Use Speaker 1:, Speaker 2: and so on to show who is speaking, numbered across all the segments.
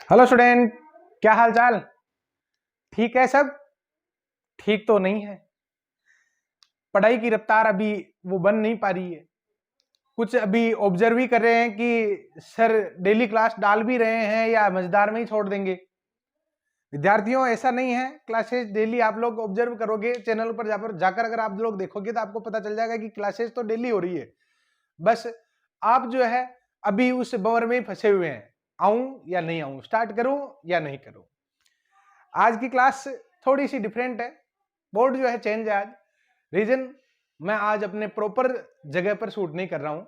Speaker 1: Hello student, क्या हाल चाल? ठीक है सब? ठीक तो नहीं है। पढ़ाई की रफ्तार अभी वो बन नहीं पा रही है। कुछ अभी ऑब्जर्व ही कर रहे हैं कि सर डेली क्लास डाल भी रहे हैं या मजेदार में ही छोड़ देंगे। विद्यार्थियों, ऐसा नहीं है। क्लासेस डेली आप लोग ऑब्जर्व करोगे, चैनल पर जाकर अगर आप लोग देखोगे तो आपको पता चल जाएगा कि क्लासेस तो डेली हो रही है। बस आप जो है अभी उस बवर में फंसे हुए हैं, आऊं या नहीं आऊं, स्टार्ट करूं या नहीं करूं। आज की क्लास थोड़ी सी डिफरेंट है। बोर्ड जो है चेंज है आज। रीजन, मैं आज अपने प्रॉपर जगह पर शूट नहीं कर रहा हूं।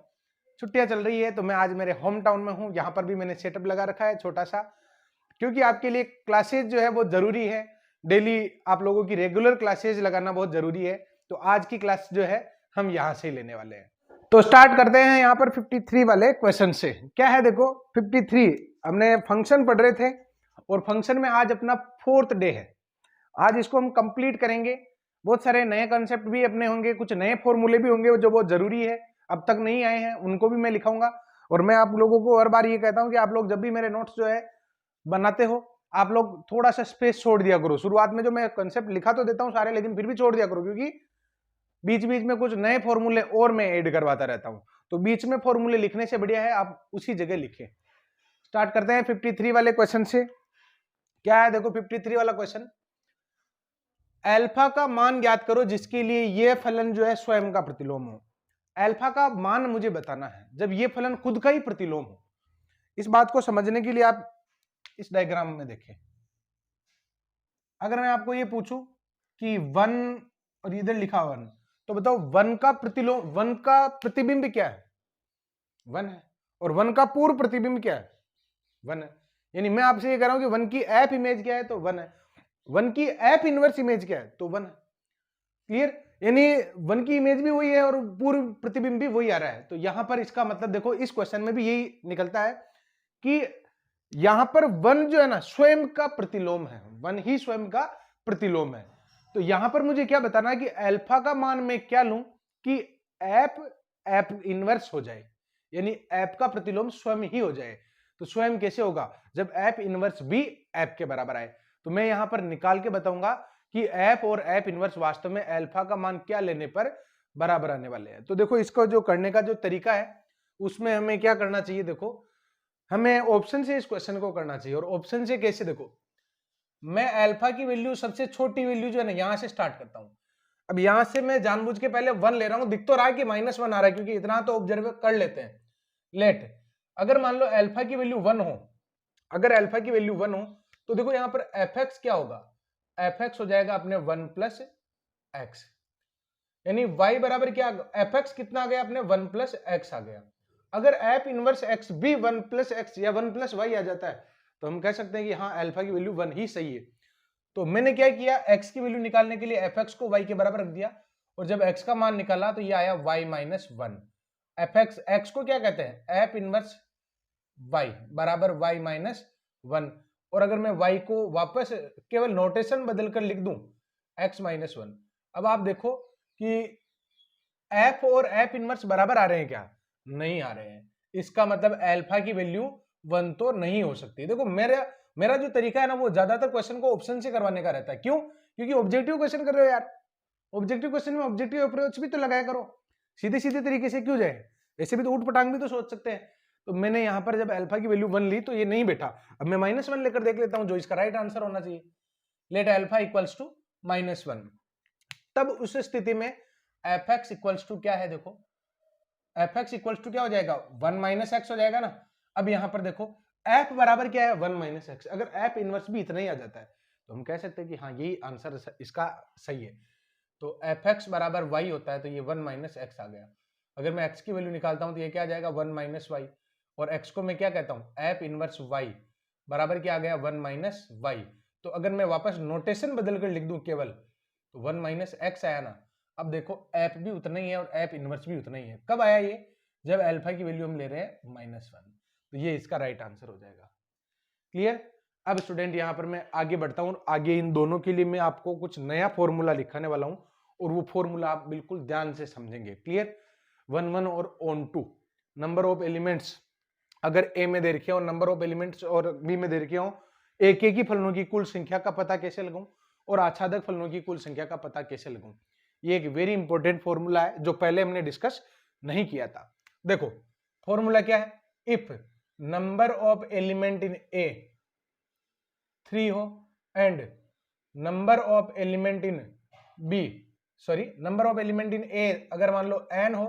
Speaker 1: छुट्टियां चल रही है तो मैं आज मेरे होम टाउन में हूं। यहां पर भी मैंने सेटअप लगा रखा है छोटा सा, क्योंकि आपके लिए क्लासेज जो है बहुत जरूरी है। डेली आप लोगों की रेगुलर क्लासेज लगाना बहुत जरूरी है। तो आज की क्लास जो है हम यहां से ही लेने वाले हैं। तो स्टार्ट करते हैं यहाँ पर 53 वाले क्वेश्चन से। क्या है देखो, 53 हमने फंक्शन पढ़ रहे थे और फंक्शन में आज अपना 4th डे है। आज इसको हम कंप्लीट करेंगे। बहुत सारे नए कॉन्सेप्ट भी अपने होंगे, कुछ नए फॉर्मूले भी होंगे जो बहुत जरूरी है, अब तक नहीं आए हैं, उनको भी मैं लिखाऊंगा। और मैं आप लोगों को हर बार ये कहता हूं कि आप लोग जब भी मेरे नोट्स जो है बनाते हो, आप लोग थोड़ा सा स्पेस छोड़ दिया करो। शुरुआत में जो मैं कॉन्सेप्ट लिखा तो देता हूँ सारे, लेकिन फिर भी छोड़ दिया करो, क्योंकि बीच बीच में कुछ नए फॉर्मूले और मैं ऐड करवाता रहता हूं। तो बीच में फॉर्मूले लिखने से बढ़िया है आप उसी जगह लिखें। स्टार्ट करते हैं 53 वाले क्वेश्चन से। क्या है देखो 53 वाला क्वेश्चन, अल्फा का मान ज्ञात करो जिसके लिए यह फलन जो है स्वयं का प्रतिलोम हो। अल्फा का मान मुझे बताना है जब यह फलन खुद का ही प्रतिलोम हो। इस बात को समझने के लिए आप इस डायग्राम में देखें। अगर मैं आपको ये पूछूं कि 1 और इधर लिखा 1, तो बताओ 1 का प्रतिलोम, 1 का प्रतिबिंब क्या है? 1 है। और 1 का पूर्व प्रतिबिंब क्या है? 1 है। यानी मैं आपसे ये कह रहा हूं कि 1 की एफ इमेज क्या है? तो 1 है। 1 की एफ इनवर्स इमेज क्या है? तो 1 है। क्लियर? यानी 1 की इमेज भी वही है और पूर्व प्रतिबिंब भी वही आ रहा है। तो यहां पर इसका मतलब देखो, इस क्वेश्चन में भी यही निकलता है कि यहां पर 1 जो है ना स्वयं का प्रतिलोम है। 1 ही स्वयं का प्रतिलोम है। तो यहां पर मुझे क्या बताना है कि अल्फा का मान मैं क्या लूं कि एफ इनवर्स हो जाए, यानी एफ का प्रतिलोम स्वयं ही हो जाए। तो स्वयं कैसे होगा? जब एफ इनवर्स भी एफ के बराबर आए। तो मैं यहां पर निकाल के बताऊंगा कि एफ और एफ इनवर्स वास्तव में अल्फा का मान क्या लेने पर बराबर आने वाले हैं। तो देखो, इसको जो करने का जो तरीका है उसमें हमें क्या करना चाहिए, देखो हमें ऑप्शन से इस क्वेश्चन को करना चाहिए। और ऑप्शन से कैसे? देखो, मैं अल्फा की वैल्यू, सबसे छोटी वैल्यू जो है ना, यहां से स्टार्ट करता हूं। अब यहां से मैं जानबूझ के पहले 1 ले रहा हूं। दिख तो रहा है कि -1 आ रहा है, क्योंकि इतना तो ऑब्जर्व कर लेते हैं। लेट, अगर मान लो अल्फा की वैल्यू 1 हो, अगर अल्फा की वैल्यू 1 हो, तो देखो यहां पर एफ एक्स क्या होगा? एफ एक्स हो जाएगा अपने 1 प्लस एक्स, यानी y बराबर क्या? एफ एक्स कितना आ गया अपने? 1 प्लस एक्स आ गया। अगर एफ इनवर्स एक्स भी 1 प्लस एक्स या 1 प्लस वाई आ जाता है, तो हम कह सकते हैं कि हाँ, अल्फा की वैल्यू 1 ही सही है। तो मैंने क्या किया, x की वैल्यू निकालने के लिए एफ एक्स को y के बराबर रख दिया, और जब x का मान निकाला तो ये आया y minus 1। F x, x को क्या कहते हैं? एफ इनवर्स y बराबर y माइनस 1। और अगर मैं y को वापस केवल नोटेशन बदल कर लिख दूं x माइनस 1, अब आप देखो कि f और f इनवर्स बराबर आ रहे हैं क्या? नहीं आ रहे हैं। इसका मतलब अल्फा की वैल्यू 1 तो नहीं हो सकती। देखो मेरा जो तरीका है ना, वो ज्यादातर क्वेश्चन को ऑप्शन से करवाने का रहता है। क्यों? क्योंकि ऑब्जेक्टिव क्वेश्चन कर रहे हो यार। ऑब्जेक्टिव क्वेश्चन में ऑब्जेक्टिव अप्रोच भी तो लगाया करो। सीधे सीधे तरीके से क्यों जाए? ऐसे भी तो ऊट पटांग भी तो सोच सकते हैं। तो मैंने यहां पर जब अल्फा की वैल्यू 1 ली तो ये नहीं बैठा। अब मैं -1 लेकर देख लेता हूं, जो इसका राइट आंसर होना चाहिए। Let alpha equals to -1। तब उस स्थिति में एफ एक्स इक्वल्स टू क्या है? देखो, एफ एक्स इक्वल्स टू क्या हो जाएगा? 1 माइनस एक्स हो जाएगा ना। अब यहां पर देखो एफ बराबर क्या है? 1 माइनस एक्स। अगर एफ इनवर्स भी इतना ही आ जाता है तो हम कह सकते हैं कि हाँ, यही आंसर इसका सही है। तो एफ एक्स बराबर वाई होता है, तो ये 1 माइनस एक्स आ गया। अगर मैं एक्स की वैल्यू निकालता हूं तो ये क्या आ जाएगा? 1 माइनस वाई। और एक्स को मैं क्या कहता हूं? एफ इनवर्स वाई बराबर क्या आ गया? 1 माइनस वाई। तो अगर मैं वापस नोटेशन बदल कर लिख दूं केवल, तो 1 माइनस एक्स आया ना। अब देखो एफ भी उतना ही है और एफ इनवर्स भी उतना ही है। कब आया ये? जब अल्फा की वैल्यू हम ले रहे हैं -1। तो ये इसका राइट आंसर हो जाएगा। क्लियर? अब स्टूडेंट यहां पर मैं आगे बढ़ता हूं। आगे इन दोनों के लिए मैं आपको कुछ नया फॉर्मूला लिखाने वाला हूं, और वो फॉर्मूला आप बिल्कुल ध्यान से समझेंगे। क्लियर? 1 1 और ऑन 2 नंबर ऑफ एलिमेंट्स अगर ए में दे रखे हो नंबर ऑफ एलिमेंट्स और बी में दे रखे हो एक ही फलनों की कुल संख्या का पता कैसे लगाऊं और आच्छादक फलनों की कुल संख्या का पता कैसे लगाऊं। ये एक वेरी इंपॉर्टेंट फॉर्मूला है जो पहले हमने डिस्कस नहीं किया था। देखो फॉर्मूला क्या है, if number of element in A 3 हो and number of element in B, sorry number of element in A अगर मान लो n हो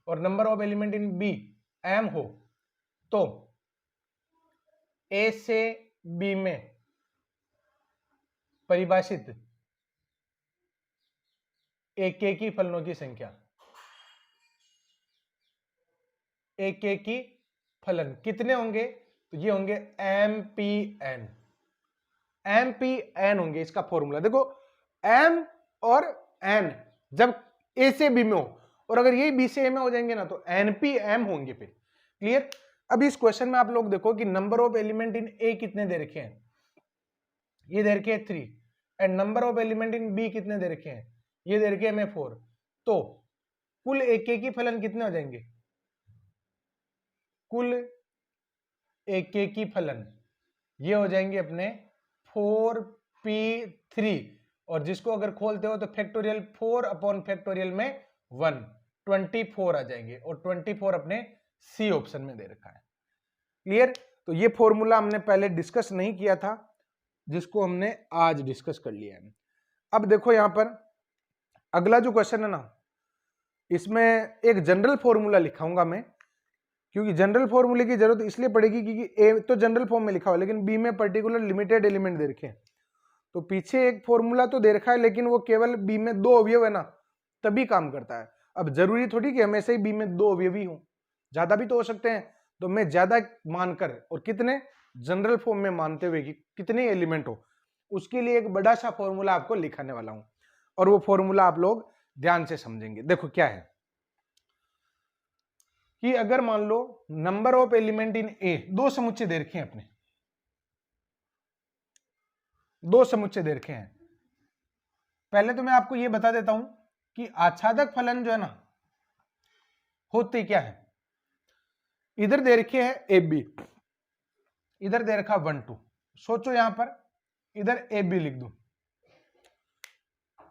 Speaker 1: और number of element in B m हो, तो ए से बी में परिभाषित एक की फलनों की संख्या, एक की फलन कितने होंगे, तो ये होंगे MPN, MPN होंगे। इसका फॉर्मूला देखो M और N जब A से B में हो और अगर ये B से A में हो जाएंगे ना तो NPM होंगे फिर। क्लियर। अब इस क्वेश्चन में आप लोग देखो कि number of element in A कितने दे रखे हैं, ये दे रखे हैं 3 and number of element in B कितने दे रखे हैं, ये दे रखे हैं 4। तो कुल एक की फलन कितने हो जाएंगे, कुल एक की फलन ये हो जाएंगे अपने 4p3 और जिसको अगर खोलते हो तो फैक्टोरियल 4 अपॉन फैक्टोरियल में 1 24 आ जाएंगे और 24 अपने सी ऑप्शन में दे रखा है। क्लियर। तो ये फॉर्मूला हमने पहले डिस्कस नहीं किया था जिसको हमने आज डिस्कस कर लिया है। अब देखो यहां पर अगला जो क्वेश्चन है ना, इसमें एक जनरल फॉर्मूला लिखाऊंगा मैं, क्योंकि जनरल फॉर्मूले की जरूरत इसलिए पड़ेगी क्योंकि ए तो जनरल फॉर्म में लिखा हुआ है लेकिन बी में पर्टिकुलर लिमिटेड एलिमेंट दे रखे हैं। तो पीछे एक फॉर्मूला तो दे रखा है लेकिन वो केवल बी में 2 अवयव है ना तभी काम करता है। अब जरूरी थोड़ी कि हमेशा ही बी में 2 अवयव ही हो, ज्यादा भी तो हो सकते हैं। तो मैं ज्यादा मानकर और कितने जनरल फॉर्म में मानते हुए कि कितने एलिमेंट हो, उसके लिए एक बड़ा सा फॉर्मूला आपको लिखाने वाला हूं और वो फॉर्मूला आप लोग ध्यान से समझेंगे। देखो क्या है कि अगर मान लो नंबर ऑफ एलिमेंट इन ए, 2 समुच्चय दे रखे हैं अपने, 2 समुच्चय दे रखे हैं। पहले तो मैं आपको यह बता देता हूं कि आच्छादक फलन जो है ना होते क्या है। इधर दे रखे हैं ए बी, इधर दे रखा 1 2। सोचो यहां पर इधर ए बी लिख दूं,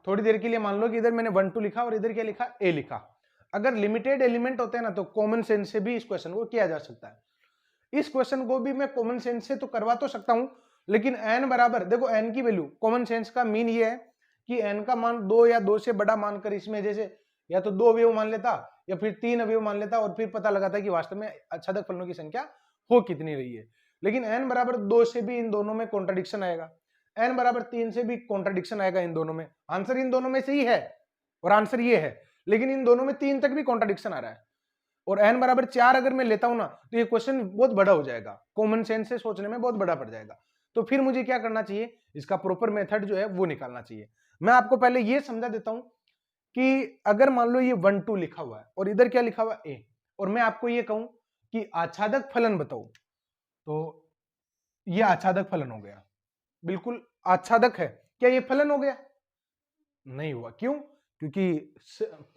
Speaker 1: थोड़ी देर के लिए मान लो कि इधर मैंने 1 2 लिखा और इधर क्या लिखा, ए लिखा। अगर लिमिटेड एलिमेंट होते हैं ना तो कॉमन सेंस से भी इस क्वेश्चन को किया जा सकता है। इस क्वेश्चन को भी मैं कॉमन सेंस से तो करवा तो सकता हूं लेकिन n बराबर, देखो n की वैल्यू, कॉमन सेंस का मीन ये है कि n का मान 2 या 2 से बड़ा मानकर इसमें जैसे या तो 2 अवयव मान लेता या फिर 3 अवयव मान लेता और फिर पता लगाता कि वास्तव में आच्छादक फलनों की संख्या हो कितनी रही है। लेकिन n बराबर 2 से भी इन दोनों में कॉन्ट्राडिक्शन आएगा, n बराबर 3 से भी कॉन्ट्राडिक्शन आएगा इन दोनों में। आंसर इन दोनों में से ही है और आंसर ये है, लेकिन इन दोनों में 3 तक भी कॉन्ट्राडिक्शन आ रहा है और n बराबर 4 अगर मैं लेता हूं ना तो ये क्वेश्चन बहुत बड़ा हो जाएगा, कॉमन सेंस से सोचने में बहुत बड़ा पड़ जाएगा। तो फिर मुझे क्या करना चाहिए, इसका प्रॉपर मेथड जो है वो निकालना चाहिए। मैं आपको पहले ये समझा देता हूं कि अगर मान लो ये 1 2 लिखा हुआ है और इधर क्या लिखा हुआ है ए, और मैं आपको ये कहूं कि आच्छादक फलन बताओ, तो ये आच्छादक फलन हो गया, बिल्कुल आच्छादक है। क्या ये फलन हो गया? नहीं हुआ। क्यों? क्योंकि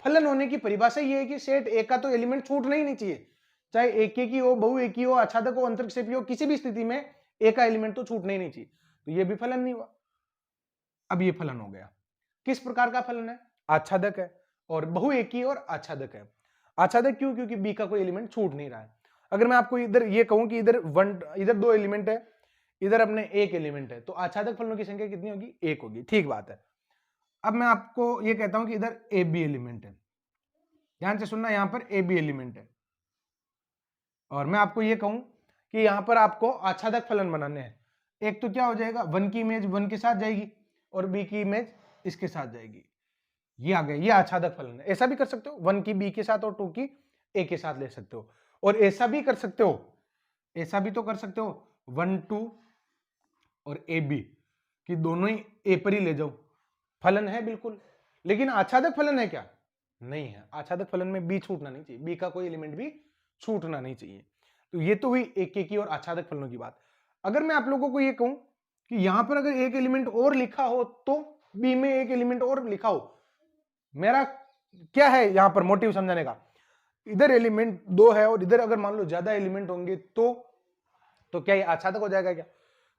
Speaker 1: फलन होने की परिभाषा ये है कि सेट ए का तो एलिमेंट छूटना ही नहीं चाहिए, चाहे एक की हो, बहु एक की हो, आच्छादक हो, अंतरक्षेपी हो, किसी भी स्थिति में ए का एलिमेंट तो छूटना ही नहीं चाहिए। तो ये भी फलन नहीं हुआ। अब ये फलन हो गया। किस प्रकार का फलन है? आच्छादक है और बहु एक की और आच्छादक है। आच्छादक क्यों? क्योंकि बी का कोई एलिमेंट छूट नहीं रहा है। अगर मैं आपको इधर ये कहूं कि इधर 2 एलिमेंट है, इधर अपने 1 एलिमेंट है, तो आच्छादक फलनों की संख्या कितनी होगी? 1 होगी। ठीक बात है। अब मैं आपको ये कहता हूं कि इधर ए बी एलिमेंट है, ध्यान से सुनना, यहां पर ए बी एलिमेंट है और मैं आपको ये कहूं कि यहां पर आपको आच्छादक फलन बनाने हैं। एक तो क्या हो जाएगा, 1 की इमेज 1 के साथ जाएगी और बी की इमेज इसके साथ जाएगी, ये आ गया, ये आच्छादक फलन है। ऐसा भी कर सकते हो, 1 की बी के साथ और 2 की ए के साथ ले सकते हो, और ऐसा भी कर सकते हो, ऐसा भी तो कर सकते हो 1 2 और ए बी कि दोनों ही ए पर ही ले जाओ, फलन है बिल्कुल। लेकिन आच्छादक फलन है क्या? नहीं है। आच्छादक फलन में बी छूटना नहीं चाहिए, बी का कोई एलिमेंट भी छूटना नहीं चाहिए। तो ये तो हुई एक की और आच्छादक फलनों की बात। अगर मैं आप लोगों को ये कहूं कि यहां पर अगर एक एलिमेंट और लिखा हो तो बी में एक एलिमेंट और लिखा हो, मेरा क्या है यहां पर मोटिव समझाने का, इधर एलिमेंट 2 है और इधर अगर मान लो ज्यादा एलिमेंट होंगे तो क्या ये आच्छादक हो जाएगा क्या?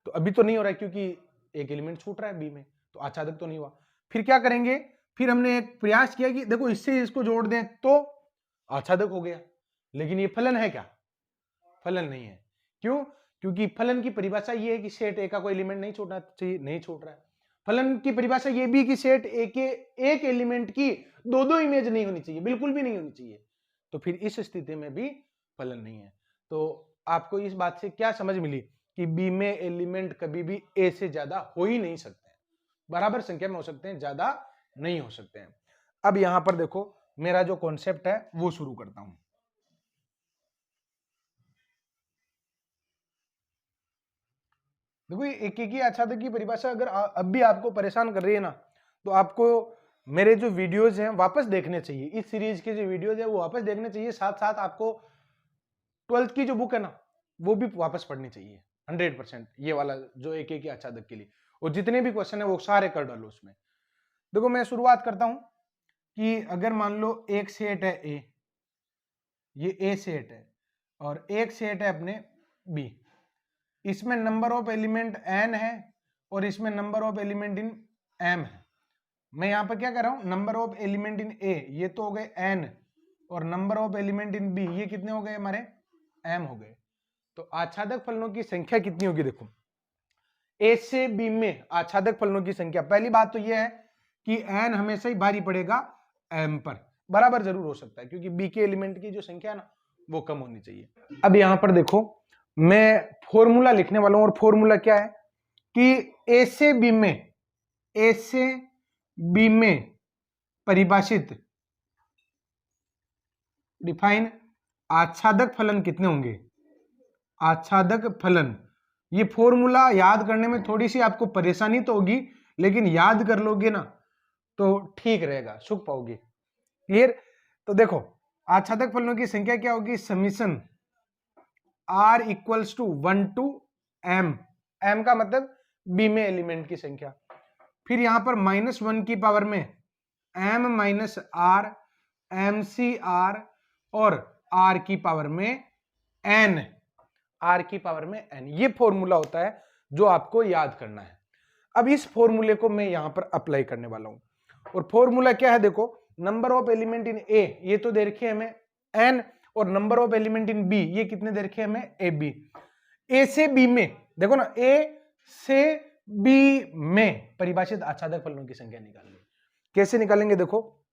Speaker 1: तो अभी तो नहीं हो रहा है क्योंकि एक एलिमेंट छूट रहा है बी में, तो आच्छादक तो नहीं हुआ। फिर क्या करेंगे, फिर हमने एक प्रयास किया कि देखो इससे इसको जोड़ दें तो आच्छादक हो गया, लेकिन ये फलन है क्या? फलन नहीं है। क्यों? क्योंकि फलन की परिभाषा ये है कि सेट ए का कोई एलिमेंट नहीं छूटना चाहिए, नहीं छूट रहा है। फलन की परिभाषा ये भी कि सेट ए के एक एलिमेंट की दो इमेज नहीं होनी चाहिए, बिल्कुल भी नहीं होनी चाहिए। तो फिर इस स्थिति में भी फलन नहीं है। तो आपको इस बात से क्या समझ मिली कि बी में एलिमेंट कभी भी ए से ज्यादा हो ही नहीं सकते हैं, बराबर संख्या में हो सकते हैं, ज्यादा नहीं हो सकते हैं। अब यहां पर देखो मेरा जो कॉन्सेप्ट है वो शुरू करता हूं। देखो ये एक ही आच्छादक की परिभाषा अगर अब भी आपको परेशान कर रही है ना, तो आपको मेरे जो वीडियोज हैं वापस देखने चाहिए, इस सीरीज के जो वीडियोज है वो वापस देखने चाहिए। साथ साथ आपको 12th की जो बुक है ना वो भी वापस पढ़नी चाहिए 100%, ये वाला जो एक ही आच्छादक के लिए, और जितने भी क्वेश्चन है वो सारे कर डालो उसमें। देखो मैं शुरुआत करता हूं कि अगर मान लो एक सेट है ए, ये ए सेट है और एक सेट है अपने बी, इसमें नंबर ऑफ एलिमेंट n है और इसमें number of element in m है। मैं यहां पर क्या कर रहा हूं, number of element in a ये तो हो गए n और number of element in b ये कितने हो गए हमारे, m हो गए। तो आच्छादक फलनों की संख्या कितनी होगी, देखो a से b में आच्छादक फलनों की संख्या, पहली बात तो यह है कि n हमेशा ही भारी पड़ेगा m पर, बराबर जरूर हो सकता है क्योंकि b के एलिमेंट की जो संख्या है ना वो कम होनी चाहिए। अब यहां पर देखो मैं फॉर्मूला लिखने वाला हूं और फॉर्मूला क्या है कि ए से बी में परिभाषित डिफाइन आच्छादक फलन कितने होंगे, आच्छादक फलन। ये फॉर्मूला याद करने में थोड़ी सी आपको परेशानी तो होगी, लेकिन याद कर लोगे ना तो ठीक रहेगा, सुख पाओगे। क्लियर? तो देखो आच्छादक फलनों की संख्या क्या होगी, summation R equals to 1 to m, m का मतलब b में एलिमेंट की संख्या, फिर यहां पर -1 की पावर में m minus R, M C R और r की पावर में n, r की पावर में n, ये फॉर्मूला होता है जो आपको याद करना है। अब इस फॉर्मूले को मैं यहां पर अप्लाई करने वाला हूं और फॉर्मूला क्या है, देखो number of element in a ये तो दे रखी है हमें n और number of element in B ये कितने दे रखे हमें, ए बी। ए से बी में देखो ना, ए से बी में परिभाषित आच्छादक फलनों की संख्या निकालेंगे। कैसे निकालेंगे, देखो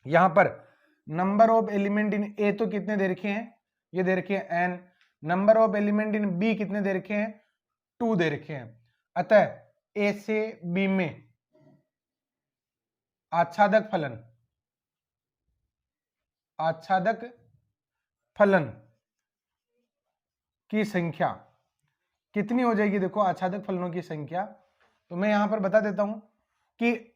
Speaker 1: यहां पर number of element in A तो कितने दे रखे हैं, ये दे रखे हैं N, number of element in B कितने दे रखे हैं, 2 दे रखे हैं। अतः ए से बी में आच्छादक फलन की संख्या कितनी हो जाएगी, देखो आच्छादक फलनों की संख्या, तो मैं यहां पर बता देता हूं कि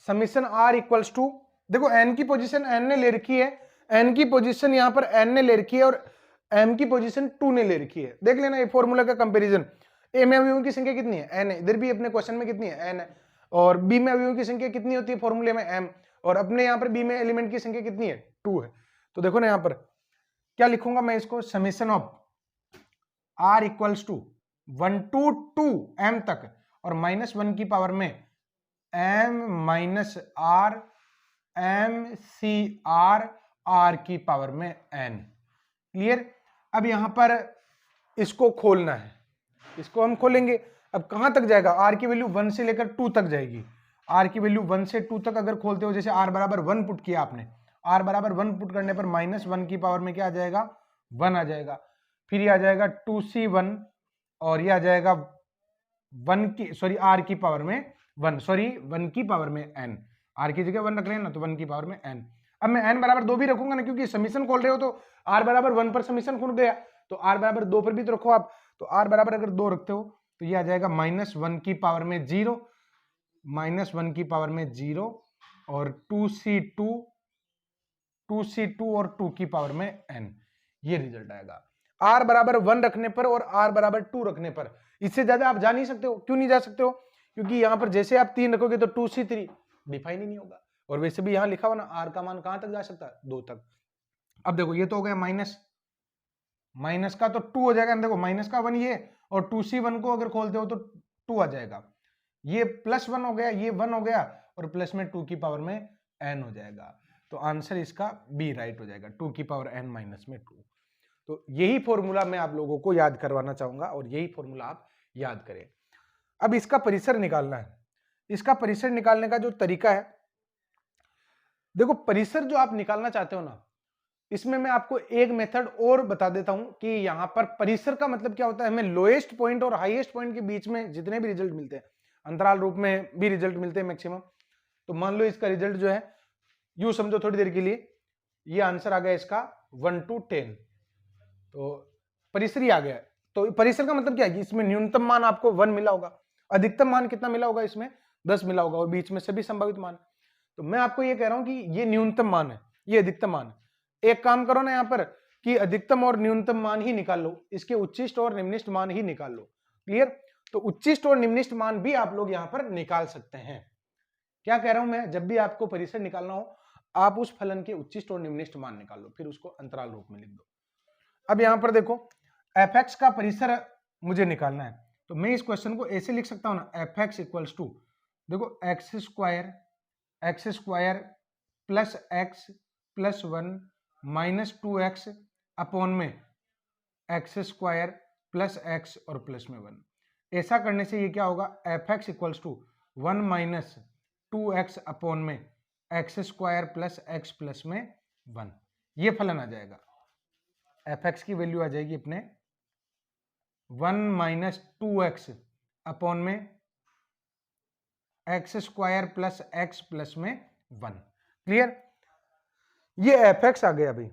Speaker 1: समीशन R इक्वल्स टू, देखो n की पोजीशन n ने ले रखी है, n की पोजीशन यहां पर n ने ले रखी है और m की पोजीशन 2 ने ले रखी है। देख लेना ये फॉर्मूला का कंपैरिजन, a में अवयवों की संख्या कितनी है, n है, इधर भी अपने क्वेश्चन में कितनी है, n है, और b में अवयवों की संख्या कितनी होती है फॉर्मूले में, m, और अपने यहां पर b में एलिमेंट की संख्या कितनी है, 2 है। तो देखो ना यहां पर क्या लिखूंगा मैं इसको, summation of R equals to 1 to 2 m तक और -1 की पावर में m minus R, M C R, R की पावर में n। क्लियर? अब यहां पर इसको खोलना है, इसको हम खोलेंगे। अब कहां तक जाएगा, r की वैल्यू 1 से लेकर 2 तक जाएगी। r की वैल्यू 1 से 2 तक अगर खोलते हो, जैसे r बराबर 1 पुट किया आपने, r बराबर 1 पुट करने पर -1 की पावर में क्या आ जाएगा, 1 आ जाएगा। फिर ये आ जाएगा 2c1 और ये आ जाएगा 1 की सॉरी r की पावर में 1, सॉरी 1 की पावर में n, r की जगह 1 रख लेना तो 1 की पावर में n। अब मैं n बराबर 2 भी रखूंगा ना, क्योंकि समीशन खोल रहे हो तो r बराबर 1 पर समीशन खुल गया, तो r बराबर 2 पर भी तो रखो आप। तो r बराबर अगर 2 रखते हो तो ये आ जाएगा -1 की पावर में 0, -1 की पावर में 0 और 2c2 और 2 की पावर में n, ये रिजल्ट आएगा। r बराबर 1 रखने पर और r बराबर 2 रखने पर, इससे ज्यादा आप जा नहीं सकते हो। क्यों नहीं जा सकते हो, क्योंकि यहां पर जैसे आप 3 रखोगे तो 2c3 डिफाइन ही नहीं होगा, और वैसे भी यहां लिखा हुआ ना r का मान कहां तक जा सकता है, 2 तक। अब देखो ये तो हो गया माइनस, माइनस का तो 2 हो जाएगा, देखो माइनस का 1 ये, और 2c1 को अगर खोलते हो तो 2 आ जाएगा, ये +1 हो गया, ये 1 हो गया, और प्लस में 2 की पावर में n हो जाएगा। तो आंसर इसका बी राइट हो जाएगा, 2 की पावर n माइनस में 2। तो यही फॉर्मूला मैं आप लोगों को याद करवाना चाहूंगा और यही फॉर्मूला आप याद करें। अब इसका परिसर निकालना है। इसका परिसर निकालने का जो तरीका है, देखो परिसर जो आप निकालना चाहते हो ना, इसमें मैं आपको एक मेथड और बता देता हूं कि यहां पर परिसर का मतलब क्या होता है। हमें लोएस्ट पॉइंट और हाईएस्ट पॉइंट के बीच में जितने भी रिजल्ट मिलते हैं, अंतराल रूप में भी रिजल्ट मिलते हैं मैक्सिमम, तो मान लो इसका रिजल्ट जो है, यूं समझो थोड़ी देर के लिए, ये आंसर आ गया इसका 1 to 10, तो परिसर ही आ गया। तो परिसर का मतलब क्या है कि इसमें न्यूनतम मान आपको 1 मिला होगा, अधिकतम मान कितना मिला होगा, इसमें 10 मिला होगा, और बीच में सभी संभावित मान। तो मैं आपको ये कह रहा हूं कि ये न्यूनतम मान है, ये अधिकतम मान है। एक काम करो ना यहाँ पर कि अधिकतम और न्यूनतम मान ही निकाल लो, इसके उच्चिष्ट और निम्निष्ठ मान ही निकाल लो। क्लियर? तो उच्चिष्ट और निम्निष्ठ मान भी आप लोग यहाँ पर निकाल सकते हैं। क्या कह रहा हूं मैं, जब भी आपको परिसर निकालना हो, आप उस फलन के उच्चिष्ट और निम्निष्ठ मान निकाल लो, फिर उसको अंतराल रूप में लिख दो। अब यहां पर देखो fx का परिसर मुझे निकालना है, तो मैं इस क्वेश्चन को ऐसे लिख सकता हूं ना, fx इक्वल्स टू, देखो x square plus x plus 1 minus 2x upon में एक्स स्क्वायर प्लस एक्स और प्लस में 1। ऐसा करने से ये क्या होगा, fx equals to 1 minus 2x upon में x square plus x plus में 1, ये फलन आ जाएगा। fx की वैल्यू आ जाएगी अपने 1 माइनस 2x अपॉन में x square plus x plus में 1। क्लियर? ये fx आ गया। अभी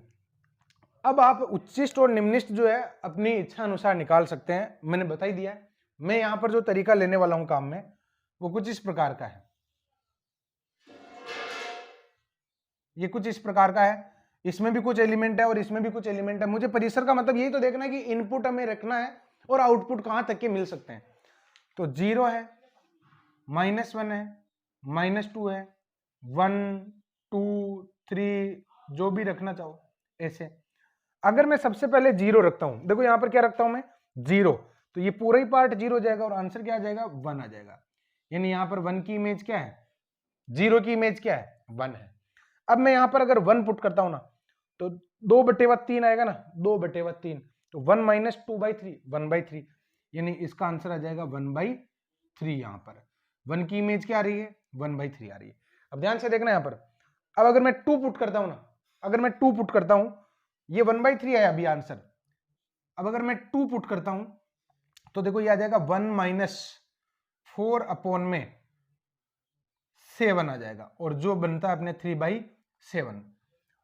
Speaker 1: अब आप उच्चिष्ट और निम्निष्ठ जो है अपनी इच्छा अनुसार निकाल सकते हैं, मैंने बता ही दिया है। मैं यहां पर जो तरीका लेने वाला हूं काम में, वो कुछ इस प्रकार का है, ये कुछ इस प्रकार का है, इसमें भी कुछ एलिमेंट है और इसमें भी कुछ एलिमेंट है। मुझे परिसर का मतलब यही तो देखना है कि इनपुट हमें रखना है और आउटपुट कहां तक के मिल सकते हैं। तो 0 है, -1 है, -2 है, 1 2 3, जो भी रखना चाहो ऐसे। अगर मैं सबसे पहले 0 रखता हूं, देखो यहां पर क्या रखता हूं मैं, 0, तो ये पूरा ही पार्ट 0 हो जाएगा और आंसर क्या आ जाएगा, 1 आ जाएगा। यानी यहां पर 1 की इमेज क्या है, 0 की इमेज क्या है, 1 है। अब मैं यहां पर अगर 1 पुट करता हूं ना, तो 2/3 आएगा ना, 2/3, तो 1 माइनस 2/3, 1/3, यानी इसका आंसर आ जाएगा 1/3। यहां पर 1 की इमेज क्या आ रही है, 1/3 आ रही है। अब ध्यान से देखना यहां पर, अब अगर मैं 2 पुट करता हूं ना, अगर मैं 2 पुट करता हूं, ये 1/3 आया अभी आंसर। अब अगर मैं 2 पुट करता हूं, तो देखो ये आ जाएगा 1 माइनस 4 अपॉन में 7 आ जाएगा, और जो बनता है अपने 3/7।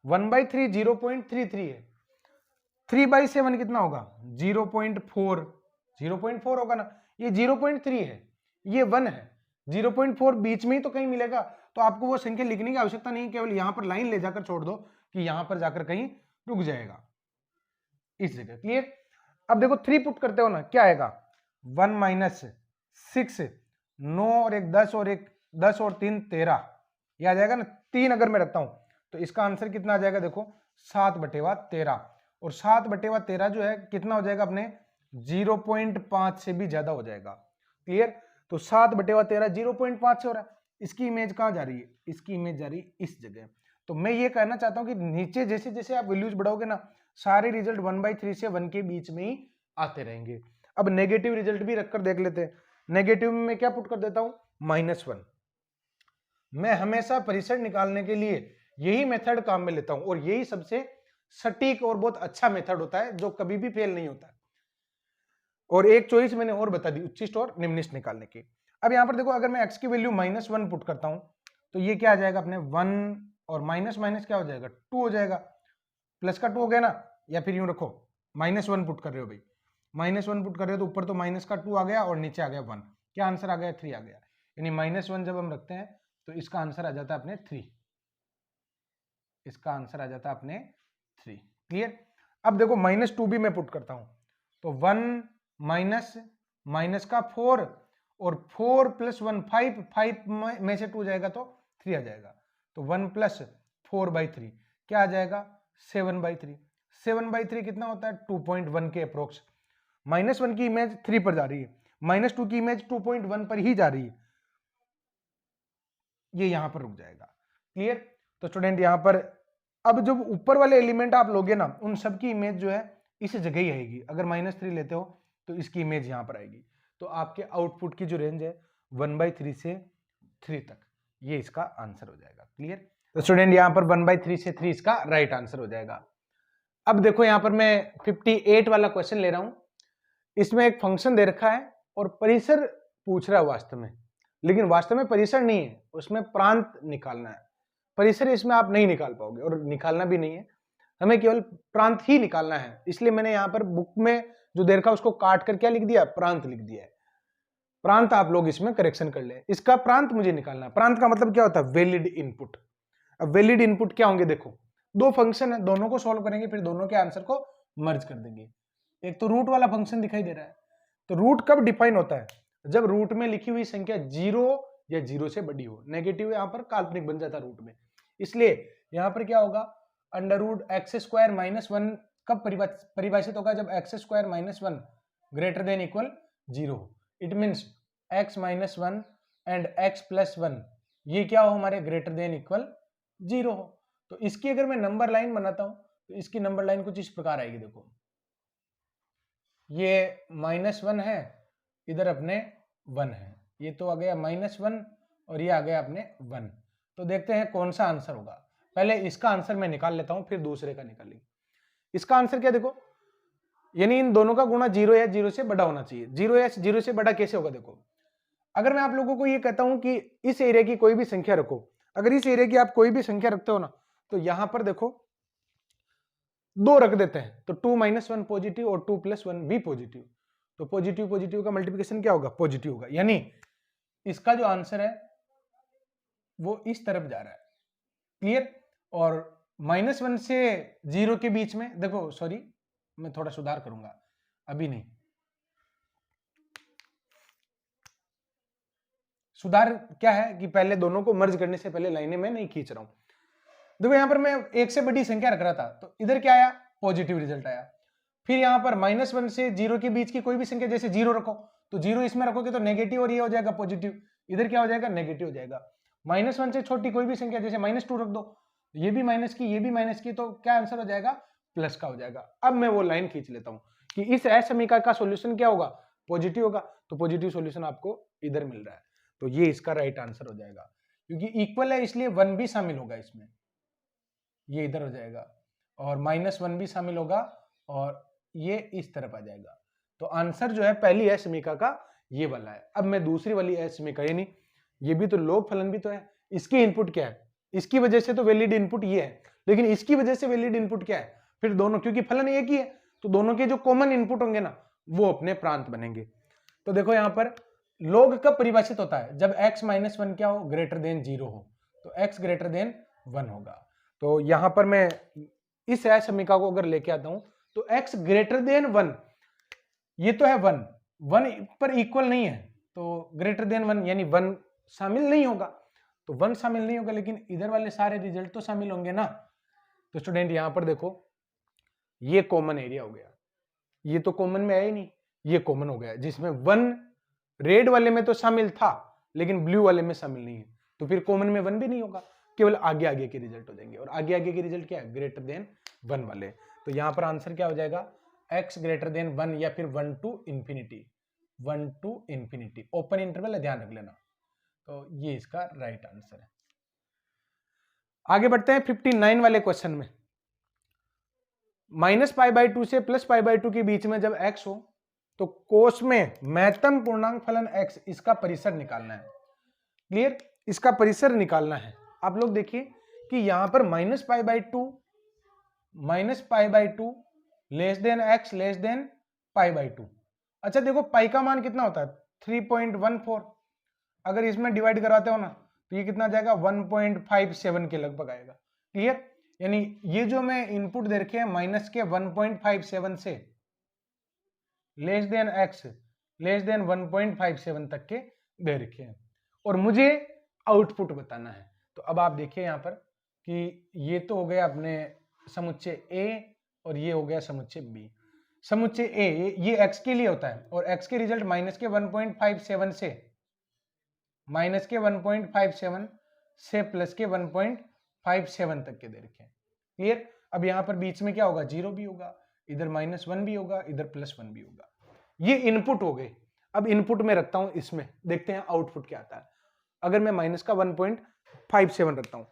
Speaker 1: 1/3 0.33 है, 3/7 कितना होगा, 0.4, 0.4 होगा ना, ये 0.3 है, ये 1 है, 0.4 बीच में ही तो कहीं मिलेगा। तो आपको वो संख्या लिखने की आवश्यकता नहीं, केवल यहां पर लाइन ले जाकर छोड़ दो कि यहां पर जाकर कहीं रुक जाएगा इस जगह। क्लियर? अब देखो 3 पुट करते हो ना, क्या आएगा, 1 माइनस 6, 9 और 1 10, और 1 10 और 3 13, ये आ जाएगा ना। 3 अगर मैं रखता हूं तो इसका आंसर कितना आ जाएगा, देखो 7/13, और 7/13 जो है कितना हो जाएगा अपने 0.5 से भी ज्यादा हो जाएगा। क्लियर? तो 7/13 0.5 से हो रहा है, इसकी इमेज कहां जा रही है, इसकी इमेज जा रही है इस जगह। तो मैं ये कहना चाहता हूं कि नीचे जैसे जैसे आप वैल्यूज बढ़ाओगे ना, सारे रिजल्ट 1/3 से 1 के बीच में ही आते रहेंगे। अब नेगेटिव रिजल्ट भी रखकर देख लेते हैं। नेगेटिव में मैं क्या पुट कर देता हूं, -1। मैं हमेशा परिसर निकालने के लिए यही मेथड काम में लेता हूं, और यही सबसे सटीक और बहुत अच्छा मेथड होता है, जो कभी भी फेल नहीं होता। और एक चॉइस मैंने और बता दी, उच्चिष्ट और निम्निष्ठ निकालने की। अब यहां पर देखो, अगर मैं x की वैल्यू -1 पुट करता हूं, तो ये क्या आ जाएगा अपने 1, और माइनस माइनस क्या हो जाएगा, 2 हो जाएगा, प्लस का 2 हो गया ना। या फिर यूं रखो, -1 पुट कर रहे हो भाई, -1 पुट कर रहे हो तो ऊपर तो माइनस का 2 आ गया और नीचे आ गया 1, क्या आंसर आ गया, 3 आ गया। यानी -1 जब हम रखते हैं तो इसका आंसर आ जाता है अपने 3, इसका आंसर आ जाता है अपने 3। क्लियर? अब देखो -2 भी मैं पुट करता हूं, तो 1 माइनस माइनस का 4, और 4 + 1 5, 5 में से 2 जाएगा तो 3 आ जाएगा, तो 1 + 4/3 क्या आ जाएगा, 7/3। 7/3 कितना होता है? 2.1 के अप्रोक्स। -1 की इमेज 3 पर जा रही है, -2 की इमेज 2.1 पर ही जा रही है, ये यहां पर रुक जाएगा। क्लियर? तो स्टूडेंट यहां पर अब जब ऊपर वाले एलिमेंट आप लोगे ना, उन सब की इमेज जो है इस जगह ही आएगी। अगर -3 लेते हो तो इसकी इमेज यहां पर आएगी। तो आपके आउटपुट की जो रेंज है 1/3 से 3 तक, ये इसका आंसर हो जाएगा। क्लियर? तो स्टूडेंट यहां पर 1/3 से 3 इसका राइट आंसर हो जाएगा। अब देखो यहां पर मैं 58 वाला क्वेश्चन ले रहा हूं। इसमें एक फंक्शन दे रखा है और परिसर पूछ रहा है वास्तव में, लेकिन वास्तव में परिसर नहीं है, उसमें प्रांत निकालना है। परिसर इसमें आप नहीं निकाल पाओगे और निकालना भी नहीं है, हमें केवल प्रांत ही निकालना है। इसलिए मैंने यहां पर बुक में जो दे रखा है उसको काट कर क्या लिख दिया? प्रांत लिख दिया है। प्रांत आप लोग इसमें करेक्शन कर ले। इसका प्रांत मुझे निकालना है। प्रांत का मतलब क्या होता है? Valid input. अब वैलिड इनपुट क्या होंगे? देखो, दो फंक्शन है, दोनों को सॉल्व करेंगे, फिर दोनों के आंसर को मर्ज कर देंगे। एक तो रूट वाला फंक्शन दिखाई दे रहा है, तो रूट कब डिफाइन होता है? जब रूट में लिखी हुई संख्या 0 या 0 से बड़ी हो। नेगेटिव यहां पर काल्पनिक बन जाता है रूट में, इसलिए यहां पर क्या होगा? √x² - 1 कब परिभाषित होगा? जब x² - 1 ग्रेटर देन इक्वल 0 हो। It means x - 1 and x + 1 ये क्या हो? हमारे ग्रेटर देन इक्वल 0 हो। तो इसकी अगर मैं नंबर लाइन बनाता हूं तो इसकी नंबर लाइन कुछ इस प्रकार आएगी। देखो, ये -1 है, इधर अपने 1 है, ये तो आ गया -1 और ये आ गया अपने 1। तो देखते हैं कौन सा आंसर होगा। पहले इसका आंसर मैं निकाल लेता हूं, फिर दूसरे का निकालेंगे। इसका आंसर क्या? देखो, यानी इन दोनों का गुणा 0 या 0 से बड़ा होना चाहिए। 0 या 0 से बड़ा कैसे होगा? देखो, अगर मैं आप लोगों को ये कहता हूं कि इस एरिया की कोई भी संख्या रखो, अगर इस एरिया की आप कोई भी संख्या रखते हो ना, तो यहां पर देखो 2 रख देते हैं, तो 2 - 1 पॉजिटिव और 2 + 1 भी पॉजिटिव। तो पॉजिटिव पॉजिटिव का मल्टीप्लिकेशन क्या होगा? पॉजिटिव होगा। यानी इसका जो आंसर है वो इस तरफ जा रहा है। क्लियर? और -1 से 0 के बीच में देखो, सॉरी मैं थोड़ा सुधार करूंगा, अभी नहीं, सुधार क्या है कि पहले दोनों को मर्ज करने से पहले लाइनें मैं नहीं खींच रहा हूं। देखो, यहां पर मैं एक से बड़ी संख्या रख रहा था, तो इधर क्या आया? पॉजिटिव रिजल्ट आया। फिर यहां पर -1 से 0 के बीच की कोई भी संख्या, जैसे 0 रखो, तो 0 इसमें रखोगे तो नेगेटिव और ये हो जाएगा पॉजिटिव। इधर क्या हो जाएगा? नेगेटिव हो जाएगा। -1 से छोटी कोई भी संख्या, जैसे -2 रख दो, ये भी माइनस की, ये भी माइनस की, तो क्या आंसर हो जाएगा? प्लस का हो जाएगा। अब मैं वो लाइन खींच लेता हूं कि इस असमीकरण का सॉल्यूशन क्या होगा? पॉजिटिव होगा। तो पॉजिटिव सॉल्यूशन आपको इधर मिल रहा है, तो ये इसका राइट आंसर हो जाएगा। क्योंकि इक्वल है इसलिए 1 भी शामिल होगा इसमें, ये इधर हो जाएगा, और -1 भी शामिल होगा और ये इस तरफ आ जाएगा। तो आंसर जो है पहली असमीकरण का ये वाला है। अब मैं दूसरी वाली असमीकरण, यानी ये भी तो लॉग फलन भी तो है, इसकी इनपुट क्या है? इसकी वजह से तो वैलिड इनपुट ये है, लेकिन इसकी वजह से वैलिड इनपुट क्या है? फिर दोनों, क्योंकि फलन एक ही है, तो दोनों के जो कॉमन इनपुट होंगे ना, वो अपने प्रांत बनेंगे। तो देखो यहां पर लॉग कब परिभाषित होता है? जब x - 1 क्या हो? ग्रेटर देन 0 हो। तो x ग्रेटर देन 1 होगा। तो यहां पर मैं इस समीकरण को अगर लेके आता हूं तो x ग्रेटर देन 1, ये तो है 1 पर इक्वल नहीं है, तो ग्रेटर देन 1 यानी 1 शामिल नहीं होगा। तो 1 शामिल नहीं होगा, लेकिन इधर वाले सारे रिजल्ट तो शामिल होंगे ना। तो स्टूडेंट यहां पर देखो, ये कॉमन एरिया हो गया, ये तो कॉमन में है ही नहीं, ये कॉमन हो गया, जिसमें 1 रेड वाले में तो शामिल था लेकिन ब्लू वाले में शामिल नहीं है, तो फिर कॉमन में 1 भी नहीं होगा, केवल आगे आगे के रिजल्ट हो जाएंगे। और आगे आगे के रिजल्ट क्या है? ग्रेटर देन 1 वाले। तो यहां पर आंसर क्या हो जाएगा? x ग्रेटर देन 1 या फिर 1 to infinity, 1 to infinity, open interval है, ध्यान रख लेना। तो ये इसका राइट आंसर है। आगे बढ़ते हैं 59 वाले क्वेश्चन में। -π/2 से +π/2 के बीच में जब x हो तो कोष में महत्तम पूर्णांक फलन x, इसका परिसर निकालना है। क्लियर? इसका परिसर निकालना है। आप लोग देखिए कि यहां पर -π/2 less than x less than π/2। अच्छा देखो, पाई का मान कितना होता है? 3.14। अगर इसमें डिवाइड कराते हो ना तो ये कितना जाएगा? 1.57 के लगभग आएगा। क्लियर? यानी ये जो मैं इनपुट दे रखे हैं माइनस के 1.57 से less than x less then 1.57 तक के दे रखे हैं, और मुझे आउटपुट बताना है। तो अब आप देखिए यहां पर कि ये तो हो गया अपने समुच्चय ए और ये हो गया समुच्चय बी। समुच्चय ए ये x के लिए होता है और x के रिजल्ट माइनस के 1.57 से प्लस के 1.57 तक के दे रखे हैं। क्लियर। अब यहां पर बीच में क्या होगा, 0 भी होगा, इधर -1 भी होगा, इधर +1 भी होगा। ये इनपुट हो गए। अब इनपुट में रखता हूं, इसमें देखते हैं आउटपुट क्या आता है। अगर मैं माइनस का 1.57 रखता हूं,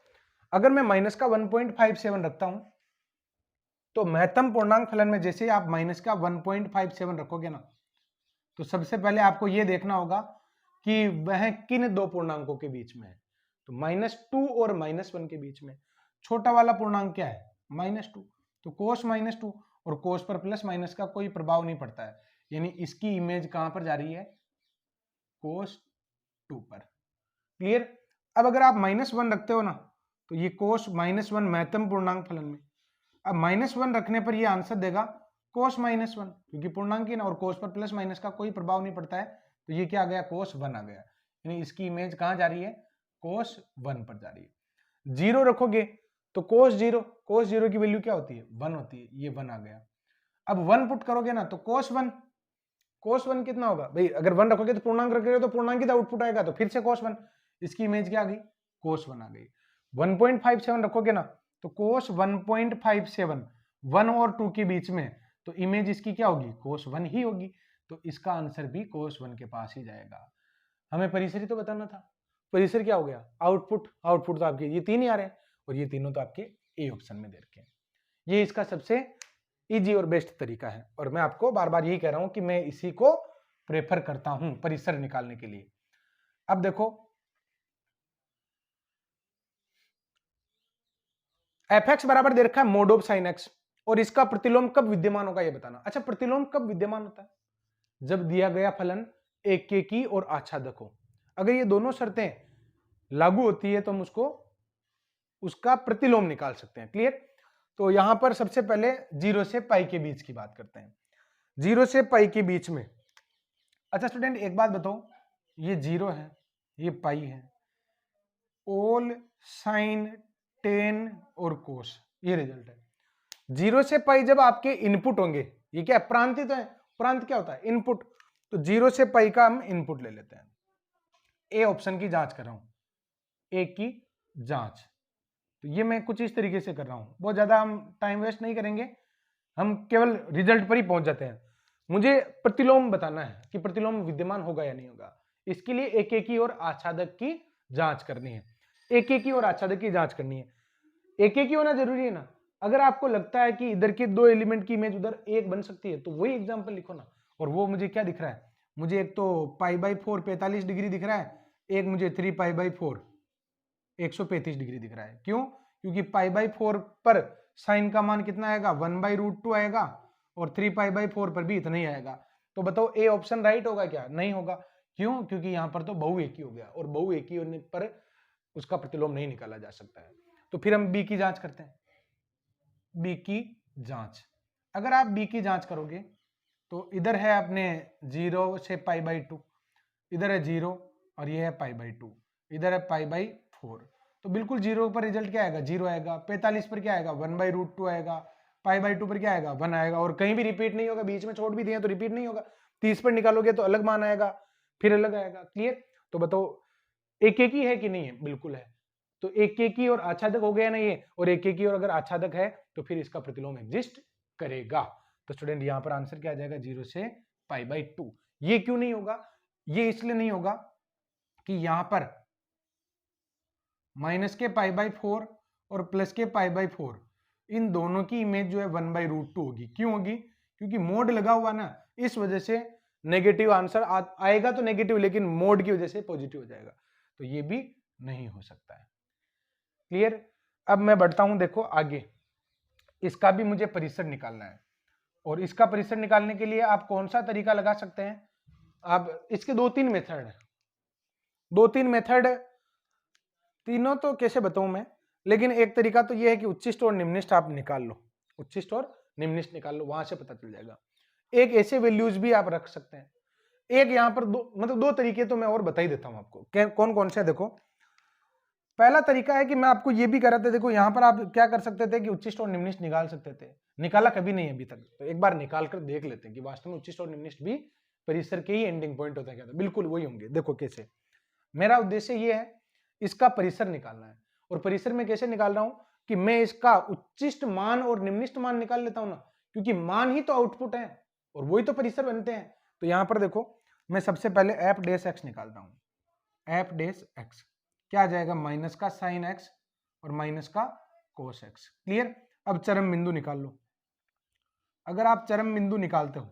Speaker 1: अगर मैं माइनस का 1.57 रखता हूं तो महत्तम पूर्णांक फलन में जैसे आप माइनस का 1.57 रखोगे ना, तो सबसे पहले आपको यह देखना होगा कि वह किन दो पूर्णांकों के बीच में है। तो -2 और -1 के बीच में। छोटा वाला पूर्णांक क्या है, -2, तो कोस -2, और कोस पर प्लस माइनस का कोई प्रभाव नहीं पड़ता है, यानी इसकी इमेज कहां पर जा रही है, कोस 2 पर। क्लियर। अब अगर आप -1 रखते हो ना, तो ये कोस -1 महत्तम पूर्णांक फलन में। अब -1 रखने पर ये आंसर देगा कोस -1, क्योंकि पूर्णांक ही ना, और कोस पर प्लस माइनस का कोई प्रभाव नहीं पड़ता है, तो ये क्या आ गया, कोस 1 आ गया। यानी इसकी इमेज कहां जा रही है, कोस 1 पर जा रही है। 0 रखोगे तो कोस 0 की वैल्यू क्या होती है, 1 होती है, ये 1 आ गया। अब 1 पुट करोगे ना, तो कोस 1 कितना होगा भाई, अगर 1 रखोगे तो पूर्णांक रखोगे तो पूर्णांक का आउटपुट आएगा, तो फिर से कोस 1, इसकी इमेज क्या आ गई, कोस 1 आ गई। 1.57 रखोगे ना, तो कोस 1.57 1 और 2 के बीच में, तो इमेज इसकी क्या होगी, कोस 1 ही होगी, तो इसका आंसर भी कोस 1 के पास ही जाएगा। हमें परिसर ही तो बताना था। परिसर क्या हो गया, आउटपुट तो आपके ये 3 ही आ रहे हैं, और ये तीनों तो आपके ए ऑप्शन में दे रखे हैं। ये इसका सबसे इजी और बेस्ट तरीका है, और मैं आपको बार बार यही कह रहा हूं कि मैं इसी को प्रेफर करता हूं परिसर निकालने के लिए। अब देखो fx बराबर दे रखा है मोड ऑफ साइन x, और इसका प्रतिलोम कब विद्यमान होगा ये बताना। अच्छा, प्रतिलोम कब विद्यमान होता है, जब दिया गया फलन एकेकी और आच्छादक हो। अगर ये दोनों शर्तें लागू होती है तो हम उसका प्रतिलोम निकाल सकते हैं। क्लियर। तो यहां पर सबसे पहले 0 से पाई के बीच की बात करते हैं। 0 से पाई के बीच में, अच्छा स्टूडेंट एक बात बताओ, ये 0 है, ये पाई है, ऑल साइन टेन और कोस, ये रिजल्ट है। 0 से पाई जब आपके इनपुट होंगे, ये क्या प्रांत ही तो है, प्रांत क्या होता है, इनपुट, तो 0 से पाई का हम इनपुट ले लेते हैं। ए ऑप्शन की जांच कर रहा हूं, ए की जांच, तो ये मैं कुछ इस तरीके से कर रहा हूं, बहुत ज्यादा हम टाइम वेस्ट नहीं करेंगे, हम केवल रिजल्ट पर ही पहुंच जाते हैं। मुझे प्रतिलोम बताना है कि प्रतिलोम विद्यमान होगा या नहीं होगा। इसके लिए एकेकी और आच्छादक की जांच करनी है, एकेकी और आच्छादक की जांच करनी है। एकेकी होना जरूरी है ना, अगर आपको लगता है कि इधर के दो एलिमेंट की इमेज उधर एक बन सकती है, तो वही एग्जांपल लिखो ना। और वो मुझे क्या दिख रहा है, मुझे एक तो π/4 45 डिग्री दिख रहा है, एक मुझे 3π/4 135 डिग्री दिख रहा है। क्यों, क्योंकि π/4 पर साइन का मान कितना आएगा, 1/√2 आएगा, और 3π/4 पर भी इतना ही आएगा। तो बताओ ए ऑप्शन राइट होगा क्या, नहीं होगा। क्यों, क्योंकि यहां पर तो बहु एक ही हो गया, और बहु एक ही होने पर उसका प्रतिलोम नहीं निकाला जा सकता है। तो फिर हम बी की जांच करते हैं। बी की जांच, अगर आप बी की जांच करोगे तो इधर है अपने 0 से π/2, इधर है 0 और ये है π/2, इधर है π/4, तो बिल्कुल 0 पर रिजल्ट क्या आएगा, 0 आएगा। 45 पर क्या आएगा, 1/√2 आएगा। π/2 पर क्या आएगा, 1 आएगा, और कहीं भी रिपीट नहीं होगा, बीच में छोड़ भी दिए तो रिपीट नहीं होगा। 30 पर निकालोगे तो अलग मान आएगा, फिर अलग आएगा। क्लियर। तो बताओ एक ही है कि नहीं है, बिल्कुल है। तो एकेकी और आच्छादक हो गया ना ये, और एकेकी और अगर आच्छादक है तो फिर इसका प्रतिलोम एग्जिस्ट करेगा। तो स्टूडेंट यहां पर आंसर क्या आ जाएगा, 0 से π/2। ये क्यों नहीं होगा, ये इसलिए नहीं होगा कि यहां पर माइनस के π/4 और प्लस के π/4 इन दोनों की इमेज जो है 1/√2 होगी। क्यों होगी, क्योंकि मोड लगा हुआ ना, इस वजह से नेगेटिव आंसर आएगा, तो नेगेटिव, लेकिन मोड की वजह से पॉजिटिव हो जाएगा, तो ये भी नहीं हो सकता है। क्लियर। अब मैं बढ़ता हूं, देखो आगे, इसका भी मुझे परिसर निकालना है, और इसका परिसर निकालने के लिए आप कौन सा तरीका लगा सकते हैं, आप इसके 2-3 मेथड है, 2-3 मेथड, तीनों तो कैसे बताऊं मैं, लेकिन एक तरीका तो यह है कि उच्चिष्ट और निम्निष्ठ आप निकाल लो, उच्चिष्ट और निम्निष्ठ निकाल लो, वहां से पता चल जाएगा। एक ऐसे वैल्यूज भी आप रख सकते हैं। एक यहां पर दो, मतलब 2 तरीके तो मैं और बता ही देता हूं आपको, कौन कौन से, देखो पहला तरीका है कि मैं आपको ये भी कह रहा था, देखो यहाँ पर आप क्या कर सकते थे कि उच्चिष्ट और निम्निष्ट निकाल सकते थे, निकाला कभी नहीं अभी तक, तो एक बार निकाल कर देख लेते हैं कि वास्तव में उच्चिष्ट और निम्निष्ट भी परिसर के ही एंडिंग पॉइंट होता है क्या? बिल्कुल वही होंगे। देखो कैसे, मेरा उद्देश्य ये है इसका परिसर निकालना है, और परिसर में कैसे निकाल रहा हूं कि मैं इसका उच्चिष्ट मान और निम्निष्ट मान निकाल लेता हूं ना, क्योंकि मान ही तो आउटपुट है और वही तो परिसर बनते हैं। तो यहां पर देखो मैं सबसे पहले एफ डैश एक्स निकालता हूं। एफ डैश एक्स क्या आ जाएगा, माइनस का साइन एक्स और माइनस का कोस एक्स। क्लियर? अब चरम बिंदु निकाल लो। अगर आप चरम बिंदु निकालते हो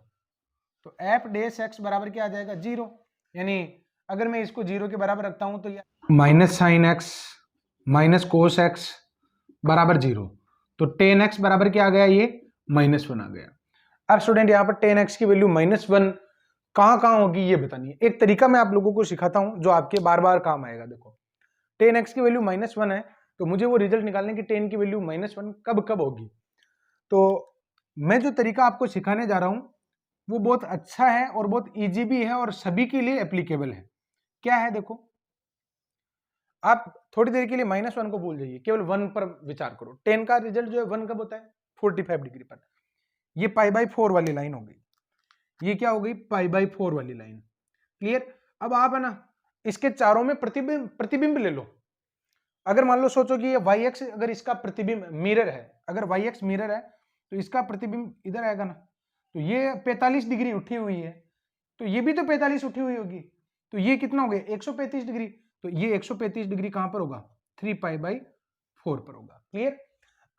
Speaker 1: तो एफ डैश एक्स बराबर क्या आ जाएगा, 0। यानी अगर मैं इसको 0 के बराबर रखता हूं तो ये minus sine x minus cos x बराबर 0, तो टेन एक्स बराबर क्या आ गया, ये -1 आ गया। अब स्टूडेंट यहाँ पर टेन एक्स की वैल्यू -1 कहाँ होगी ये बतानी है। एक तरीका मैं आप लोगों को सिखाता हूं जो आपके बार बार काम आएगा। देखो टेन एक्स की वैल्यू -1 है, तो मुझे वो रिजल्ट निकालने की टेन की वैल्यू -1 कब कब होगी। तो मैं जो तरीका आपको सिखाने जा रहा हूं वो बहुत अच्छा है और बहुत इजी भी है और सभी के लिए एप्लीकेबल है। क्या है, देखो आप थोड़ी देर के लिए -1 को भूल जाइए, केवल 1 पर विचार करो। 10 का रिजल्ट जो है 1 कब होता है, 45 डिग्री पर। ये π/4 वाली लाइन हो गई, ये क्या हो गई, π/4 वाली लाइन। क्लियर? अब आप है ना इसके चारों में प्रतिबिंब ले लो। अगर मान लो सोचो कि ये yx अगर इसका प्रतिबिंब मिरर है, अगर yx मिरर है तो इसका प्रतिबिंब इधर आएगा ना, तो ये 45 डिग्री उठी हुई है, तो ये भी तो 45 उठी हुई होगी, तो ये कितना हो गया 135 डिग्री, तो ये 135 डिग्री कहां पर होगा, 3π/4 पर होगा। क्लियर?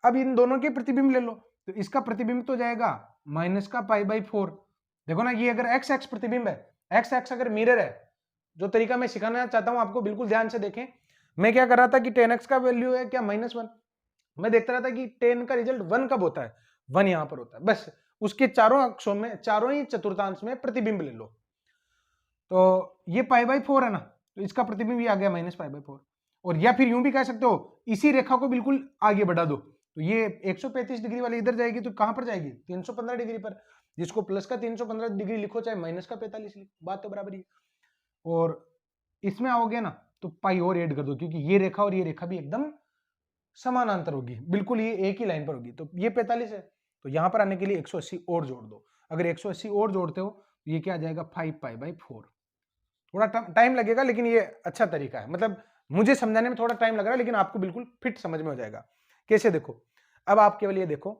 Speaker 1: अब इन दोनों के प्रतिबिंब ले लो, तो इसका प्रतिबिंब तो जाएगा माइनस का π/4। देखो ना, ये अगर एक्स एक्स प्रतिबिंब है, एक्स एक्स अगर मिरर है, जो तरीका मैं सिखाना चाहता हूं आपको बिल्कुल ध्यान से देखें। मैं क्या कर रहा था कि 10x का वैल्यू है क्या, -1। मैं देखता रहा था कि 10 का रिजल्ट 1 कब होता है, 1 यहां पर होता है। बस उसके चारों अक्षों में, चारों ही चतुर्थांश में प्रतिबिंब ले लो। तो ये π/4 है ना, तो इसका प्रतिबिंब भी आ गया -π/4। और या फिर यूं भी कह सकते हो, इसी रेखा को बिल्कुल आगे बढ़ा दो, तो ये 135 डिग्री वाली इधर जाएगी, तो कहां पर जाएगी, 315 डिग्री पर। जिसको प्लस का 315 डिग्री लिखो चाहे माइनस का 45 लिखो, बात तो बराबर ही। और इसमें आओगे ना तो पाई और ऐड कर दो, क्योंकि ये रेखा और ये रेखा भी एकदम समानांतर होगी, बिल्कुल ये एक ही लाइन पर होगी। तो ये 45 है, तो यहां पर आने के लिए 180 और जोड़ दो। अगर 180 और जोड़ते हो तो ये क्या आ जाएगा, 5π/4। थोड़ा टाइम लगेगा, लेकिन ये अच्छा तरीका है। मतलब मुझे समझाने में थोड़ा टाइम लग रहा है, लेकिन आपको बिल्कुल फिट समझ में हो जाएगा। कैसे, देखो अब आप केवल ये देखो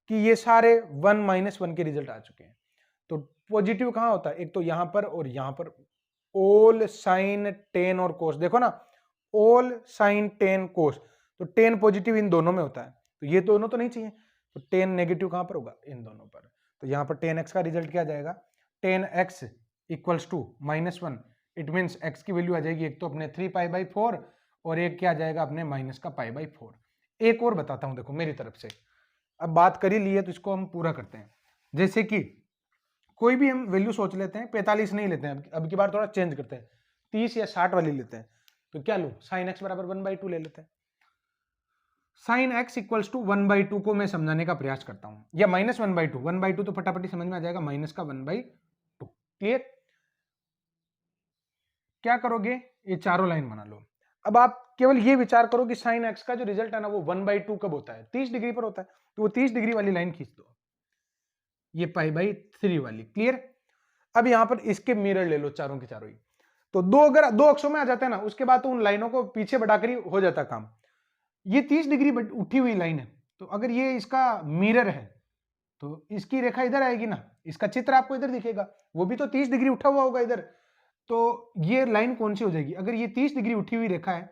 Speaker 1: कि ये सारे 1 -1 के रिजल्ट आ चुके हैं। तो पॉजिटिव कहां होता है, एक तो यहां पर और यहां पर, ऑल साइन टेन और कोस। देखो ना, ऑल साइन टेन कोस, तो टेन पॉजिटिव इन दोनों में होता है, तो ये दोनों तो नहीं चाहिए, तो टेन नेगेटिव कहां पर होगा, इन दोनों पर। तो यहां पर 10x का रिजल्ट क्या जाएगा, 10x equals to -1। It means x की वैल्यू आ जाएगी एक तो अपने 3π/4 और एक क्या आ जाएगा अपने माइनस का π/4। एक और बताता हूं, देखो मेरी तरफ से, अब बात कर ही ली है तो इसको हम पूरा करते हैं। जैसे कि कोई भी हम वैल्यू सोच लेते हैं, 45 नहीं लेते हैं, अब की बार थोड़ा चेंज करते हैं, 30 या 60 वाली लेते हैं। तो क्या लो, साइन एक्स बराबर 1/2 ले लेते हैं। साइन एक्स इक्वल्स टू 1/2 को मैं समझाने का प्रयास करता हूं, या -1/2, 1/2 तो फटाफट समझ में आ जाएगा, माइनस का 1/2। क्लियर? क्या करोगे, ये चारों लाइन बना लो। अब आप केवल ये विचार करो कि साइन एक्स का जो रिजल्ट है ना वो 1/2 कब होता है, 30 डिग्री पर होता है, तो वो 30 डिग्री वाली लाइन खींच दो, ये π/3 वाली। क्लियर? अब यहां पर इसके मिरर ले लो चारों के चारों ही, तो दो अगर दो अक्षों में आ जाते हैं ना, उसके बाद तो उन लाइनों को पीछे बढ़ाकर ही हो जाता काम। ये 30 डिग्री उठी हुई लाइन है, तो अगर ये इसका मिरर है तो इसकी रेखा इधर आएगी ना, इसका चित्र आपको इधर दिखेगा, वो भी तो 30 डिग्री उठा हुआ होगा इधर। तो ये लाइन कौन सी हो जाएगी, अगर ये 30 डिग्री उठी हुई रेखा है,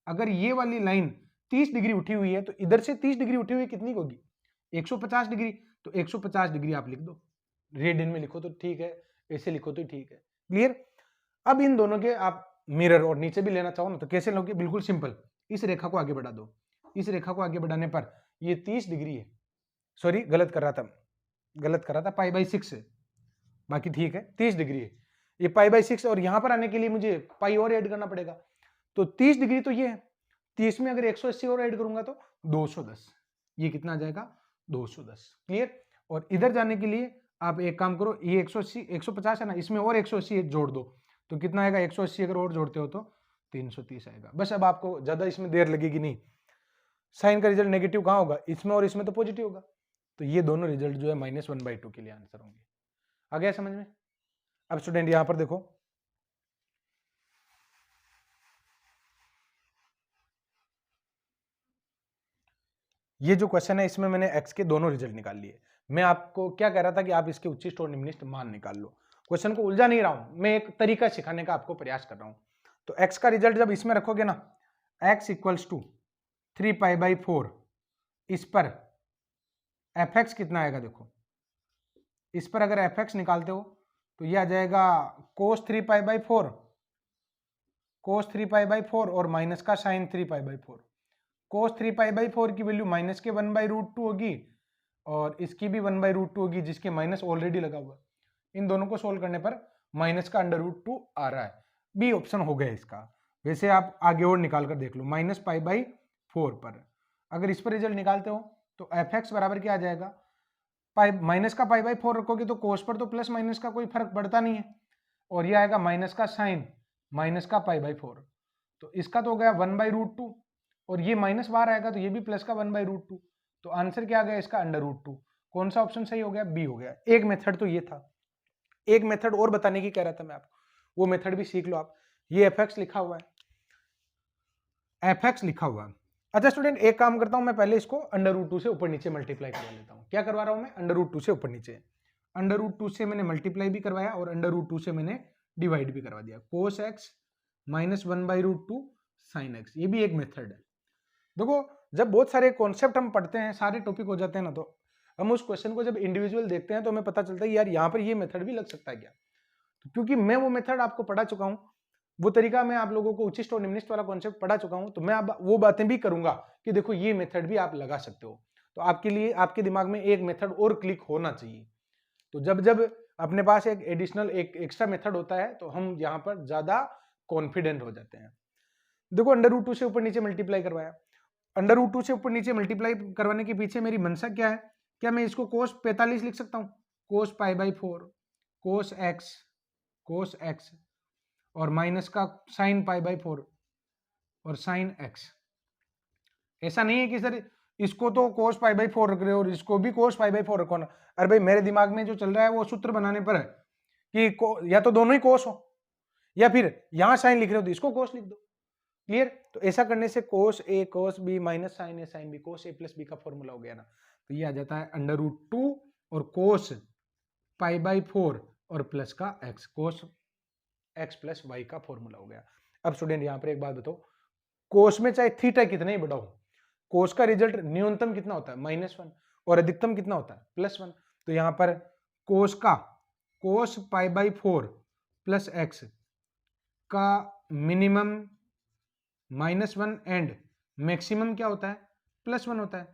Speaker 1: अगर ये वाली लाइन 30 डिग्री उठी हुई है, तो इधर से 30 डिग्री उठी हुई कितनी होगी, 150 डिग्री। तो 150 डिग्री आप लिख दो, रेडियन में लिखो तो ठीक है, ऐसे लिखो तो ठीक है। क्लियर? अब इन दोनों के आप मिरर और नीचे भी लेना चाहो ना, तो कैसे लोगे, बिल्कुल सिंपल, इस रेखा को आगे बढ़ा दो। इस रेखा को आगे बढ़ाने पर ये 30 डिग्री है, सॉरी गलत कर रहा था, π/6 है, बाकी ठीक है, 30 डिग्री है, ये π/6, और यहां पर आने के लिए मुझे पाई और ऐड करना पड़ेगा। तो 30 डिग्री तो ये है, 30 में अगर 180 और ऐड करूंगा तो 210, ये कितना आ जाएगा, 210। क्लियर? और इधर जाने के लिए आप एक काम करो, ये 180 150 है ना, इसमें और 180 जोड़ दो, तो कितना आएगा, 180 अगर और जोड़ते हो तो 330 आएगा। बस अब आपको ज्यादा इसमें देर लगेगी नहीं। साइन का रिजल्ट नेगेटिव कहाँ होगा, इसमें और इसमें तो पॉजिटिव होगा, तो ये दोनों रिजल्ट जो है -1/2 के लिए आंसर होंगे। आ गया समझ में? अब स्टूडेंट यहां पर देखो, ये जो क्वेश्चन है इसमें मैंने x के दोनों रिजल्ट निकाल लिए। मैं आपको क्या कह रहा था कि आप इसके उच्चिष्ट और निम्निष्ट मान निकाल लो। क्वेश्चन को उलझा नहीं रहा हूं, मैं एक तरीका सिखाने का आपको प्रयास कर रहा हूं। तो x का रिजल्ट जब इसमें रखोगे ना, x = 3π/4, इस पर fx कितना आएगा देखो, इस पर अगर fx निकालते हो तो ये आ जाएगा cos 3π/4, cos 3π/4 और माइनस का sin 3π/4। cos 3π/4 की वैल्यू माइनस के 1/√2 होगी और इसकी भी 1/√2 होगी, जिसके माइनस ऑलरेडी लगा हुआ। इन दोनों को सोल्व करने पर माइनस का √2 आ रहा है। बी ऑप्शन हो गया इसका। वैसे आप आगे और निकाल कर देख लो, -π/4 पर अगर इस पर रिजल्ट निकालते हो तो fx बराबर क्या आ जाएगा, माइनस का π/4 रखोगे तो कोस पर तो प्लस माइनस का कोई फर्क पड़ता नहीं है, और ये आएगा माइनस का साइन माइनस का π/4, तो इसका तो हो गया 1/√2 और ये माइनस बाहर आएगा तो ये भी प्लस का 1/√2, तो आंसर क्या आ गया इसका √2। कौन सा ऑप्शन सही हो गया, बी हो गया। एक मेथड तो ये था, एक मेथड और बताने की कह रहा था मैं आपको, वो मेथड भी सीख लो आप। ये fx लिखा हुआ है, fx लिखा हुआ है। अच्छा स्टूडेंट, एक काम करता हूं मैं, पहले इसको √2 से ऊपर नीचे मल्टीप्लाई करवा लेता हूं। क्या करवा रहा हूं मैं, √2 से ऊपर नीचे, √2 से मैंने मल्टीप्लाई भी करवाया और √2 से मैंने डिवाइड भी करवा दिया। cos x - 1/√2 sin x, ये भी एक मेथड है। देखो जब बहुत सारे कॉन्सेप्ट हम पढ़ते हैं, सारे टॉपिक हो जाते हैं ना, तो हम उस क्वेश्चन को जब इंडिविजुअल देखते हैं तो हमें पता चलता है यार यहाँ पर ये मेथड भी लग सकता है क्या। तो क्योंकि मैं वो मेथड आपको पढ़ा चुका हूँ, वो तरीका मैं आप लोगों को उच्चिष्ट और निम्निष्ट वाला कॉन्सेप्ट पढ़ा चुका हूँ, तो मैं अब वो बातें भी करूंगा कि देखो ये मेथड भी आप लगा सकते हो। तो आपके लिए आपके दिमाग में एक मेथड और क्लिक होना चाहिए। तो जब जब अपने पास एक एडिशनल एक एक्स्ट्रा मेथड होता है तो हम यहाँ पर ज्यादा कॉन्फिडेंट हो जाते हैं। देखो √2 से ऊपर नीचे मल्टीप्लाई करवाया, √2 से ऊपर नीचे मल्टीप्लाई करवाने के पीछे मेरी मंशा क्या है, क्या मैं इसको cos 45 लिख सकता हूँ, cos π/4 cos x और माइनस का sin π/4 और sin x। ऐसा नहीं है कि सर इसको तो cos π/4 रख रहे हो और इसको भी cos π/4 रखो ना। अरे भाई मेरे दिमाग में जो चल रहा है वो सूत्र बनाने पर है कि या तो दोनों ही cos हो, या फिर यहां sin लिख रहे हो तो इसको cos लिख दो। क्लियर? तो ऐसा करने से cos a cos b minus sin a sin b, cos a plus b का फॉर्मूला हो गया ना, तो ये आ जाता है √2 और cos π/4 और प्लस का x, cos x plus y का फॉर्मूला हो गया। अब स्टूडेंट यहां पर एक बात बताओ, cos में चाहे थीटा कितना ही बड़ा हो, cos का रिजल्ट न्यूनतम कितना होता है, -1 और अधिकतम कितना होता है, +1। तो यहां पर cos π/4 प्लस x का मिनिमम -1 एंड मैक्सिमम क्या होता है, +1 होता है।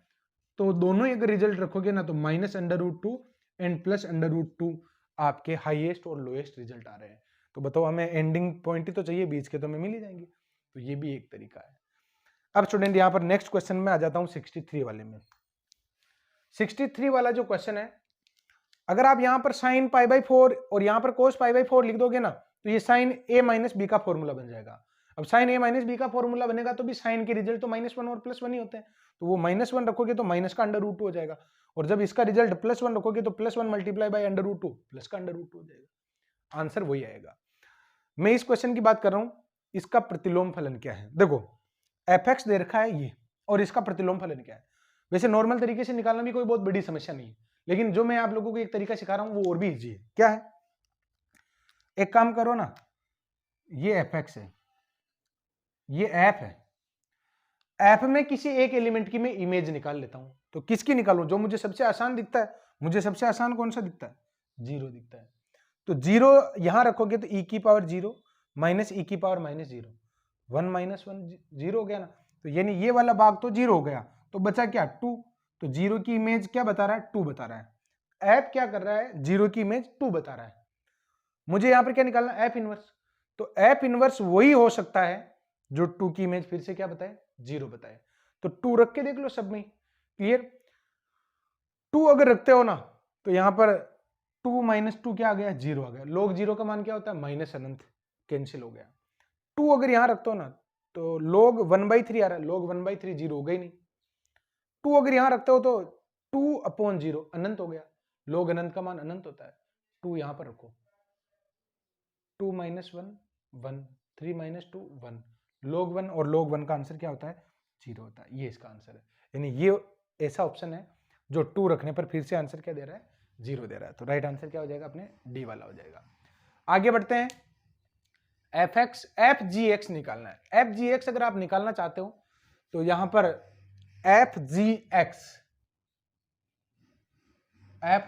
Speaker 1: तो दोनों अगर रिजल्ट रखोगे ना तो -√2 एंड +√2 आपके हाईएस्ट और लोएस्ट रिजल्ट आ रहे हैं। तो बताओ हमें एंडिंग पॉइंट ही तो चाहिए, बीच के तो हमें मिल ही जाएंगे। तो ये भी एक तरीका है। अब स्टूडेंट यहां पर नेक्स्ट क्वेश्चन में आ जाता हूं 63 वाले में। 63 वाला जो क्वेश्चन है, अगर आप यहां पर sin π/4 और यहां पर cos π/4 लिख दोगे ना तो ये sin a - b का फॉर्मूला बन जाएगा। अब sin a - b का फॉर्मूला बनेगा तो भी sin के रिजल्ट तो -1 और +1 ही होते हैं, तो वो -1 रखोगे तो माइनस का √2 हो जाएगा, और जब इसका रिजल्ट +1 रखोगे तो +1 मल्टीप्लाई बाय √2 प्लस का √2 हो जाएगा। आंसर वही आएगा। मैं इस क्वेश्चन की बात कर रहा हूं, इसका प्रतिलोम फलन क्या है। देखो fx दे रखा है ये, और इसका प्रतिलोम फलन क्या है। वैसे नॉर्मल तरीके से निकालना भी कोई बहुत बड़ी समस्या नहीं है, लेकिन जो मैं आप लोगों को एक तरीका सिखा रहा हूं वो और भी इजी है। क्या है, एक काम करो ना, ये fx है, ये f है, f में किसी एक एलिमेंट की मैं इमेज निकाल लेता हूं। तो किसकी निकालूं, जो मुझे सबसे आसान दिखता है। मुझे सबसे आसान कौन सा दिखता है, 0 दिखता है। तो 0 यहां रखोगे तो e की पावर 0 माइनस e की पावर -0, 1 - 1 0 हो गया ना। तो यानी ये वाला भाग तो 0 हो गया, तो बचा क्या 2। तो 0 की इमेज क्या बता रहा है, 2 बता रहा है। f क्या कर रहा है, 0 की इमेज 2 बता रहा है। मुझे यहां पर क्या निकालना है, f इनवर्स। तो f इनवर्स वही हो सकता है जो 2 की इमेज फिर से क्या बताए, 0 बताए। तो 2 रख के देख लो सब में। क्लियर? 2 अगर रखते हो ना तो यहां पर 2 - 2 क्या आ गया, 0 आ गया। log 0 का मान क्या होता है, -, कैंसिल हो गया। 2 अगर यहां रखते हो ना तो log 1/3 आ रहा है, log 1/3 जीरो हो गई नहीं। 2 अगर यहां रखते हो तो 2/0 अनंत हो गया, log अनंत का मान अनंत होता है। 2 यहां पर रखो, 2 - 1 1, 3 - 2 1, log 1 और log 1 का आंसर क्या होता है? 0 होता है। ये इसका आंसर है, यानी ये ऐसा ऑप्शन है जो 2 रखने पर फिर से आंसर क्या दे रहा है? 0 दे रहा है। तो राइट आंसर क्या हो जाएगा अपने? डी वाला हो जाएगा। आगे बढ़ते हैं, एफ जी एक्स निकालना है। एफ जी एक्स अगर आप निकालना चाहते हो तो यहां पर एफ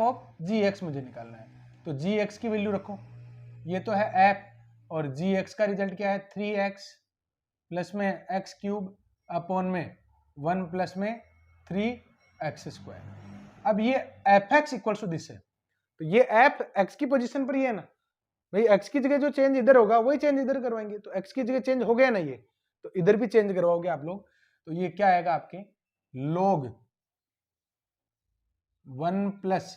Speaker 1: ऑफ जी एक्स मुझे निकालना है। तो जी एक्स की वैल्यू रखो, ये तो है एफ, और जी एक्स का रिजल्ट क्या है? 3x प्लस में एक्स क्यूब अपॉन में 1 प्लस में 3x²। अब ये F X equal to this है, तो ये एफ एक्स की पोजीशन पर ही है ना भाई, एक्स की जगह जो चेंज इधर होगा वही चेंज इधर करवाएंगे। तो एक्स की जगह चेंज हो गया ना ये, तो इधर भी चेंज करवाओगे आप लोग। तो ये क्या आएगा आपके? log 1 plus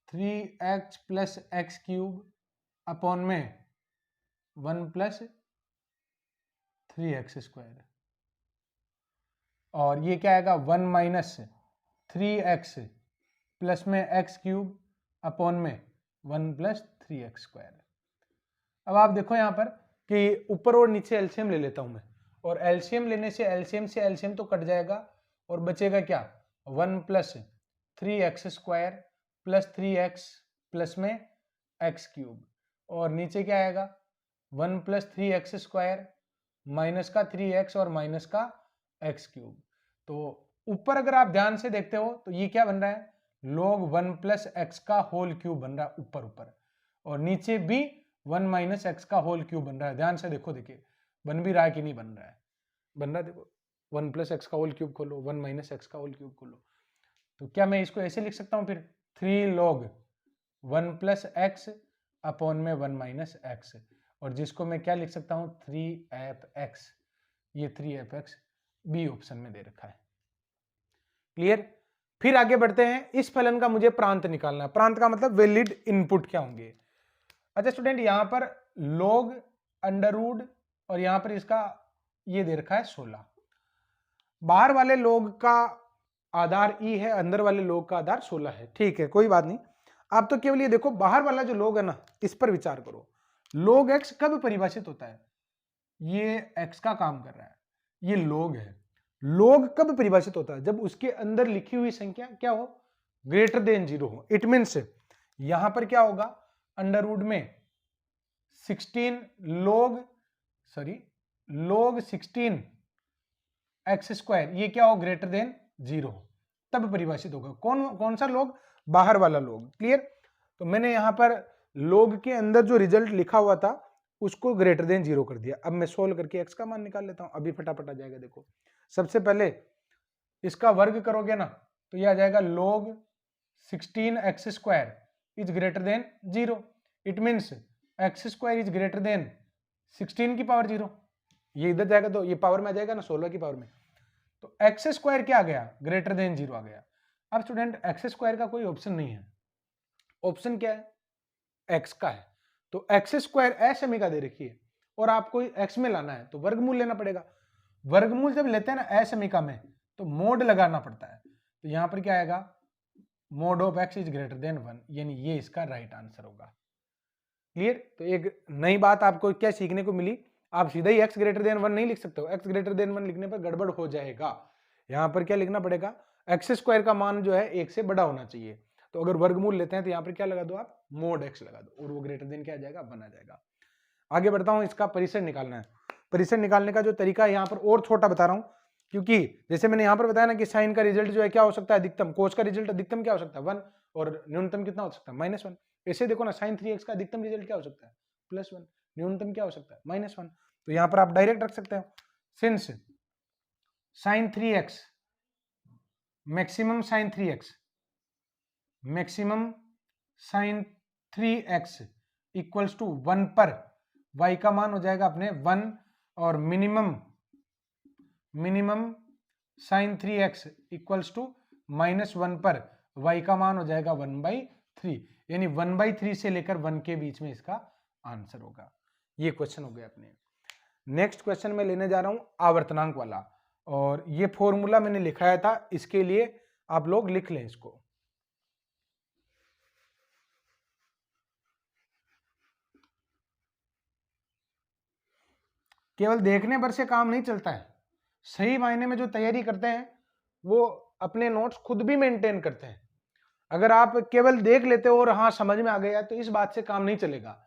Speaker 1: 3x plus x cube upon में 1 प्लस 3x²। और ये क्या आएगा? 1 माइनस 3x प्लस में एक्स क्यूब अपॉन में 1 प्लस 3x²। अब आप देखो यहां पर कि ऊपर और नीचे एलसीएम ले लेता हूं मैं, और एलसीएम लेने से एलसीएम तो कट जाएगा, और बचेगा क्या? 1 plus 3x² plus 3x plus में एक्स क्यूब, और नीचे क्या आएगा? 1 प्लस 3x² माइनस का 3x और माइनस का एक्स क्यूब। तो ऊपर अगर आप ध्यान से देखते हो तो ये क्या बन रहा है? log 1 प्लस एक्स का होल क्यूब बन रहा है ऊपर, और नीचे भी 1 माइनस एक्स का होल क्यूब बन रहा है। ध्यान से देखो, देखिए बन भी रहा है कि नहीं बन रहा है? बन रहा है, देखो 1 प्लस एक्स का होल क्यूब खोलो, 1 माइनस एक्स का होल क्यूब खोलो। तो क्या मैं इसको ऐसे लिख सकता हूं फिर? 3 log 1 प्लस एक्स अपॉन में 1 माइनस एक्स, और जिसको मैं क्या लिख सकता हूं? 3f(x). ये 3f(x) बी ऑप्शन में दे रखा है। क्लियर? फिर आगे बढ़ते हैं, इस फलन का मुझे प्रांत निकालना है। प्रांत का मतलब वैलिड इनपुट क्या होंगे? अच्छा स्टूडेंट, यहां पर log अंडर रूट और यहां पर इसका ये दे रखा है 16। बाहर वाले log का आधार e है, अंदर वाले log का आधार 16 है। ठीक है, कोई बात नहीं। आप तो केवल ये देखो, बाहर वाला जो log है ना, इस पर विचार करो। log x कब परिभाषित होता है? ये x का काम कर रहा है, ये log है। log कब परिभाषित होता है? जब उसके अंदर लिखी हुई संख्या क्या हो? ग्रेटर देन 0 हो। इट मीन्स यहां पर क्या होगा? अंडर रूट में 16 log 16 x², ये क्या हो? ग्रेटर देन 0 हो, तब परिभाषित होगा। कौन सा log? बाहर वाला log। क्लियर? तो मैंने यहां पर log के अंदर जो रिजल्ट लिखा हुआ था उसको ग्रेटर देन 0 कर दिया। अब मैं सोल्व करके x का मान निकाल लेता हूं, अभी फटाफट आ जाएगा। देखो, सबसे पहले इसका वर्ग करोगे ना तो ये आ जाएगा log 16x² is greater than 0। It means x² is greater than 16 की पावर 0। ये इधर जाएगा तो ये पावर में आ जाएगा ना, 16 की पावर में। तो x² क्या आ गया? ग्रेटर देन 0 आ गया। अब स्टूडेंट, x² का कोई ऑप्शन नहीं है। ऑप्शन क्या है? x का है। तो x² असमीका दे रखी है और आपको x में लाना है तो वर्गमूल लेना पड़ेगा। वर्गमूल जब लेते हैं ना असमीका में तो मोड लगाना पड़ता है। तो यहां पर क्या आएगा? Mode of x is greater than 1, यानी ये इसका राइट आंसर होगा। क्लियर? तो एक नई बात आपको क्या सीखने को मिली, आप सीधा ही x ग्रेटर देन 1 नहीं लिख सकते हो। x ग्रेटर देन 1 लिखने पर गड़बड़ हो जाएगा। यहां पर क्या लिखना पड़ेगा? x² का मान जो है 1 से बड़ा होना चाहिए। तो अगर वर्गमूल लेते हैं तो यहां पर क्या लगा दो आप? मोड x लगा दो, और वो ग्रेटर देन क्या आ जाएगा? 1 आ जाएगा। आगे बढ़ता हूं, इसका परिसर निकालना है। परिसर निकालने का जो तरीका है यहां पर और छोटा बता रहा हूं, क्योंकि जैसे मैंने यहां पर बताया ना कि साइन का रिजल्ट जो है क्या हो सकता है? अधिकतम। कोस का रिजल्ट अधिकतम क्या हो सकता है? 1, और न्यूनतम कितना हो सकता है? -1। ऐसे देखो ना, sin 3x का अधिकतम रिजल्ट क्या हो सकता है? +1। न्यूनतम क्या हो सकता है? -1। तो यहां पर आप डायरेक्ट रख सकते हो, since sin 3x maximum sin 3x equals to 1 पर y का मान हो जाएगा अपने 1, और minimum sin 3x equals to -1 पर y का मान हो जाएगा 1/3, यानी 1/3 से लेकर 1 के बीच में इसका आंसर होगा। ये क्वेश्चन हो गया अपने। नेक्स्ट क्वेश्चन में लेने जा रहा हूं आवर्तनांक वाला, और ये फॉर्मूला मैंने लिखाया था, इसके लिए आप लोग लिख लें इसको। केवल देखने पर से काम नहीं चलता है, सही मायने में जो तैयारी करते हैं वो अपने नोट्स खुद भी मेंटेन करते हैं। अगर आप केवल देख लेते हो और हाँ समझ में आ गया तो इस बात से काम नहीं चलेगा।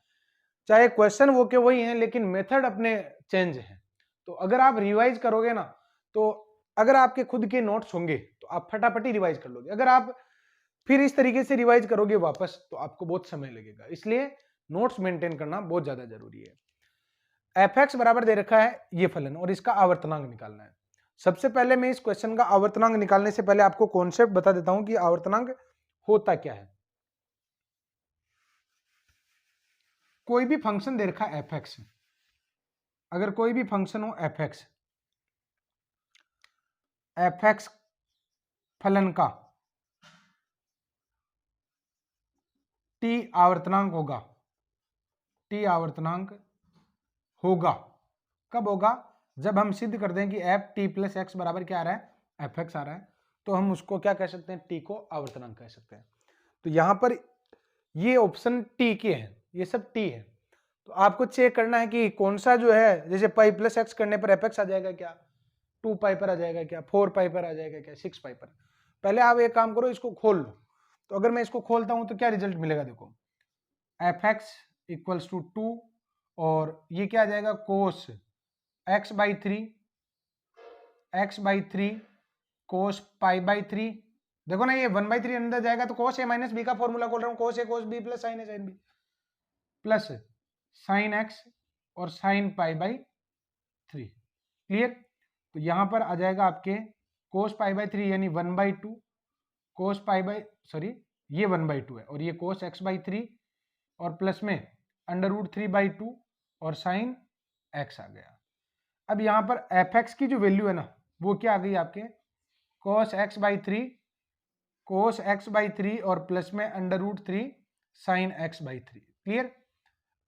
Speaker 1: चाहे क्वेश्चन वो के वही हैं लेकिन मेथड अपने चेंज हैं। तो अगर आप रिवाइज करोगे ना, तो अगर आपके खुद के नोट्स होंगे तो आप फटाफट ही रिवाइज कर लोगे। अगर आप फिर इस तरीके से रिवाइज करोगे वापस तो आपको बहुत समय लगेगा। इसलिए नोट्स मेंटेन करना बहुत ज्यादा जरूरी है। एफ बराबर दे रखा है ये फलन, और इसका आवर्तनांक निकालना है। सबसे पहले मैं इस क्वेश्चन का आवर्तनांक निकालने से पहले आपको कॉन्सेप्ट बता देता हूं कि आवर्तनांक होता क्या है। कोई भी फंक्शन दे रखा है एफ, अगर कोई भी फंक्शन हो एफ फलन का टी आवर्तनांक होगा, टी आवर्तनांक होगा। कब होगा? जब हम सिद्ध कर दें कि एफ टी प्लस एक्स बराबर क्या आ रहा है, एफ एक्स आ रहा है, तो हम उसको क्या कह सकते हैं, टी को आवर्तनांक कह सकते हैं। तो यहां पर ये ऑप्शन टी के हैं, ये सब टी है। तो आपको चेक करना है कि कौन सा जो है, जैसे पाई प्लस एक्स करने पर एफ एक्स आ जाएगा क्या, 2 पाई पर आ जाएगा क्या, 4 पाई पर आ जाएगा क्या, 6 पाई पर। पहले आप एक काम करो, इसको खोल लो। तो अगर मैं इसको खोलता हूं तो क्या रिजल्ट मिलेगा, देखो एफ एक्स इक्वल्स टू 2, और ये क्या आ जाएगा, cos x by 3, x by 3 cos pi by 3। देखो ना ये 1/3 अंदर जाएगा तो कोस ए माइनस बी का फॉर्मूला खोल रहा हूँ, cos A cos B plus sine A sine B plus sine x और साइन पाई बाई 3। क्लियर? तो यहां पर आ जाएगा आपके कोस पाई बाई 3 यानी 1/2 कोस पाई बाई, सॉरी ये 1/2 है, और ये कोस एक्स बाई 3 और प्लस में अंडर रूट 3/2 और साइन एक्स आ गया। अब यहां पर एफ एक्स की जो वैल्यू है ना वो क्या आ गई आपके, cos x by 3 cos x by 3 और प्लस में under root 3 sine X by 3। Clear?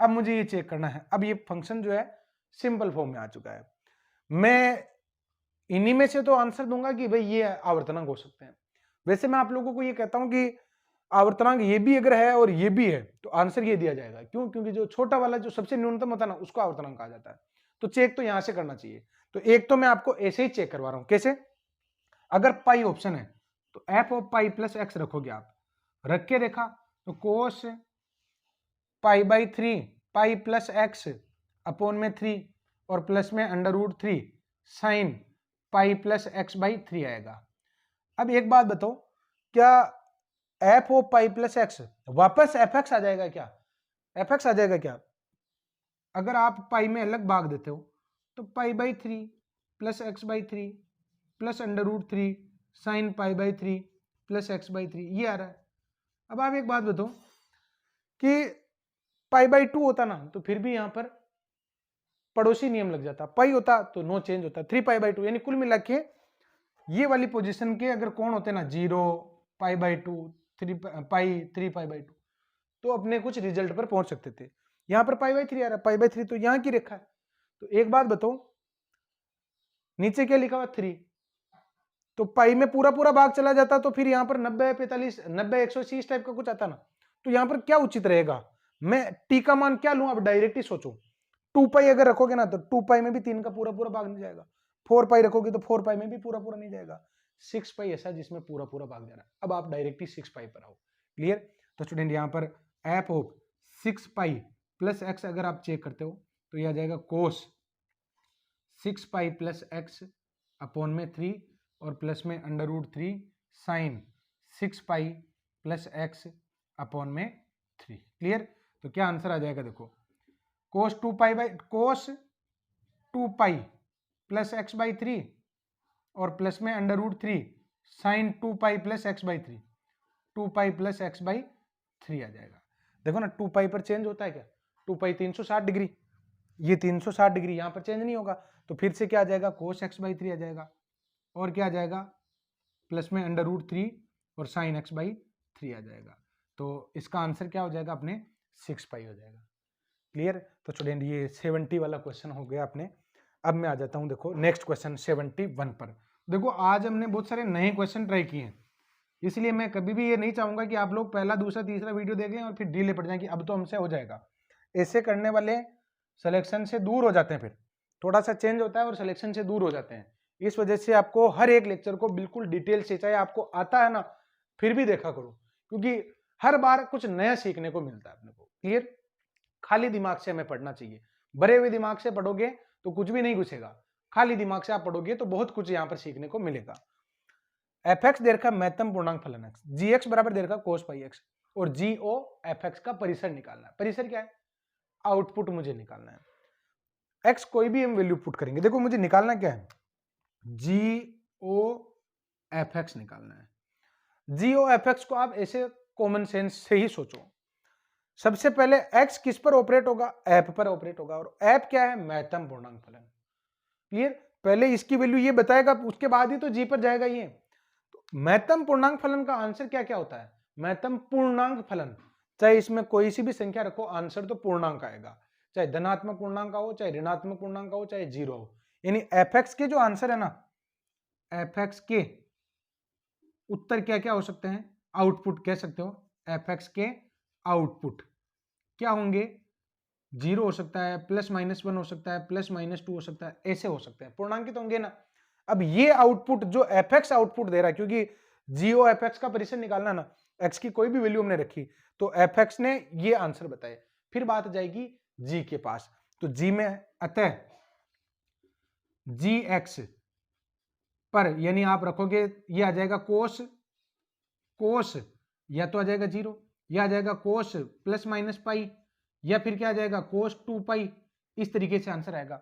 Speaker 1: अब मुझे ये चेक करना है, अब ये फंक्शन जो है सिंपल फॉर्म में आ चुका है। मैं इन्हीं में से तो आंसर दूंगा कि भाई ये आवर्तनांक हो सकते हैं। वैसे मैं आप लोगों को ये कहता हूं कि आवर्तनांक ये भी अगर है और ये भी है तो आंसर ये दिया जाएगा। क्यों? क्योंकि जो छोटा वाला जो सबसे न्यूनतम होता है ना उसको आवर्तनांक कहा जाता है। तो चेक तो यहां से करना चाहिए। तो एक तो मैं आपको ऐसे ही चेक करवा रहा हूं। कैसे? अगर पाई ऑप्शन है तो F of pi plus x रखोगे आप, रख के देखा तो cos pi by 3 pi plus x upon में 3 और प्लस में under root 3 sine pi plus x by 3 आएगा। अब एक बात बताओ, क्या F of pi plus x वापस एफ एक्स आ जाएगा क्या? एफ एक्स आ जाएगा क्या? अगर आप पाई में अलग भाग देते हो तो pi by 3 plus x by 3 plus under root 3 sine pi by 3 plus x by 3 ये आ रहा है। अब आप एक बात बताओ कि पाई बाई 2 होता ना तो फिर भी यहां पर पड़ोसी नियम लग जाता, पाई होता तो नो चेंज होता, 3 पाई बाई 2, यानी कुल मिला के ये वाली पोजीशन के अगर कौन होते ना 0 pi by 2 3 pi 3 pi by 2 तो अपने कुछ रिजल्ट पर पहुंच सकते थे। यहां पर पाई बाई 3 आ रहा है, पाई बाई 3 तो यहां की रेखा है। तो एक बात बताओ, नीचे क्या लिखा हुआ 3, तो पाई में पूरा पूरा भाग चला जाता तो फिर यहां पर 90 45 90 180 टाइप का कुछ आता ना। तो यहां पर क्या उचित रहेगा, मैं टी का मान क्या लूं, अब डायरेक्ट ही सोचो। 2 पाई अगर रखोगे ना तो 2 पाई में भी 3 का पूरा पूरा भाग नहीं जाएगा, 4 पाई रखोगे तो 4 पाई में भी पूरा पूरा नहीं जाएगा, 6 पाई ऐसा जिसमें पूरा पूरा भाग जा रहा है। अब आप डायरेक्ट ही 6 पाई पर आओ। क्लियर? तो स्टूडेंट यहां पर F of 6 pi plus X अगर आप चेक करते हो तो यह आ जाएगा cos 6 pi plus x upon में 3 और प्लस में under root 3 sine 6 pi plus x upon में 3। क्लियर? तो क्या आंसर आ जाएगा, देखो cos 2 pi by cos 2 pi plus x by 3 और प्लस में under root 3 sine 2 pi plus x by 3, 2 pi plus x by 3 आ जाएगा। देखो ना 2 पाई पर चेंज होता है क्या, 2 पाई 360 डिग्री, ये 360 डिग्री यहां पर चेंज नहीं होगा, तो फिर से क्या आ जाएगा, कोस एक्स बाई 3 आ जाएगा, और क्या आ जाएगा प्लस में अंडर रूट 3 और साइन एक्स बाई 3 आ जाएगा। तो इसका आंसर क्या हो जाएगा अपने 6 पाई हो जाएगा। क्लियर। तो स्टूडेंट ये 70 वाला क्वेश्चन हो गया अपने। अब मैं आ जाता हूं देखो नेक्स्ट क्वेश्चन 71 पर। देखो आज हमने बहुत सारे नए क्वेश्चन ट्राई किए हैं, इसलिए मैं कभी भी ये नहीं चाहूंगा कि आप लोग पहला दूसरा तीसरा वीडियो देख लें और फिर डिले पड़ जाए कि अब तो हमसे हो जाएगा। ऐसे करने वाले सिलेक्शन से दूर हो जाते हैं, फिर थोड़ा सा चेंज होता है और सिलेक्शन से दूर हो जाते हैं। इस वजह से आपको हर एक लेक्चर को बिल्कुल डिटेल से, चाहे आपको आता है ना फिर भी देखा करो, क्योंकि हर बार कुछ नया सीखने को मिलता है अपने को। क्लियर। खाली दिमाग से हमें पढ़ना चाहिए, भरे हुए दिमाग से पढ़ोगे तो कुछ भी नहीं घुसेगा, खाली दिमाग से आप पढ़ोगे तो बहुत कुछ यहां पर सीखने को मिलेगा। एफ एक्स दे रखा महत्तम पूर्णांक फलन एक्स, जी एक्स बराबर दे रखा कोस पाई एक्स, और जी ओ एफ एक्स का परिसर निकालना है। परिसर क्या है? आउटपुट मुझे निकालना है। एक्स कोई भी हम वैल्यू पुट करेंगे, देखो मुझे निकालना क्या है, जी ओ एफ एक्स निकालना है। जी ओ एफ एक्स को आप ऐसे कॉमन सेंस से ही सोचो। सबसे पहले एक्स किस पर ऑपरेट होगा? एफ पर ऑपरेट होगा, और एफ क्या है? महत्तम पूर्णांक फलन। क्लियर। पहले इसकी वैल्यू ये बताएगा, उसके बाद ही तो जी पर जाएगा ये। तो महत्तम पूर्णांक फलन का आंसर क्या क्या होता है? महत्तम पूर्णांक फलन, चाहे इसमें कोई सी भी संख्या रखो, आंसर तो पूर्णांक आएगा, चाहे धनात्मक पूर्णांक हो, चाहे ऋणात्मक पूर्णांक हो, चाहे जीरो हो। यानी एफ एक्स के जो आंसर है ना, एफ एक्स के उत्तर क्या क्या हो सकते हैं? आउटपुट कह सकते हो। एफ एक्स के आउटपुट क्या होंगे? जीरो हो सकता है, प्लस माइनस वन हो सकता है, प्लस माइनस टू हो सकता है, ऐसे हो सकते हैं, पूर्णांकित होंगे ना। अब ये आउटपुट जो एफ एक्स आउटपुट दे रहा है, क्योंकि जीओ एफ एक्स का परिसर निकालना ना, एक्स की कोई भी वैल्यू हमने रखी तो एफ एक्स ने ये आंसर बताए, फिर बात आ जाएगी जी के पास। तो जी में अतः जी एक्स पर, यानी आप रखोगे ये आ जाएगा कोस, कोस या तो आ जाएगा जीरो, या आ जाएगा कोस प्लस माइनस पाई, या फिर क्या आ जाएगा कोस 2 पाई। इस तरीके से आंसर आएगा।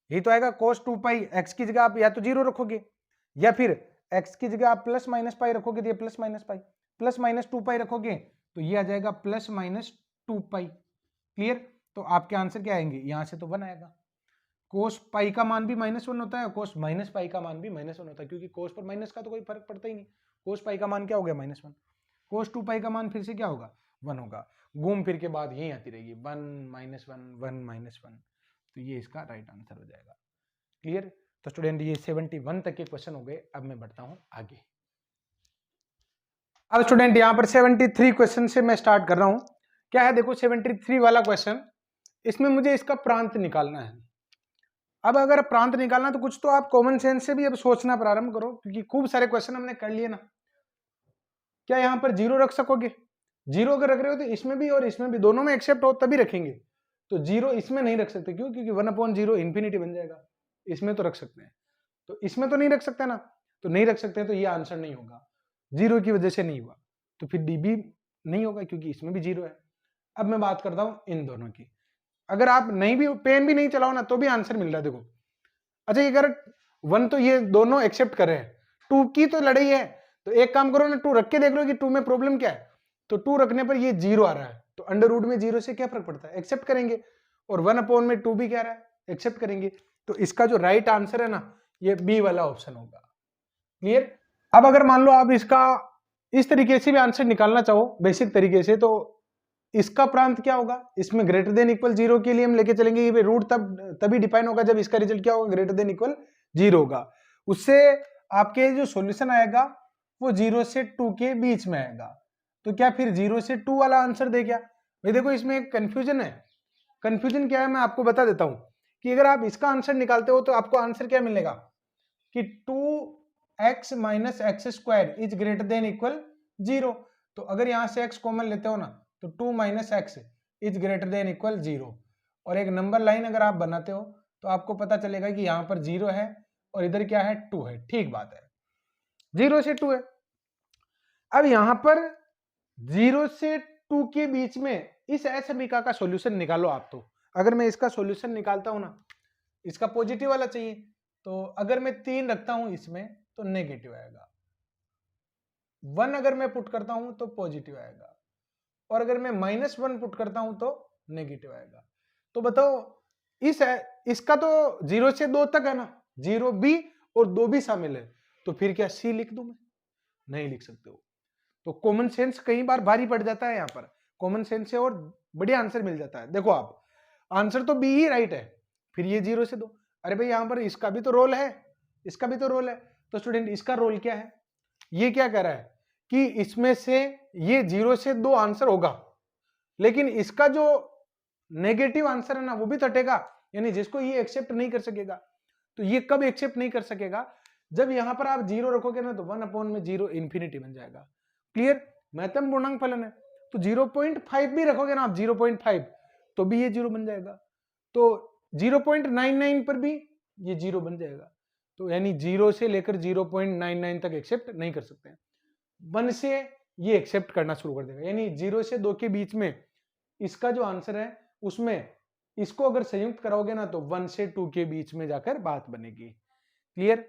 Speaker 1: यही तो आएगा कोस 2 पाई। एक्स की जगह आप या तो जीरो रखोगे, या फिर एक्स की जगह आप प्लस माइनस पाई रखोगे तो ये plus minus pi, plus minus 2 पाई रखोगे तो ये आ जाएगा प्लस माइनस 2 पाई। क्लियर। तो आपके आंसर क्या आएंगे? यहां से तो 1 आएगा। कोस पाई का मान भी -1 होता है, कोस माइनस पाई का मान भी -1 होता है, क्योंकि कोस पर माइनस का तो कोई फर्क पड़ता ही नहीं। कोस पाई का मान क्या हो गया? -1। कोस 2 पाई का मान फिर से क्या होगा? 1 होगा। घूम फिर के बाद यही आती रहेगी 1 -1 1 -1। तो ये इसका राइट आंसर हो जाएगा। क्लियर। तो स्टूडेंट ये 71 तक के क्वेश्चन हो गए। अब मैं बढ़ता हूं आगे। अब स्टूडेंट यहां पर 73 क्वेश्चन से मैं स्टार्ट कर रहा हूं। क्या है? देखो 73 वाला क्वेश्चन, इसमें मुझे इसका प्रांत निकालना है। अब अगर प्रांत निकालना तो कुछ तो आप कॉमन सेंस से भी अब सोचना प्रारंभ करो, क्योंकि खूब सारे क्वेश्चन हमने कर लिए ना। क्या यहां पर जीरो रख सकोगे? जीरो अगर रख रहे हो तो इसमें भी और इसमें भी, दोनों में एक्सेप्ट हो तभी रखेंगे। तो जीरो इसमें नहीं रख सकते, क्यों? क्योंकि 1/0 इंफिनिटी बन जाएगा। इसमें तो रख सकते हैं, तो इसमें तो नहीं रख सकते ना, तो नहीं रख सकते तो ये आंसर नहीं होगा, जीरो की वजह से नहीं हुआ। तो फिर डी भी नहीं होगा, क्योंकि इसमें भी जीरो है। अब मैं बात करता हूं इन दोनों की। अगर आप नहीं भी पेन भी नहीं चलाओ ना तो भी आंसर मिल रहा है। देखो अच्छा, ये अगर 1 तो ये दोनों एक्सेप्ट कर रहे हैं, 2 की तो लड़ाई है, तो एक काम करो ना, 2 रख के देख लो कि 2 में प्रॉब्लम क्या है। तो 2 रखने पर ये जीरो आ रहा है, तो अंडर रूट में जीरो से क्या फर्क पड़ता है? एक्सेप्ट करेंगे। और 1/2 में 2 भी क्या रहा है? एक्सेप्ट करेंगे। तो इसका जो राइट आंसर है ना, ये बी वाला ऑप्शन होगा। क्लियर। अब अगर मान लो आप इसका इस तरीके से भी आंसर निकालना चाहो बेसिक तरीके से, तो इसका प्रांत क्या होगा? इसमें ग्रेटर देन इक्वल जीरो के लिए हम लेके चलेंगे, ये रूट तभी डिफाइन होगा जब इसका रिजल्ट क्या होगा? ग्रेटर देन इक्वल जीरो होगा। उससे आपके जो सॉल्यूशन आएगा वो 0 से 2 के बीच में आएगा। तो क्या फिर 0 से 2 वाला आंसर दे क्या? भाई देखो इसमें एक कंफ्यूजन है। कंफ्यूजन क्या है मैं आपको बता देता हूं, कि अगर आप इसका आंसर निकालते हो तो आपको आंसर क्या मिलेगा कि 2x - x² is greater than equal 0। तो अगर यहां से x कॉमन लेते हो ना, तो 2 - x is greater than equal 0। और एक नंबर लाइन अगर आप बनाते हो तो आपको पता चलेगा कि यहां पर 0 है और इधर क्या है? 2 है। ठीक बात है, 0 से 2 है। अब यहां पर 0 से 2 के बीच में इस असमीका का सॉल्यूशन निकालो आप। तो अगर मैं इसका सॉल्यूशन निकालता हूं ना, इसका पॉजिटिव वाला चाहिए, तो अगर मैं 3 रखता हूं इसमें तो नेगेटिव आएगा। 1 अगर मैं पुट करता हूं तो पॉजिटिव आएगा, और अगर मैं -1 पुट करता हूं तो नेगेटिव आएगा। तो बताओ इसका तो 0 से 2 तक है ना, 0 भी और 2 भी शामिल है, तो फिर क्या सी लिख दूं मैं? नहीं लिख सकते हो। तो कॉमन सेंस कई बार भारी पड़ जाता है, यहां पर कॉमन सेंस से और बढ़िया आंसर मिल जाता है। देखो आप आंसर तो बी ही राइट है, फिर ये 0 से 2। अरे भाई यहां पर इसका भी तो रोल है, इसका भी तो रोल है। तो स्टूडेंट इसका रोल क्या है, ये क्या कह रहा है कि इसमें से ये 0 से 2 आंसर होगा, लेकिन इसका जो नेगेटिव आंसर है ना वो भी तो हटेगा, यानी जिसको ये एक्सेप्ट नहीं कर सकेगा। तो ये कब एक्सेप्ट नहीं कर सकेगा, जब यहां पर आप 0 रखोगे ना तो 1/0 इंफिनिटी बन जाएगा। क्लियर, महत्तम पूर्णांक फलन है, तो 0.5 भी रखोगे ना आप 0.5 तो भी ये 0 बन जाएगा। तो 0.99 पर भी ये 0 बन जाएगा। तो यानी 0 से लेकर 0.99 तक एक्सेप्ट नहीं कर सकते हैं, 1 से ये एक्सेप्ट करना शुरू कर देगा। यानी 0 से 2 के बीच में इसका जो आंसर है उसमें इसको अगर संयुक्त कराओगे ना तो 1 से 2 के बीच में जाकर बात बनेगी। क्लियर,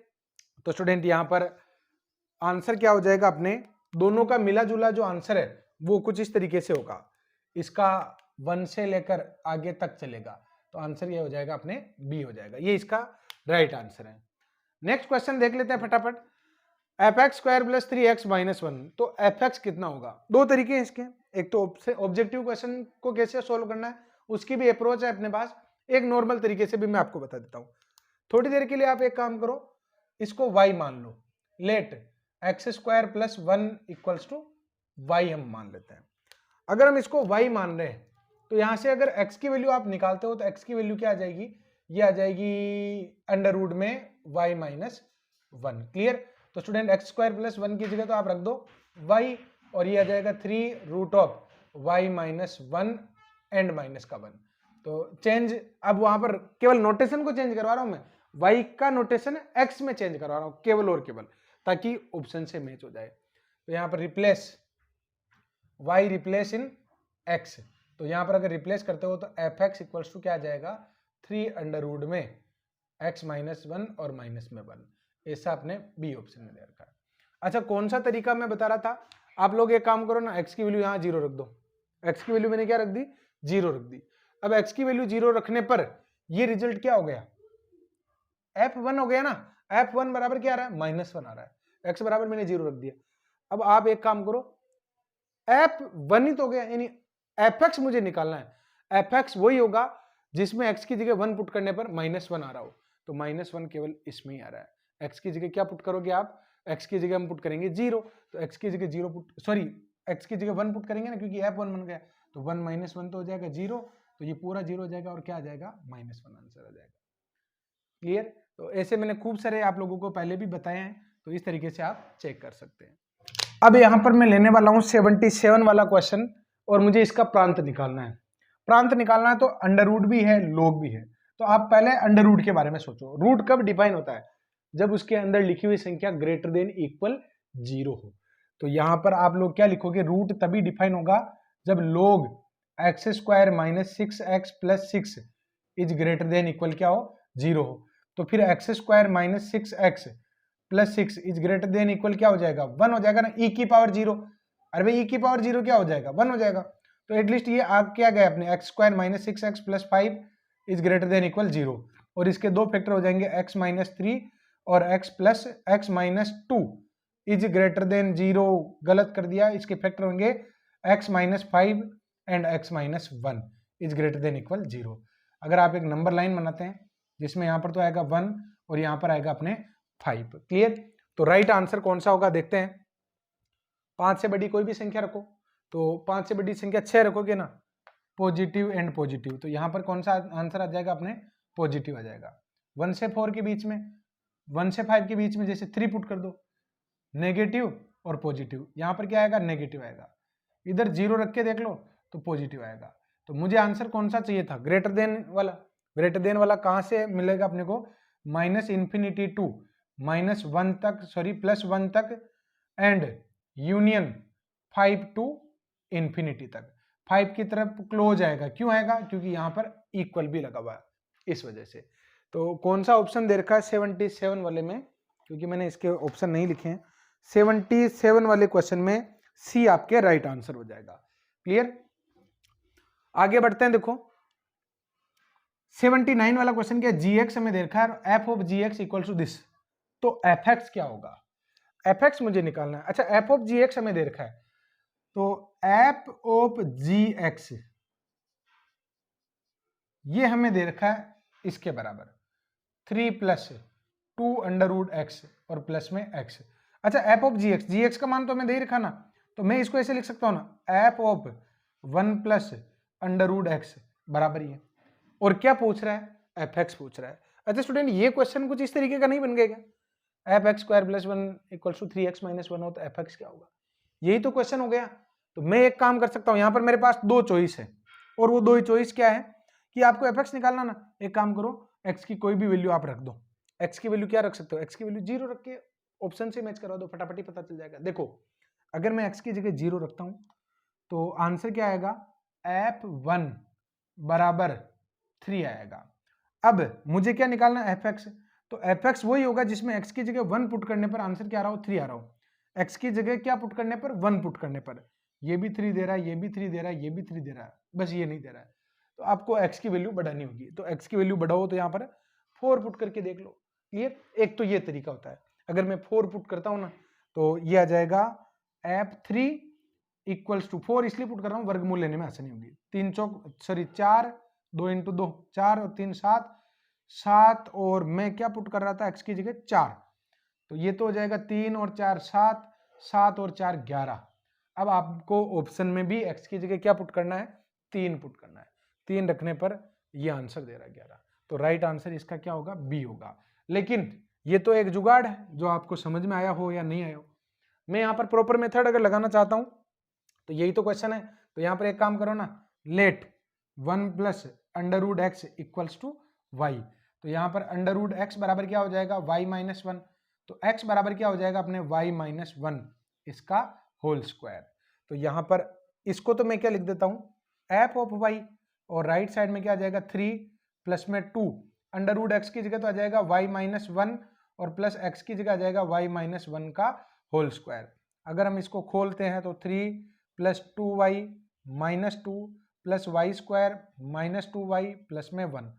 Speaker 1: तो स्टूडेंट यहां पर आंसर क्या हो जाएगा, अपने दोनों का मिला जुला जो आंसर है वो कुछ इस तरीके से होगा, इसका 1 से लेकर आगे तक चलेगा, तो आंसर ये हो जाएगा अपने बी हो जाएगा, ये इसका राइट आंसर है। नेक्स्ट क्वेश्चन देख लेते हैं फटाफट, fx² + 3x - 1, तो fx कितना होगा। दो तरीके हैं इसके, एक तो ऑब्जेक्टिव क्वेश्चन को कैसे सोल्व करना है उसकी भी अप्रोच है अपने पास, एक नॉर्मल तरीके से भी मैं आपको बता देता हूं। थोड़ी देर के लिए आप एक काम करो, इसको y मान लो, लेट x² + 1 = y हम मान लेते हैं। अगर हम इसको y मान रहे हैं तो यहां से अगर x की वैल्यू आप निकालते हो तो x की वैल्यू क्या आ जाएगी, ये आ जाएगी अंडर रूट में y - 1। क्लियर, तो स्टूडेंट x² + 1 की जगह तो आप रख दो y, और ये आ जाएगा 3√y - 1 एंड माइनस का 1। तो चेंज, अब वहां पर केवल नोटेशन को चेंज करवा रहा हूं मैं, y का नोटेशन x में चेंज करवा रहा हूं केवल और केवल, ताकि ऑप्शन से मैच हो जाए। तो यहां पर रिप्लेस y रिप्लेस इन x, तो यहां पर अगर रिप्लेस करते हो तो fx = क्या आ जाएगा, 3√में x - 1 और माइनस में 1, ऐसा आपने बी ऑप्शन में दे रखा है। अच्छा, कौन सा तरीका मैं बता रहा था, आप लोग एक काम करो ना, x की वैल्यू यहां 0 रख दो, x की वैल्यू मैंने क्या रख दी, 0 रख दी। अब x की वैल्यू 0 रखने पर ये रिजल्ट क्या हो गया, f1 हो गया ना, f1 बराबर क्या आ रहा है, -1 आ रहा है, x बराबर मैंने 0 रख दिया। अब आप एक काम करो, f1 ही तो हो गया, यानी fx मुझे निकालना है, fx वही होगा जिसमें x की जगह 1 पुट करने पर -1 आ रहा हो, तो -1 केवल इसमें ही आ रहा है। x की जगह क्या पुट करोगे आप, x की जगह हम पुट करेंगे 0, तो x की जगह 0 पुट, सॉरी x की जगह 1 पुट करेंगे ना, क्योंकि f1 बन गया, तो 1 - 1 तो हो जाएगा 0, तो ये पूरा 0 हो जाएगा और क्या आ जाएगा, -1 आंसर आ जाएगा। क्लियर, तो ऐसे मैंने खूब सारे आप लोगों को पहले भी बताए हैं, तो इस तरीके से आप चेक कर सकते हैं। अब यहां पर मैं लेने वाला हूं 77 वाला क्वेश्चन, और मुझे इसका प्रांत निकालना है। प्रांत निकालना है तो अंडर रूट भी है, लोग भी है, तो आप पहले अंडर रूट के बारे में सोचो। रूट कब डिफाइन होता है, जब उसके अंदर लिखी हुई संख्या ग्रेटर देन इक्वल 0 हो। तो यहां पर आप लोग क्या लिखोगे, रूट तभी डिफाइन होगा जब लोग x² - 6x + 6 is greater than equal क्या हो, 0 हो। तो फिर x² - 6x + 6 is greater than equal क्या हो जाएगा, 1 हो जाएगा ना, e⁻0। अरे भाई e⁻0 क्या हो जाएगा, 1 हो जाएगा। तो एटलीस्ट ये आ क्या गया अपने, x² - 6x + 5 is greater than equal 0, और इसके दो फैक्टर हो जाएंगे x - 3 और x - 2 इज ग्रेटर देन 0, गलत कर दिया, इसके फैक्टर होंगे x - 5 and x - 1 is greater than equal 0। अगर आप एक नंबर लाइन बनाते हैं जिसमें यहाँ पर तो आएगा 1 और यहाँ पर आएगा अपने 5। क्लियर, तो राइट आंसर कौन सा होगा देखते हैं। 5 से बड़ी कोई भी संख्या रखो, तो 5 से बड़ी संख्या 6 रखोगे ना, पॉजिटिव एंड पॉजिटिव, तो यहाँ पर कौन सा आंसर आ जाएगा अपने, पॉजिटिव आ जाएगा। 1 से 4 के बीच में, 1 से 5 के बीच में जैसे 3 पुट कर दो, नेगेटिव और पॉजिटिव, यहाँ पर क्या आएगा, नेगेटिव आएगा। इधर 0 रख के देख लो तो पॉजिटिव आएगा। तो मुझे आंसर कौन सा चाहिए था, ग्रेटर देन वाला। ग्रेटर देन वाला कहाँ से मिलेगा अपने को, -∞ टू -1 तक, सॉरी +1 तक, एंड यूनियन 5 टू इंफिनिटी तक। 5 की तरफ क्लोज आएगा, क्यों आएगा, क्योंकि यहाँ पर इक्वल भी लगा हुआ है, इस वजह से। तो कौन सा ऑप्शन दे रखा है 77 वाले में, क्योंकि मैंने इसके ऑप्शन नहीं लिखे हैं, 77 वाले क्वेश्चन में सी आपके राइट आंसर हो जाएगा। क्लियर, आगे बढ़ते हैं। देखो 79 वाला क्वेश्चन क्या, gx हमें दे रखा है, f of gx equal to this, तो fx क्या होगा, fx मुझे निकालना है। अच्छा, f ऑफ gx हमें दे रखा है, तो f ऑफ gx ये हमें दे रखा है इसके बराबर 3 प्लस 2 अंडर रूट एक्स और प्लस में एक्स। अच्छा, एफ ऑफ जी एक्स का मान तो हमें दे ही रखा ना, तो मैं इसको ऐसे लिख सकता हूँ ना, F of 1 plus under root X बराबर ही है। और क्या पूछ रहा है? एफ एक्स पूछ रहा है। अच्छा स्टूडेंट, ये क्वेश्चन कुछ इस तरीके का नहीं बन गया? F X square plus 1 equal to 3x minus 1 हो तो एफ एक्स क्या होगा? यही तो क्वेश्चन हो गया। तो मैं एक काम कर सकता हूँ, यहाँ पर मेरे पास दो चॉइस है, और वो दो चॉइस क्या है कि आपको एफ एक्स निकालना ना, एक काम करो, एक्स की कोई भी वैल्यू आप रख दो। एक्स की वैल्यू क्या रख सकते हो? एक्स की वैल्यू 0 रख के ऑप्शन से मैच करवा दो, फटाफट पता चल जाएगा। देखो, अगर मैं एक्स की जगह 0 रखता हूं तो आंसर क्या आएगा? f1 बराबर 3 आएगा। अब मुझे क्या निकालना है? fx। तो fx वही होगा जिसमें x की जगह 1 पुट करने पर आंसर क्या आ रहा हो? 3 आ रहा हो। x की जगह क्या पुट करने पर? 1 पुट करने पर। ये भी 3 दे रहा है, ये भी 3 दे रहा है, ये भी 3 दे रहा है, बस ये नहीं दे रहा है। तो आपको x की वैल्यू बढ़ानी होगी। तो x की वैल्यू बढ़ाओ तो यहाँ पर 4 पुट करके देख लो। क्लियर? एक तो ये तरीका होता है। अगर मैं 4 पुट करता हूं ना तो ये आ जाएगा f3 इक्वल्स टू 4 इसलिए पुट कर रहा हूं, वर्गमूल लेने में आसानी होगी। 3 चौक सॉरी 4, 2 इंटू 2 4 और 3 7, 7 और मैं क्या पुट कर रहा था? x की जगह 4, तो ये तो हो जाएगा 3 और 4 7, 7 और 4 11। अब आपको ऑप्शन में भी x की जगह क्या पुट करना है? 3 पुट करना है। 3 रखने पर ये आंसर दे रहा है 11। तो राइट आंसर इसका क्या होगा? बी होगा। लेकिन ये तो एक जुगाड़ है, जो आपको समझ में आया हो या नहीं आया हो। मैं यहाँ पर प्रॉपर मेथड अगर लगाना चाहता हूं तो यही तो क्वेश्चन है। तो यहाँ पर एक काम करो ना, let 1 plus under root X equals to Y. तो यहाँ पर अंडर रूट एक्स बराबर क्या हो जाएगा? Y minus 1। तो x बराबर क्या हो जाएगा अपने? y माइनस 1 इसका होल स्क्वायर। तो यहाँ पर इसको तो मैं क्या लिख देता हूँ? f ऑफ y, और राइट साइड में क्या आ जाएगा? 3 प्लस में 2 अंडर रूट एक्स की जगह तो आ जाएगा y माइनस 1 और प्लस x की जगह आ जाएगा y माइनस 1 का होल स्क्वायर। अगर हम इसको खोलते हैं तो 3 plus 2y minus 2 plus Y square minus 2y plus में 1,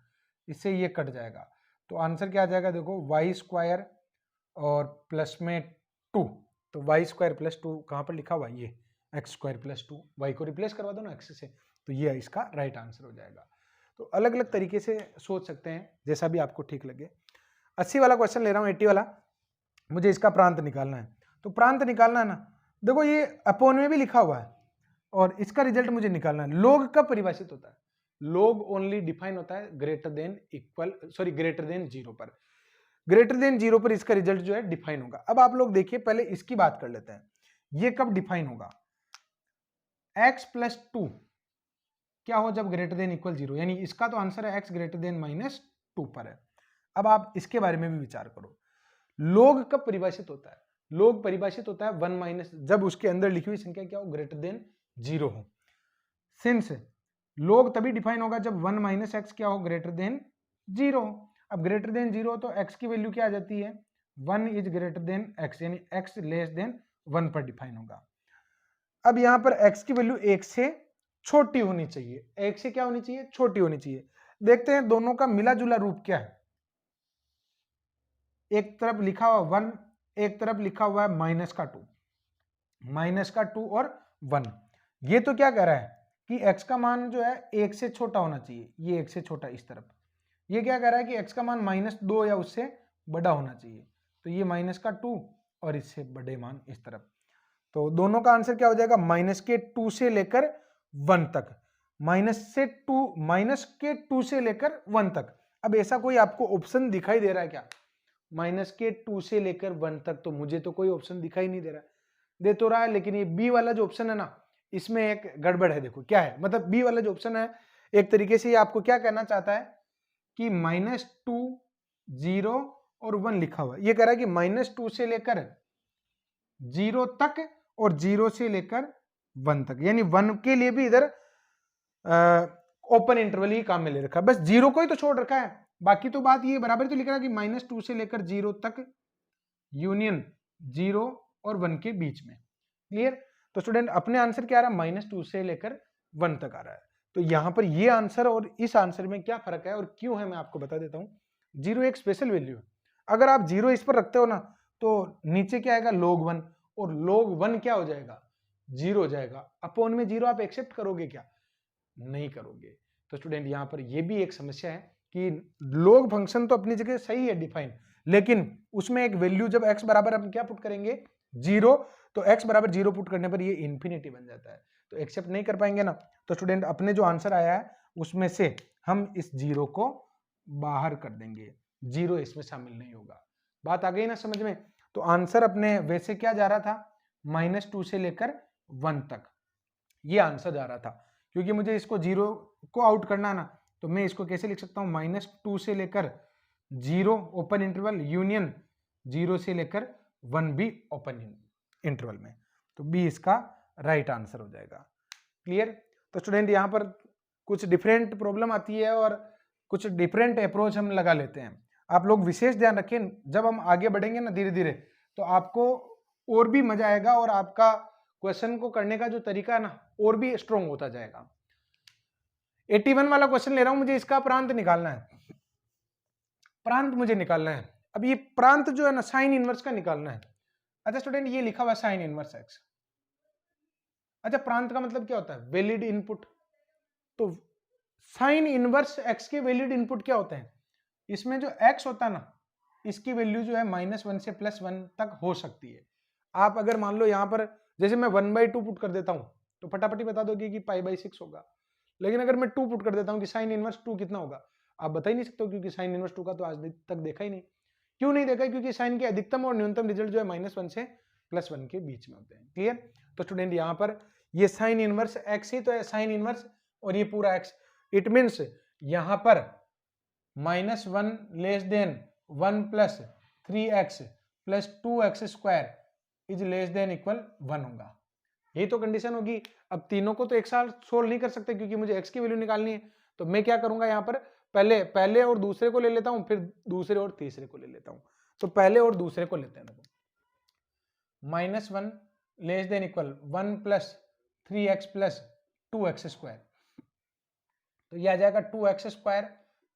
Speaker 1: इससे ये कट जाएगा। तो आंसर क्या आ जाएगा? देखो, वाई स्क्वायर और प्लस में 2, तो वाई स्क्वायर प्लस 2 कहाँ पर लिखा हुआ? ये एक्स स्क्वायर प्लस 2, वाई को रिप्लेस करवा दो ना एक्स से, तो ये इसका राइट आंसर हो जाएगा। तो अलग अलग तरीके से सोच सकते हैं, जैसा भी आपको ठीक लगे। 80 वाला क्वेश्चन ले रहा हूँ, 80 वाला। मुझे इसका प्रांत निकालना है। तो प्रांत निकालना है ना, देखो ये अपॉन में भी लिखा हुआ है और इसका रिजल्ट मुझे निकालना है। लोग कब परिभाषित होता है? लोग ओनली डिफाइन होता है greater than equal sorry greater than 0 पर। ग्रेटर देन 0 पर इसका रिजल्ट जो है डिफाइन होगा। अब आप लोग देखिए, पहले इसकी बात कर लेते हैं, ये कब डिफाइन होगा? x प्लस 2 क्या हो जब ग्रेटर देन इक्वल 0, यानी इसका तो आंसर है x ग्रेटर देन माइनस 2 पर है। अब आप इसके बारे में भी विचार करो, लोग कब परिभाषित होता है? लोग परिभाषित होता है 1 माइनस, जब उसके अंदर लिखी हुई संख्या क्या हो? ग्रेटर देन 0 हो। सिंस लोग तभी डिफाइन होगा जब 1 माइनस एक्स क्या हो? ग्रेटर देन 0 हो। अब ग्रेटर देन 0 तो x की वैल्यू क्या आ जाती है? 1 इज ग्रेटर देन x, यानी x लेस देन 1 पर डिफाइन होगा। अब यहां पर x की वैल्यू 1 से छोटी होनी चाहिए। 1 से क्या होनी चाहिए? छोटी होनी चाहिए। देखते हैं दोनों का मिला जुला रूप क्या है। एक तरफ लिखा हुआ 1, एक तरफ लिखा हुआ है माइनस का 2, माइनस का 2 और 1। ये तो क्या कह रहा है कि x का मान जो है 1 से छोटा होना चाहिए, ये 1 से छोटा इस तरफ। ये क्या कह रहा है कि x का मान माइनस 2 या उससे बड़ा होना चाहिए, तो ये माइनस का 2 और इससे बड़े मान इस तरफ। तो दोनों का आंसर क्या हो जाएगा? माइनस के 2 से लेकर 1 तक, माइनस के 2 से लेकर 1 तक। अब ऐसा कोई आपको ऑप्शन दिखाई दे रहा है क्या? माइनस के 2 से लेकर 1 तक, तो मुझे तो कोई ऑप्शन दिखाई नहीं दे रहा है। दे तो रहा है, लेकिन ये बी वाला जो ऑप्शन है ना, इसमें एक गड़बड़ है। देखो क्या है, मतलब बी वाला जो ऑप्शन है एक तरीके से ये आपको क्या कहना चाहता है कि -2, 0 और 1 लिखा हुआ है। ये कह रहा है कि -2 से लेकर 0 तक और 0 से लेकर 1 तक, यानी 1 के लिए भी इधर ओपन इंटरवल ही काम में ले रखा है, बस 0 को ही तो छोड़ रखा है। बाकी तो बात ये बराबर तो लिख रहा है कि -2 से लेकर 0 तक यूनियन 0 और 1 के बीच में। क्लियर? तो स्टूडेंट अपने आंसर क्या आ रहा है? -2 से लेकर 1 तक आ रहा है। तो यहां पर ये आंसर और इस आंसर में क्या फर्क है और क्यों है, मैं आपको बता देता हूं। 0 एक स्पेशल वैल्यू है। अगर आप 0 इस पर रखते हो ना, तो नीचे क्या आएगा? log 1, और log 1 क्या हो जाएगा? 0 हो जाएगा। अपॉन में 0 आप एक्सेप्ट करोगे क्या? नहीं करोगे, तो स्टूडेंट यहाँ पर ये भी एक समस्या है कि log फंक्शन तो अपनी जगह सही है डिफाइन, लेकिन उसमें एक वैल्यू जब x बराबर हम क्या पुट करेंगे 0, तो x बराबर 0 पुट करने पर ये इन्फिनिटी बन जाता है, तो एक्सेप्ट नहीं कर पाएंगे ना। तो स्टूडेंट अपने जो आंसर आया है उसमें से हम इस 0 को बाहर कर देंगे, 0 इसमें शामिल नहीं होगा। बात आ गई ना समझ में। तो आंसर अपने वैसे क्या जा रहा था, -2 से लेकर 1 तक ये आंसर जा रहा था, क्योंकि मुझे इसको 0 को आउट करना ना, तो मैं इसको कैसे लिख सकता हूँ, -2 से लेकर 0 ओपन इंटरवल यूनियन 0 से लेकर 1 भी ओपन इंटरवल में, तो बी इसका राइट आंसर हो जाएगा। क्लियर। तो स्टूडेंट यहाँ पर कुछ डिफरेंट प्रॉब्लम आती है और कुछ डिफरेंट अप्रोच हम लगा लेते हैं। आप लोग विशेष ध्यान रखें, जब हम आगे बढ़ेंगे ना धीरे धीरे, तो आपको और भी मजा आएगा और आपका क्वेश्चन को करने का जो तरीका है ना और भी स्ट्रॉन्ग होता जाएगा। 81 वाला क्वेश्चन ले रहा हूं, मुझे इसका प्रांत निकालना है, प्रांत मुझे निकालना है। अब ये प्रांत जो है ना साइन इनवर्स का निकालना है। अच्छा स्टूडेंट ये लिखा हुआ साइन इनवर्स एक्स, अच्छा प्रांत का मतलब क्या होता है, वैलिड इनपुट। तो साइन इनवर्स एक्स के वैलिड इनपुट क्या होते हैं, इसमें जो एक्स होता है ना इसकी वैल्यू जो है -1 से +1 तक हो सकती है। आप अगर मान लो यहाँ पर जैसे मैं 1/2 पुट कर देता हूं तो फटाफटी बता दोगे कि π/6 होगा, लेकिन अगर मैं 2 पुट कर देता हूं कि साइन इनवर्स 2 कितना होगा, आप बता ही नहीं सकते हो, क्योंकि साइन इनवर्स 2 का तो आज तक देखा ही नहीं। क्यों नहीं देखा, क्योंकि साइन के अधिकतम और न्यूनतम रिजल्ट जो है -1 से +1 के बीच में होते हैं। क्लियर। तो स्टूडेंट यहाँ पर ये साइन इनवर्स एक्स ही तो है, साइन इनवर्स और ये पूरा एक्स, इट मीन्स यहाँ पर -1 less than 1 + 3x + 2x² is less than equal 1 होगा। यही तो कंडीशन होगी। अब तीनों को तो एक साथ सोल्व नहीं कर सकते, क्योंकि मुझे x की वैल्यू निकालनी है। तो मैं क्या करूंगा यहाँ पर, पहले और दूसरे को ले लेता हूं, फिर दूसरे और तीसरे को ले लेता हूं। तो पहले और दूसरे को लेते हैं। देखो -1 less than equal 1 + 3x + 2x², तो ये आ जाएगा 2x²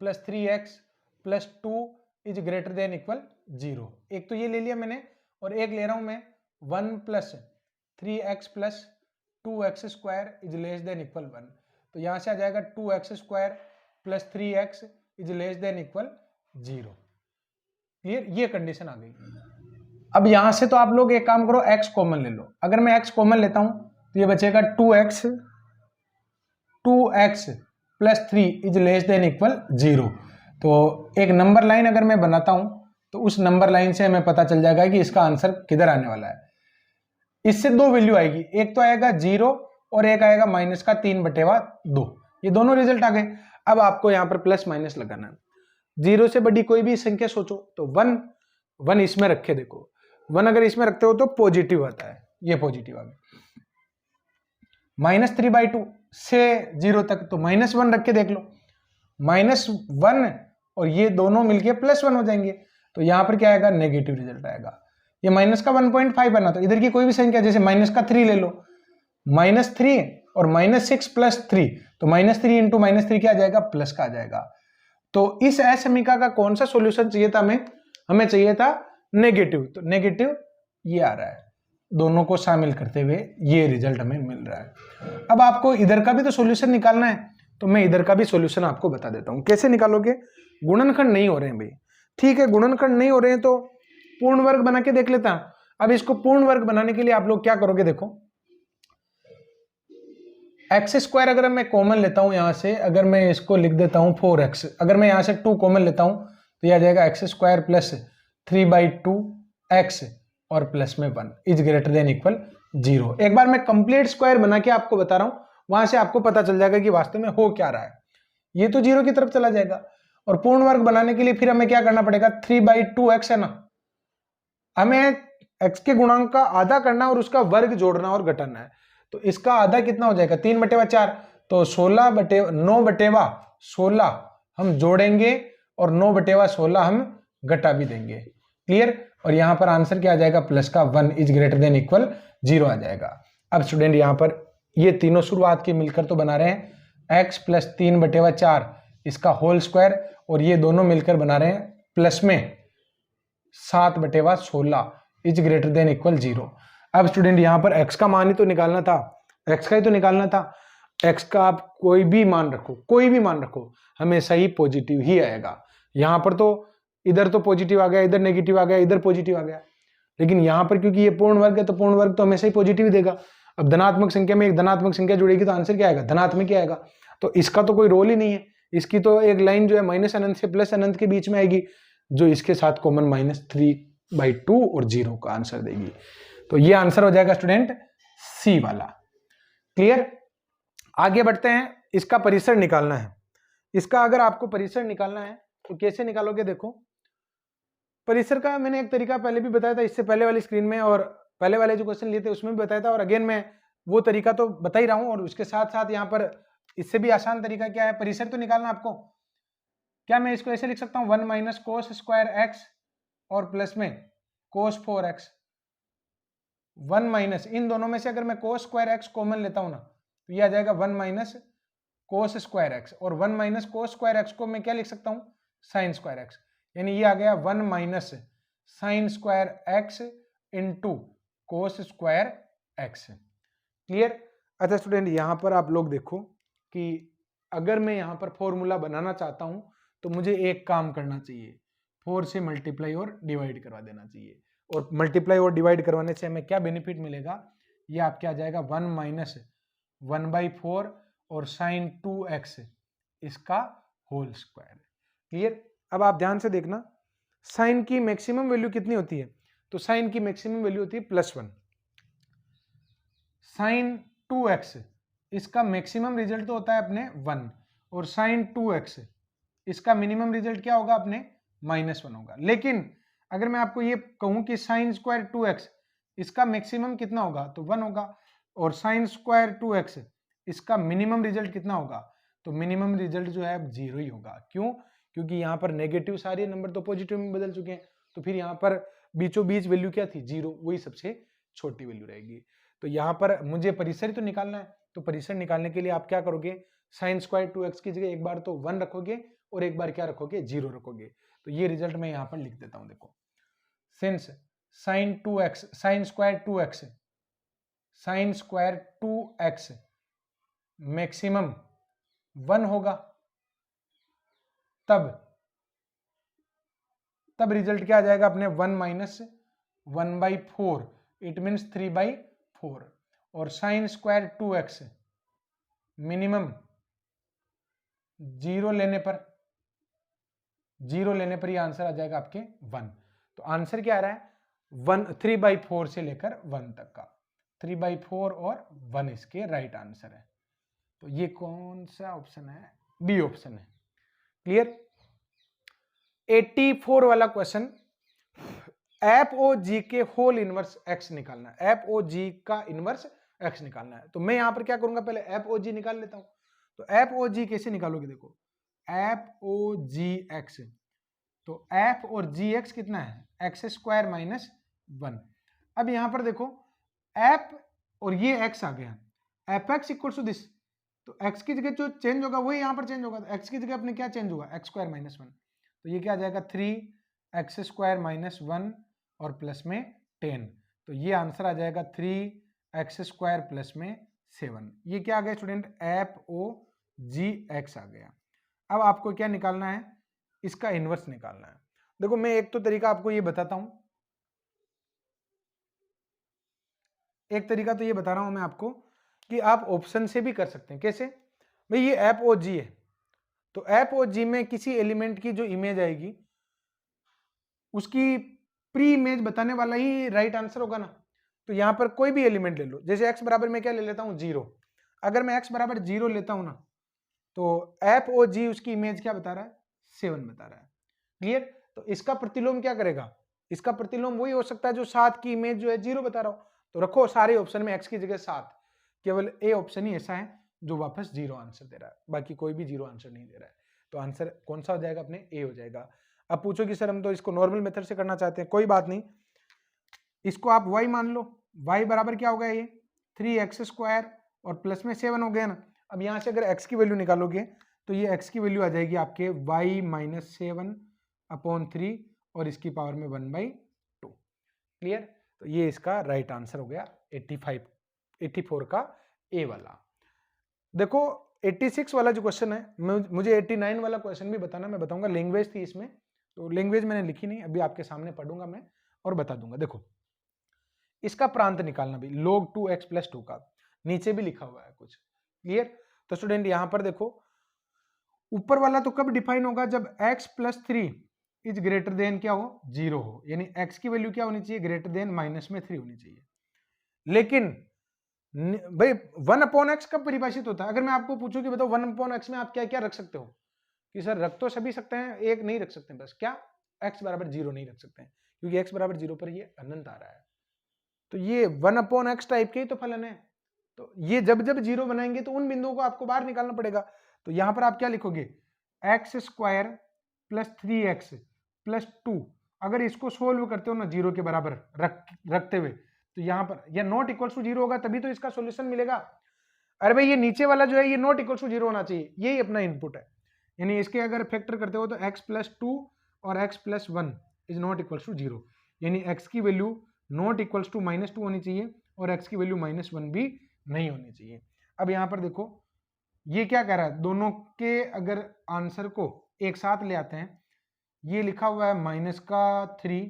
Speaker 1: + 3x + 2 is greater than equal 0। एक तो ये ले लिया मैंने, और एक ले रहा हूं मैं 1 + 3x + 2x² is less than equal 1। तो यहां से आ जाएगा 2x² + 3x is less than equal 0। Clear, ये कंडीशन आ गई। अब यहां से तो आप लोग एक काम करो, x कॉमन ले लो। अगर मैं x कॉमन लेता हूं तो ये बचेगा 2x + 3 is less than equal 0। तो एक नंबर लाइन अगर मैं बनाता हूं तो उस नंबर लाइन से हमें पता चल जाएगा कि इसका आंसर किधर आने वाला है। इससे दो वैल्यू आएगी, एक तो आएगा 0 और एक आएगा -3/2। ये दोनों रिजल्ट आ गए। अब आपको यहाँ पर प्लस माइनस लगाना है। 0 से बड़ी कोई भी संख्या सोचो, तो 1 इसमें रखे, देखो 1 अगर इसमें रखते हो तो पॉजिटिव आता है, ये पॉजिटिव आ गया। -3/2 से 0 तक तो -1 रख के देख लो, -1 और ये दोनों मिलके +1 हो जाएंगे। तो यहां पर क्या आएगा, नेगेटिव रिजल्ट आएगा। ये माइनस का 1.5 बना, तो इधर की कोई भी संख्या जैसे -3 ले लो, -3 और -6 + 3, तो -3 × -3 क्या आ जाएगा, प्लस का आ जाएगा। तो इस असमीका का कौन सा सॉल्यूशन चाहिए था हमें चाहिए था नेगेटिव, तो नेगेटिव ये आ रहा है। दोनों को शामिल करते हुए ये रिजल्ट हमें मिल रहा है। अब आपको इधर का भी तो सॉल्यूशन निकालना है, तो मैं इधर का भी सॉल्यूशन आपको बता देता हूं। कैसे निकालोगे, गुणनखंड नहीं हो रहे हैं भाई, ठीक है, गुणनखंड नहीं हो रहे हैं तो पूर्ण वर्ग बना के देख लेता हूं। अब इसको पूर्ण वर्ग बनाने के लिए आप लोग क्या करोगे, देखो x² अगर मैं कॉमन लेता हूं यहां से, अगर मैं इसको लिख देता हूं 4x, अगर मैं यहां से 2 कॉमन लेता हूं तो यह आ जाएगा x² + 3/2x और प्लस में 1 इज ग्रेटर देन इक्वल 0। एक बार मैं कंप्लीट स्क्वायर बना के आपको बता रहा हूं, वहां से आपको पता चल जाएगा कि वास्तव में हो क्या रहा है। ये तो 0 की तरफ चला जाएगा। और पूर्ण वर्ग बनाने के लिए फिर हमें क्या करना पड़ेगा, 3/2x है ना, हमें x के गुणांक का आधा करना और उसका वर्ग जोड़ना और घटाना है। तो इसका आधा कितना हो जाएगा, 3/4, तो 9/16 हम जोड़ेंगे और 9/16 हम घटा भी देंगे। क्लियर। और यहां पर आंसर क्या आ जाएगा, प्लस का 1 इज ग्रेटर देन इक्वल 0 आ जाएगा। अब स्टूडेंट यहां पर ये तीनों शुरुआत के मिलकर तो बना रहे हैं x + 3/4 इसका होल स्क्वायर, और ये दोनों मिलकर बना रहे हैं प्लस में 7/16 इज ग्रेटर देन इक्वल 0। अब स्टूडेंट यहां पर x का मान ही तो निकालना था, x का ही तो निकालना था। x का आप कोई भी मान रखो, हमेशा ही पॉजिटिव ही आएगा। यहां पर तो इधर तो पॉजिटिव आ गया, इधर नेगेटिव आ गया, इधर पॉजिटिव आ गया, लेकिन यहां पर क्योंकि ये पूर्ण वर्ग है तो पूर्ण वर्ग तो हमेशा ही पॉजिटिव ही देगा। अब धनात्मक संख्या में एक धनात्मक संख्या जुड़ेगी तो आंसर क्या आएगा? धनात्मक ही आएगा। तो इसका तो कोई रोल ही नहीं है, इसकी तो एक लाइन जो है माइनस अनंत से प्लस अनंत के बीच में आएगी, जो इसके साथ कॉमन -3/2 और 0 का आंसर देगी। तो ये आंसर हो जाएगा स्टूडेंट सी वाला। क्लियर? आगे बढ़ते हैं, इसका परिसर निकालना है। इसका अगर आपको परिसर निकालना है तो कैसे निकालोगे? देखो, परिसर का मैंने एक तरीका पहले भी बताया था, इससे पहले वाली स्क्रीन में, और पहले वाले जो क्वेश्चन लिए थे उसमें भी बताया था, और अगेन मैं वो तरीका तो बता ही रहा हूं, और उसके साथ साथ यहाँ पर इससे भी आसान तरीका क्या है परिसर तो निकालना आपको। क्या मैं इसको ऐसे लिख सकता हूँ 1 - cos स्क्वायर x और प्लस में cos 4x। 1 इन दोनों में से अगर मैं cos स्क्वायर x कॉमन लेता हूं ना तो ये आ जाएगा 1 - cos स्क्वायर x, और 1 - cos स्क्वायर x को मैं क्या लिख सकता हूं? sin स्क्वायर x, यानी ये आ गया 1 - sin square x into cos square x। Clear? अच्छा स्टूडेंट, यहां पर आप लोग देखो कि अगर मैं यहां पर फॉर्मूला बनाना चाहता हूं तो मुझे एक काम करना चाहिए, 4 से मल्टीप्लाई और डिवाइड करवा देना चाहिए, और मल्टीप्लाई और डिवाइड करवाने से हमें क्या बेनिफिट मिलेगा? ये आपके आ जाएगा 1 - 1/4 और sin 2x इसका होल स्क्वायर। क्लियर? अब आप ध्यान से देखना, साइन की मैक्सिमम वैल्यू कितनी होती है? तो साइन की मैक्सिमम वैल्यू होती है +1। साइन 2x इसका मैक्सिमम रिजल्ट तो होता है अपने 1, और साइन 2x इसका मिनिमम रिजल्ट क्या होगा? अपने -1 होगा। लेकिन अगर मैं आपको ये कहूं कि साइन स्क्वायर 2x इसका मैक्सिमम कितना होगा? तो 1 होगा, और साइन स्क्वायर 2x इसका मिनिमम रिजल्ट कितना होगा? तो मिनिमम रिजल्ट जो है अब 0 ही होगा। क्यों? क्योंकि यहाँ पर नेगेटिव सारे नंबर तो पॉजिटिव में बदल चुके हैं, तो फिर यहाँ पर बीचों बीच वैल्यू क्या थी? 0, वही सबसे छोटी वैल्यू रहेगी। तो यहाँ पर मुझे परिसर तो निकालना है, तो परिसर निकालने के लिए आप क्या करोगे? साइन स्क्वायर 2x की जगह एक बार तो 1 रखोगे और एक बार क्या रखोगे? 0 रखोगे। तो ये रिजल्ट मैं यहाँ पर लिख देता हूं, देखो, since sign 2x sine square 2x maximum 1 होगा, तब रिजल्ट क्या आ जाएगा अपने? 1 - 1/4, इट मीन्स 3/4, और साइन स्क्वायर 2x मिनिमम 0 लेने पर ये आंसर आ जाएगा आपके 1। तो आंसर क्या आ रहा है? 3/4 से लेकर 1 तक का, 3/4 और 1 इसके राइट आंसर है। तो ये कौन सा ऑप्शन है? बी ऑप्शन है। क्लियर? 84 वाला क्वेश्चन, एफ ओ जी के होल इनवर्स x निकालना है। एफ ओ जी का इनवर्स x निकालना है। तो मैं यहां पर क्या करूंगा? पहले एफ ओ जी निकाल लेता हूं। तो एफ ओ जी कैसे निकालोगे? देखो, एफ ओ जी एक्स, तो एफ और जी एक्स कितना है? x² - 1। अब यहां पर देखो, एफ और ये x आ गया, F X equal to this, तो x की जगह जो चेंज होगा वही यहां पर चेंज होगा। तो x की जगह अपने क्या चेंज होगा? x² - 1। तो ये क्या आ जाएगा? 3x² - 1 और प्लस में 10। तो ये आंसर आ जाएगा 3x² प्लस में 7। ये क्या आ गया स्टूडेंट? एफ ओ जी एक्स आ गया। अब आपको क्या निकालना है? इसका इनवर्स निकालना है। देखो, मैं एक तो तरीका आपको ये बताता हूं, एक तरीका तो ये बता रहा हूं मैं आपको कि आप ऑप्शन से भी कर सकते हैं। कैसे भाई? ये एफ ओ जी है, तो एफ ओ जी में किसी एलिमेंट की जो इमेज आएगी उसकी प्री इमेज बताने वाला ही राइट आंसर होगा ना। तो यहां पर कोई भी एलिमेंट ले लो, जैसे x बराबर मैं क्या ले लेता हूं? 0। अगर मैं x बराबर 0 लेता हूं ना, तो एफ ओ जी उसकी इमेज क्या बता रहा है? 7 बता रहा है। क्लियर? तो इसका प्रतिलोम क्या करेगा? इसका प्रतिलोम वही हो सकता है जो 7 की इमेज जो है 0 बता रहा हो। तो रखो सारे ऑप्शन में x की जगह 7, केवल ए ऑप्शन ही ऐसा है जो वापस 0 आंसर दे रहा है, बाकी कोई भी 0 आंसर नहीं दे रहा है। तो आंसर कौन सा हो जाएगा? अपने ए हो जाएगा। अब पूछो कि सर हम तो इसको नॉर्मल मेथड से करना चाहते हैं। कोई बात नहीं, इसको आप y मान लो। y बराबर क्या होगा? ये 3x² और प्लस में 7 हो गया ना। अब यहां से अगर x की वैल्यू निकालोगे तो ये x की वैल्यू आ जाएगी आपके y - 7/3 और इसकी पावर में 1/2। क्लियर? तो ये इसका राइट आंसर हो गया 84 का ए वाला। देखो 86 वाला जो क्वेश्चन है, मुझे 89 वाला क्वेश्चन भी बताना, मैं बताऊंगा। लैंग्वेज थी इसमें, तो लैंग्वेज मैंने लिखी नहीं, अभी आपके सामने पढ़ूंगा मैं और बता दूंगा। देखो इसका प्रांत निकालना भी, log 2x + 2 का, नीचे भी लिखा हुआ है कुछ, क्लियर। तो स्टूडेंट यहां पर देखो, ऊपर वाला तो कब डिफाइन होगा, जब x + 3 इज ग्रेटर देन क्या हो, 0 हो, यानी x की वैल्यू क्या होनी चाहिए, ग्रेटर देन -3 होनी चाहिए। लेकिन भाई 1/x कब परिभाषित होता है, अगर मैं आपको पूछूं कि बताओ 1/x में आप क्या क्या रख सकते हो, कि सर रख तो सभी सकते हैं, एक नहीं रख सकते, बस क्या, x = 0 नहीं रख सकते हैं, क्योंकि x = 0 पर ये अनंत आ रहा है। तो ये 1/x टाइप के ही तो फलन है, तो ये जब जब 0 बनाएंगे तो उन बिंदुओं को आपको बाहर निकालना पड़ेगा। तो यहां पर आप क्या लिखोगे, x² + 3x + 2, अगर इसको सोल्व करते हो ना 0 के बराबर रखते हुए, तो यहां पर यह नॉट इक्वल टू 0 होगा, तभी तो इसका सॉल्यूशन मिलेगा। अरे भाई ये नीचे वाला जो है ये नॉट इक्वल टू 0 होना चाहिए, यही अपना इनपुट है, यानी इसके अगर फैक्टर करते हो तो x + 2 और x + 1 is not equal to 0, यानी x की वैल्यू नॉट इक्वल टू -2 होनी चाहिए और x की वैल्यू -1 भी नहीं होनी चाहिए। अब यहां पर देखो ये क्या कह रहा है, दोनों के अगर आंसर को एक साथ ले आते हैं, ये लिखा हुआ है -3,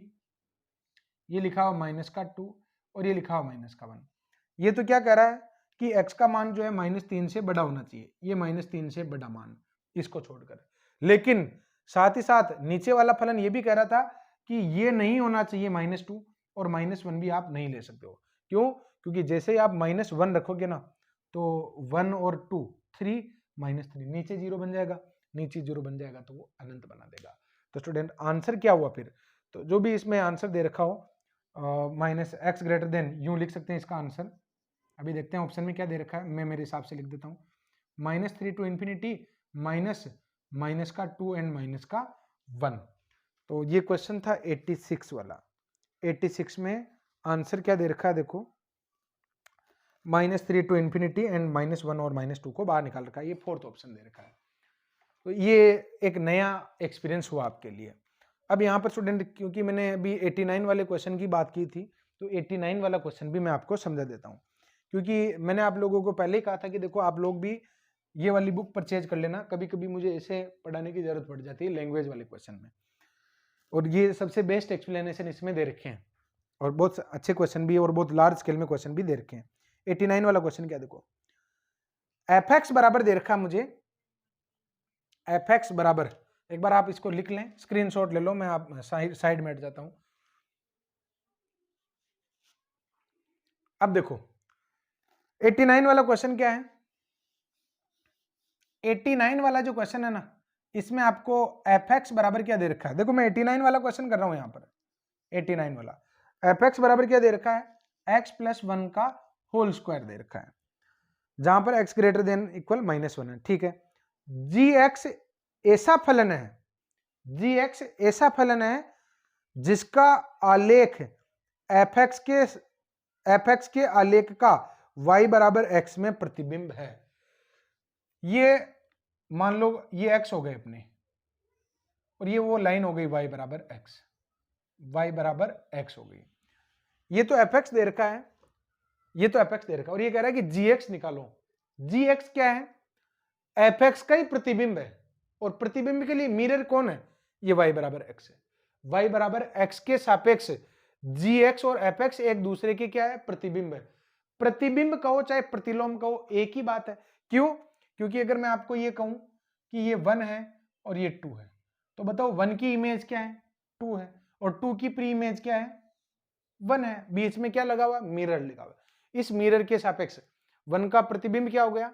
Speaker 1: ये लिखा हुआ -2 और ये लिखा हुआ -1। ये तो क्या कह रहा है कि x का मान जो है -3 से बड़ा होना चाहिए, ये -3 से बड़ा मान, इसको छोड़कर। लेकिन साथ ही साथ नीचे वाला फलन ये भी कह रहा था कि ये नहीं होना चाहिए -2 और -1 भी आप नहीं ले सकते हो। क्यों? क्योंकि जैसे ही आप -1 रखोगे ना, तो 1 और 2 3 -3 नीचे 0 बन जाएगा, नीचे 0 बन जाएगा तो वो अनंत बना देगा। तो स्टूडेंट आंसर क्या हुआ फिर, तो जो भी इसमें आंसर दे रखा हो, -x ग्रेटर देन, यूं लिख सकते हैं इसका आंसर। अभी देखते हैं ऑप्शन में क्या दे रखा है, मैं मेरे हिसाब से लिख देता हूँ, -3 टू इन्फिनिटी -2 एंड -1। तो ये क्वेश्चन था 86 वाला। 86 में आंसर क्या दे रखा है, देखो -3 टू इन्फिनिटी एंड -1 और -2 को बाहर निकाल रखा है, ये 4th ऑप्शन दे रखा है। तो ये एक नया एक्सपीरियंस हुआ आपके लिए। अब यहाँ पर स्टूडेंट, क्योंकि मैंने अभी 89 वाले क्वेश्चन की बात की थी, तो 89 वाला क्वेश्चन भी मैं आपको समझा देता हूँ, क्योंकि मैंने आप लोगों को पहले ही कहा था कि देखो आप लोग भी ये वाली बुक परचेज कर लेना, कभी कभी मुझे इसे पढ़ाने की जरूरत पड़ जाती है लैंग्वेज वाले क्वेश्चन में, और ये सबसे बेस्ट एक्सप्लेनेशन इसमें दे रखे हैं, और बहुत अच्छे क्वेश्चन भी और बहुत लार्ज स्केल में क्वेश्चन भी दे रखे हैं। 89 वाला क्वेश्चन क्या, देखो f(x) बराबर दे रखा मुझे, f(x) बराबर, एक बार आप इसको लिख लें, स्क्रीनशॉट ले लो, मैं आप साइड में हट जाता हूं। अब देखो 89 वाला क्वेश्चन क्या है, 89 वाला जो क्वेश्चन है ना, इसमें आपको f(x) बराबर क्या दे रखा है, देखो मैं 89 वाला क्वेश्चन कर रहा हूं, यहां पर 89 वाला f(x) बराबर क्या दे रखा है, x + 1 का होल स्क्वायर दे रखा है, जहां पर x ग्रेटर देन इक्वल -1 है, ठीक है। gx ऐसा फलन है, gx ऐसा फलन है जिसका आलेख fx के आलेख का y = x में प्रतिबिंब है। ये मान लो ये x हो गए अपने, और ये वो लाइन हो गई y = x, y = x हो गई। ये तो fx दे रखा है, ये तो fx दे रखा है, और ये कह रहा है कि gx निकालो। gx क्या है, fx का ही प्रतिबिंब है, और प्रतिबिंब के लिए मिरर कौन है, ये y = x है। y = x के सापेक्ष gx और fx एक दूसरे के क्या है, प्रतिबिंब है। प्रतिबिंब कहो चाहे प्रतिलोम कहो, एक ही बात है। क्यों? क्योंकि अगर मैं आपको ये कहूं कि ये 1 है और ये 2 है, तो बताओ 1 की इमेज क्या है, 2 है, और 2 की प्री इमेज क्या है, 1 है। बीच में क्या लगा हुआ, मिरर लगा हुआ। इस मिरर के सापेक्ष 1 का प्रतिबिंब क्या हो गया,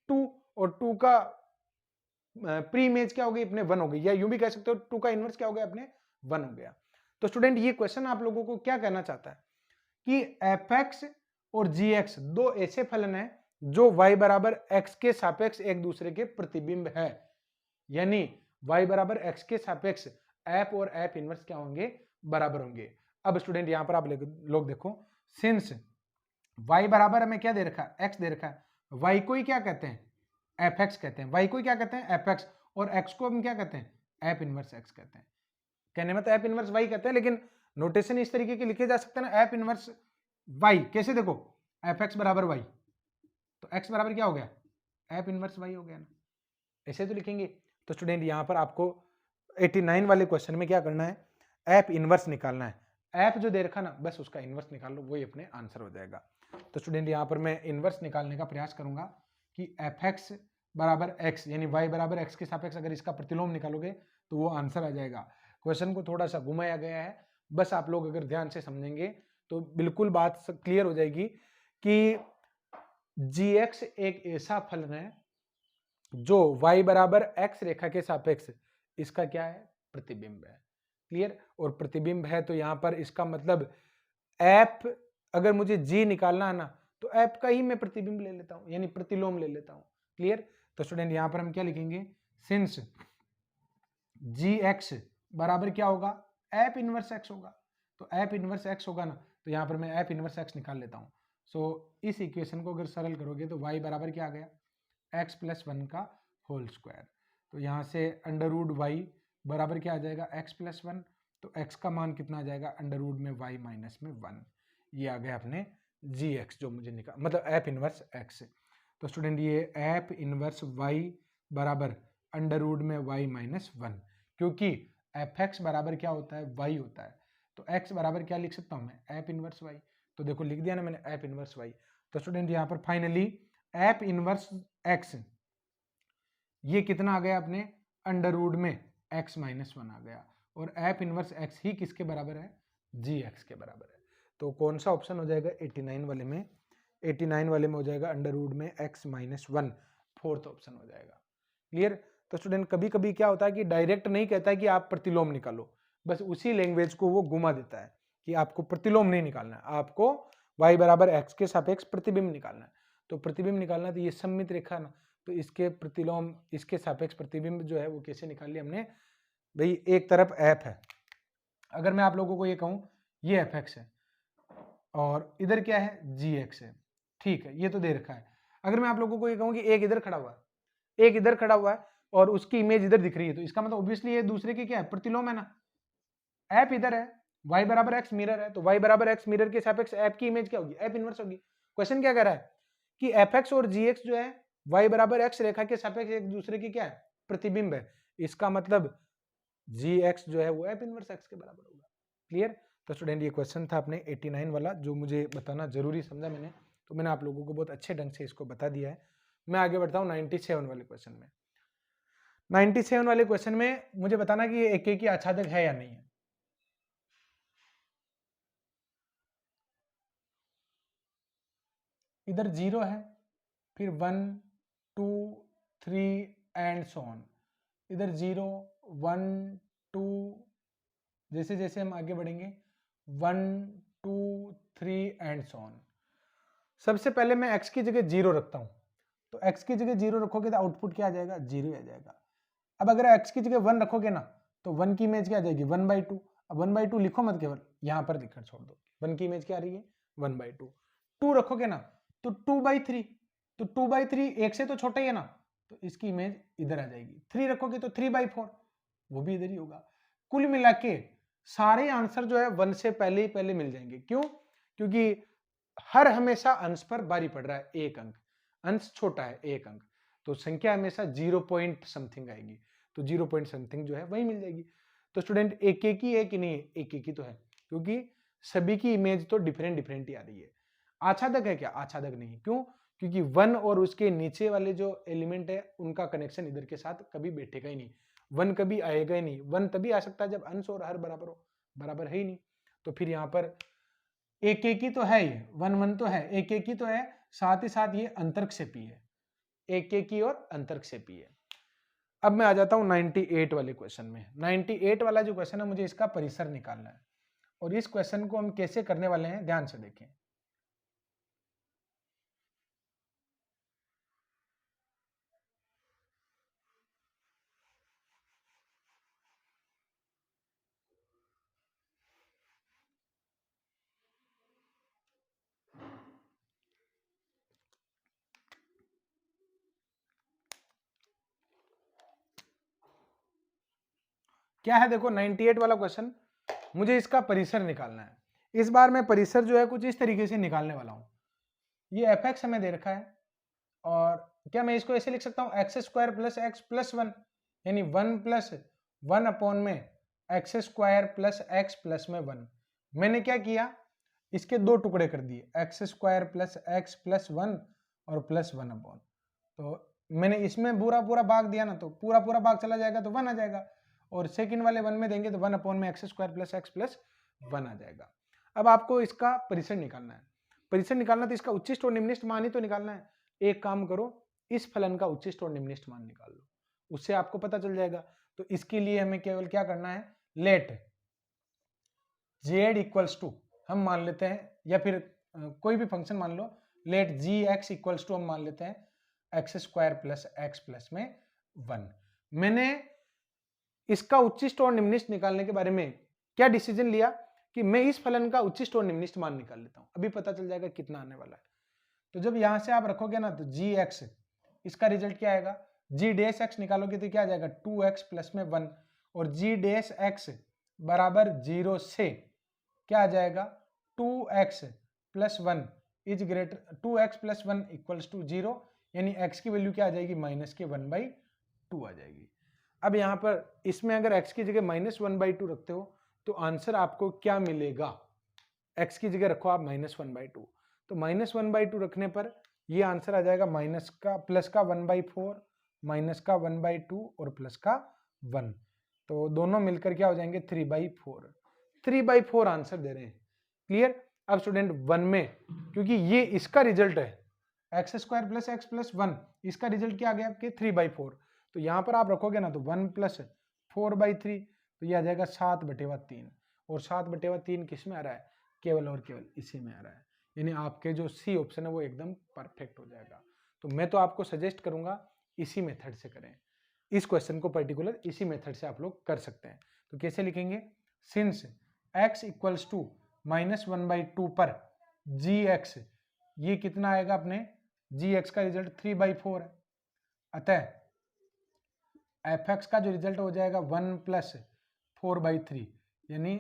Speaker 1: 2, और 2 का प्री इमेज क्या हो गई, अपने 1 हो गई, या यूं भी कह सकते हो 2 का इनवर्स क्या हो गया, अपने 1 हो गया। तो स्टूडेंट ये क्वेश्चन आप लोगों को क्या कहना चाहता है कि fx और gx दो ऐसे फलन हैं जो y = x के सापेक्ष एक दूसरे के प्रतिबिंब है, यानी y = x के सापेक्ष f और f इनवर्स क्या होंगे, बराबर होंगे। अब स्टूडेंट यहां पर आप लोग देखो, सिंस y बराबर हमें क्या दे रखा है, x दे रखा है, y को ही क्या कहते हैं, fx कहते हैं, y को ही क्या कहते हैं, fx, और x को हम क्या कहते हैं, f इनवर्स x कहते हैं। कहने में तो f इनवर्स y कहते हैं, लेकिन नोटेशन इस तरीके के लिखे जा सकते हैं ना, f इनवर्स y, कैसे देखो, fx = y, तो x बराबर क्या हो गया, एफ इनवर्स वाई हो गया ना, ऐसे तो लिखेंगे। तो स्टूडेंट यहाँ पर आपको 89 वाले क्वेश्चन में क्या करना है, एफ इनवर्स निकालना है। एफ जो दे रखा ना, बस उसका इनवर्स निकाल लो, वही अपने आंसर हो जाएगा। तो स्टूडेंट यहाँ पर मैं इनवर्स निकालने का प्रयास करूंगा कि एफ एक्स बराबर एक्स यानी वाई बराबर एक्स के सापेक्ष अगर इसका प्रतिलोम निकालोगे तो वो आंसर आ जाएगा। क्वेश्चन को थोड़ा सा घुमाया गया है, बस आप लोग अगर ध्यान से समझेंगे तो बिल्कुल बात क्लियर हो जाएगी कि gx एक ऐसा फलन है जो y बराबर x रेखा के सापेक्ष इसका क्या है, प्रतिबिंब है। क्लियर, और प्रतिबिंब है तो यहां पर इसका मतलब f अगर मुझे g निकालना है ना तो f का ही मैं प्रतिबिंब ले लेता हूं, यानी प्रतिलोम ले लेता हूं। क्लियर, तो स्टूडेंट यहां पर हम क्या लिखेंगे, सिंस gx बराबर क्या होगा, f इनवर्स x होगा। तो f इनवर्स x होगा ना, तो यहां पर मैं f इनवर्स x निकाल लेता हूं। सो इस इक्वेशन को अगर सरल करोगे तो y बराबर क्या आ गया, x प्लस 1 का होल स्क्वायर। तो यहाँ से अंडर रूट वाई बराबर क्या आ जाएगा, x प्लस 1। तो x का मान कितना आ जाएगा, अंडर रूट में y माइनस में 1। ये आ गया अपने gx जो मुझे निकाल मतलब f इनवर्स x। तो स्टूडेंट ये f इनवर्स y बराबर अंडर रूट में y माइनस 1, क्योंकि fx बराबर क्या होता है, y होता है। तो x बराबर क्या लिख सकता हूँ मैं, f इनवर्स y। तो देखो लिख दिया ना मैंने f इनवर्स y। तो स्टूडेंट यहाँ पर फाइनली f इनवर्स x ये कितना आ गया अपने अंडर रूट में x माइनस 1 आ गया, और f इनवर्स x ही किसके बराबर है, gx के बराबर है। तो कौन सा ऑप्शन हो जाएगा 89 वाले में, 89 वाले में हो जाएगा अंडर रूट में x माइनस 1, फोर्थ ऑप्शन हो जाएगा। क्लियर, तो स्टूडेंट कभी कभी क्या होता है कि डायरेक्ट नहीं कहता है कि आप प्रतिलोम निकालो, बस उसी लैंग्वेज को वो घुमा देता है कि आपको प्रतिलोम नहीं निकालना है, आपको y बराबर x के सापेक्ष प्रतिबिंब निकालना है। तो प्रतिबिंब निकालना है तो ये सममित रेखा ना, तो इसके प्रतिलोम इसके सापेक्ष प्रतिबिंब जो है वो कैसे निकाल लिया हमने, भाई एक तरफ f है, अगर मैं आप लोगों को ये कहूं ये fx है और इधर क्या है gx है, ठीक है, ये तो दे रखा है। अगर मैं आप लोगों को ये कहूं कि एक इधर खड़ा हुआ है, एक इधर खड़ा हुआ है और उसकी इमेज इधर दिख रही है, तो इसका मतलब ऑब्वियसली ये दूसरे की क्या है, प्रतिलोम है ना। f इधर है, y बराबर x मिरर है, तो y बराबर x मिरर के सापेक्ष f की इमेज क्या होगी, f इनवर्स होगी। क्वेश्चन क्या कह रहा है कि fx और gx जो है y बराबर x रेखा के सापेक्ष एक दूसरे की क्या है, प्रतिबिंब है। इसका मतलब gx जो है वो f इनवर्स x के बराबर होगा। क्लियर, तो स्टूडेंट ये क्वेश्चन था अपने 89 वाला जो मुझे बताना जरूरी समझा मैंने, तो मैंने आप लोगों को बहुत अच्छे ढंग से इसको बता दिया है। मैं आगे बढ़ता हूँ 97 वाले क्वेश्चन में। 97 वाले क्वेश्चन में मुझे बताना कि ये एक आच्छादक है या नहीं है। इधर 0 है, फिर 1 2 3 एंड सो ऑन, इधर 0 1 2, जैसे जैसे हम आगे बढ़ेंगे 1 2 3 एंड सो ऑन। सबसे पहले मैं x की जगह 0 रखता हूं, तो x की जगह 0 रखोगे तो आउटपुट क्या आ जाएगा, 0 आ जाएगा। अब अगर x की जगह 1 रखोगे ना तो 1 की इमेज क्या आ जाएगी, 1/2। अब 1/2 लिखो मत, केवल यहां पर लिखकर छोड़ दो, 1 की इमेज क्या आ रही है, 1/2। 2 रखोगे ना तो 2/3, तो 2/3 एक से तो छोटा ही है ना, तो इसकी इमेज इधर आ जाएगी। 3 रखोगे तो 3/4, वो भी इधर ही होगा। कुल मिला के सारे आंसर जो है 1 से पहले ही पहले मिल जाएंगे। क्यों, क्योंकि हर हमेशा अंश पर बारी पड़ रहा है, एक अंक, अंश छोटा है एक अंक, तो संख्या हमेशा 0 पॉइंट समथिंग आएगी, तो 0 पॉइंट समथिंग जो है वही मिल जाएगी। तो स्टूडेंट एक एक ही है कि नहीं, एक एक ही तो है, क्योंकि सभी की इमेज तो डिफरेंट डिफरेंट ही आ रही है। आच्छादक है क्या, आच्छादक नहीं। क्यों, क्योंकि 1 और उसके नीचे वाले जो एलिमेंट है उनका कनेक्शन इधर के साथ कभी बैठेगा ही नहीं, 1 कभी आएगा ही नहीं। 1 तभी आ सकता है जब अंश और हर बराबर हो, बराबर है ही नहीं। तो फिर यहाँ पर एक एक ही तो है, ये 1 1 तो है, एक एक ही तो है, साथ ही साथ ये अंतर्क्षेपी है, एक एक ही और अंतर्क्षेपी है। अब मैं आ जाता हूं 98 वाले क्वेश्चन में। 98 वाला जो क्वेश्चन है मुझे इसका परिसर निकालना है, और इस क्वेश्चन को हम कैसे करने वाले हैं ध्यान से देखें। क्या है, देखो 98 वाला क्वेश्चन, मुझे इसका परिसर निकालना है। इस बार मैं परिसर जो है कुछ इस तरीके से निकालने वाला हूं। ये fx हमें दे रखा है और क्या मैं इसको ऐसे लिख सकता हूँ x square plus x plus one, यानी 1 प्लस 1 अपॉन में x square plus x plus में 1। मैंने क्या किया, इसके दो टुकड़े कर दिए, x square plus x plus 1 और प्लस 1 अपॉन, तो मैंने इसमें पूरा पूरा भाग दिया ना, तो पूरा पूरा भाग चला जाएगा तो 1 आ जाएगा, और सेकंड वाले 1 में देंगे तो 1 अपॉन में x square plus x plus 1 आ जाएगा। अब आपको इसका परिसर निकालना है, परिसर निकालना तो इसका उच्चिष्ट और निम्निष्ट मान ही तो निकालना है। एक काम करो, इस फलन का उच्चिष्ट और निम्निष्ट मान निकाल लो, उससे आपको पता चल जाएगा। तो इसके लिए हमें केवल क्या करना है, लेट z इक्वल्स टू हम मान लेते हैं, या फिर कोई भी फंक्शन मान लो, let G x equals to हम मान लेते हैं x square plus x plus में 1। मैंने इसका उच्चिष्ट और निम्निष्ट निकालने के बारे में क्या डिसीजन लिया कि मैं इस फलन का उच्चिष्ट और निम्निष्ट मान निकाल लेता हूं, अभी पता चल जाएगा कितना आने वाला है। तो जब यहां से आप रखोगे ना, तो जी एक्स, इसका रिजल्ट क्या आएगा, जी डेस एक्स निकालोगे तो क्या आ जाएगा 2x प्लस में 1, और जी डेस एक्स बराबर 0 से क्या आ जाएगा 2x plus 1 is greater 2x plus 1 equals to 0, यानी x की वैल्यू क्या आ जाएगी माइनस के 1/2 आ जाएगी। अब यहाँ पर इसमें अगर x की जगह माइनस 1/2 रखते हो तो आंसर आपको क्या मिलेगा, x की जगह रखो आप माइनस 1/2, तो माइनस 1/2 रखने पर ये आंसर आ जाएगा माइनस का प्लस का 1/4 माइनस का 1/2 और प्लस का 1, तो दोनों मिलकर क्या हो जाएंगे 3/4, 3/4 आंसर दे रहे हैं। क्लियर। अब स्टूडेंट 1 में, क्योंकि ये इसका रिजल्ट है x square plus x plus 1, इसका रिजल्ट क्या आ गया आपके 3/4, तो यहां पर आप रखोगे ना तो 1 प्लस 4/3, तो ये आ जाएगा 7/3, और 7/3 किस में आ रहा है, केवल और केवल इसी में आ रहा है, यानी आपके जो सी ऑप्शन है वो एकदम परफेक्ट हो जाएगा। तो मैं तो आपको सजेस्ट करूंगा इसी मेथड से करें, इस क्वेश्चन को पर्टिकुलर इसी मेथड से आप लोग कर सकते हैं। तो कैसे लिखेंगे, सिंस x इक्वल्स टू -1/2 पर जी एक्स, ये कितना आएगा अपने जी एक्स का रिजल्ट 3/4 है, अतः एफ एक्स का जो रिजल्ट हो जाएगा 1 प्लस 4/3 यानी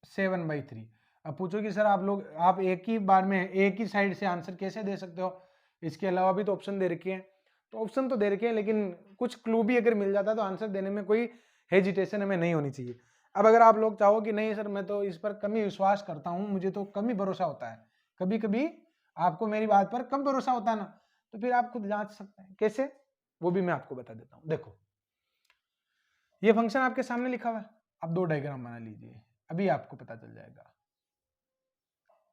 Speaker 1: 7/3। अब पूछो कि सर आप एक ही बार में एक ही साइड से आंसर कैसे दे सकते हो, इसके अलावा भी तो ऑप्शन दे रखे हैं, तो ऑप्शन तो दे रखे हैं लेकिन कुछ क्लू भी अगर मिल जाता तो आंसर देने में कोई हेजिटेशन हमें नहीं होनी चाहिए। अब अगर आप लोग चाहो कि नहीं सर मैं तो इस पर कम ही विश्वास करता हूं, मुझे तो कम ही भरोसा होता है, कभी कभी आपको मेरी बात पर कम भरोसा होता है ना, तो फिर आप खुद जांच सकते हैं कैसे, वो भी मैं आपको बता देता हूं। देखो ये फंक्शन आपके सामने लिखा हुआ है, आप दो डायग्राम बना लीजिए, अभी आपको पता चल जाएगा।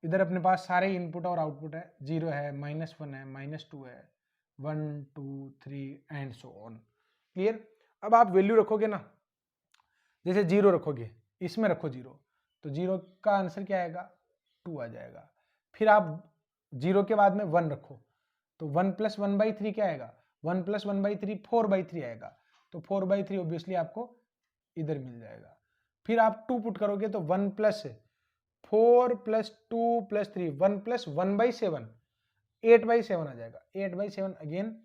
Speaker 1: इधर अपने पास सारे इनपुट और आउटपुट है, 0 है, -1 है, -2 है, 1 2 3 एंड सो ऑन। क्लियर। अब आप वैल्यू रखोगे ना, जैसे 0 रखोगे, इसमें रखो 0, तो 0 का आंसर क्या आएगा 2 आ जाएगा। फिर आप 0 के बाद में 1 रखो, तो 1 प्लस 1/3 क्या आएगा, 1 प्लस 1/3 4/3 आएगा, तो 4/3 ऑब्वियसली आपको इधर मिल जाएगा। फिर आप 2 पुट करोगे तो 1 प्लस 4 प्लस 2 प्लस 3 1 प्लस 1/7 8/7 आ जाएगा, 8/7 अगेन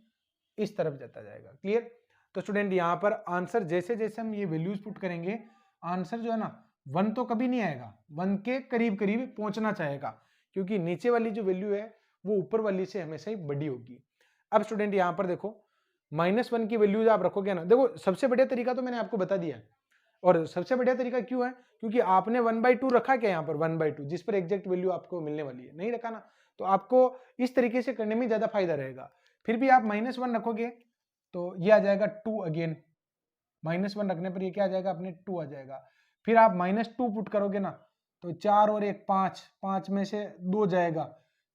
Speaker 1: इस तरफ जाता जाएगा। क्लियर। तो स्टूडेंट यहाँ पर आंसर जैसे जैसे हम ये वैल्यूज पुट करेंगे, आंसर जो है ना 1 तो कभी नहीं आएगा, 1 के करीब करीब पहुंचना चाहेगा, क्योंकि नीचे वाली जो वैल्यू है वो ऊपर वाली से हमेशा ही बड़ी होगी। अब स्टूडेंट यहाँ पर देखो -1 की वैल्यूज आप रखोगे ना, देखो सबसे बढ़िया तरीका तो मैंने आपको बता दिया है, और सबसे बढ़िया तरीका क्यों है, क्योंकि आपने 1/2 रखा क्या यहाँ पर 1/2, जिस पर एग्जैक्ट वैल्यू आपको मिलने वाली है, नहीं रखा ना, तो आपको इस तरीके से करने में ज्यादा फायदा रहेगा। फिर भी आप -1 रखोगे तो ये आ जाएगा 2 अगेन, -1 रखने पर ये क्या आ जाएगा अपने 2 आ जाएगा। फिर आप -2 पुट करोगे ना, तो 4 और 1 5, 5 में से 2 जाएगा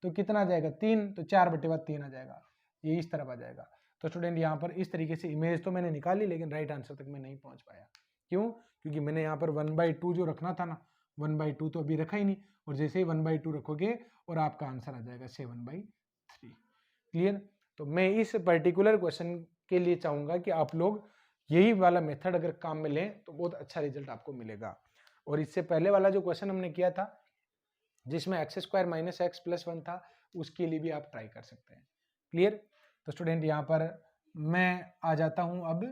Speaker 1: तो कितना आ जाएगा 3, तो 4/3 आ जाएगा, ये इस तरफ आ जाएगा। तो स्टूडेंट यहाँ पर इस तरीके से इमेज तो मैंने निकाली, लेकिन राइट आंसर तक मैं नहीं पहुंच पाया। क्यों, क्योंकि मैंने यहाँ पर 1/2 जो रखना था ना, 1/2 तो अभी रखा ही नहीं, और जैसे ही 1/2 रखोगे और आपका आंसर आ जाएगा 7/3। क्लियर। तो मैं इस पर्टिकुलर क्वेश्चन के लिए चाहूंगा कि आप लोग यही वाला मेथड अगर काम में लें तो बहुत अच्छा रिजल्ट आपको मिलेगा। और इससे पहले वाला जो क्वेश्चन हमने किया था जिसमें x² - x + 1 था, उसके लिए भी आप ट्राई कर सकते हैं। क्लियर। तो स्टूडेंट यहाँ पर मैं आ जाता हूं अब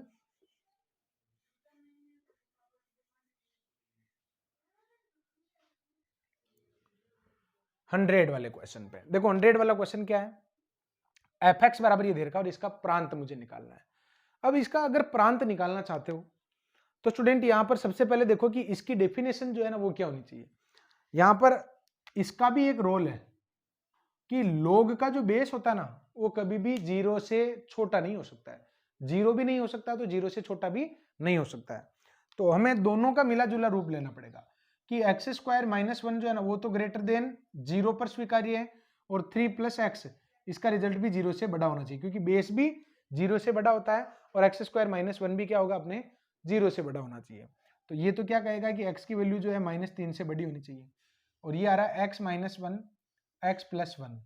Speaker 1: 100 वाले क्वेश्चन पे। देखो 100 वाला क्वेश्चन क्या है, एफ एक्स बराबर ये दे रखा और इसका प्रांत मुझे निकालना है। अब इसका अगर प्रांत निकालना चाहते हो तो स्टूडेंट यहां पर सबसे पहले देखो कि इसकी डेफिनेशन जो है ना वो क्या होनी चाहिए। यहां पर इसका भी एक रोल है कि log का जो बेस होता है ना वो कभी भी 0 से छोटा नहीं हो सकता है, 0 भी नहीं हो सकता तो 0 से छोटा भी नहीं हो सकता है। तो हमें दोनों का मिला जुला रूप लेना पड़ेगा कि एक्स स्क्वायर माइनस 1 जो है ना वो तो ग्रेटर देन 0 पर स्वीकार्य है और 3 प्लस एक्स इसका रिजल्ट भी 0 से बड़ा होना चाहिए, क्योंकि बेस भी 0 से बड़ा होता है और एक्स स्क्वायर माइनस 1 भी क्या होगा अपने 0 से बड़ा होना चाहिए। तो ये तो क्या कहेगा कि x की वैल्यू जो है -3 से बड़ी होनी चाहिए और ये आ रहा है x minus 1 x plus 1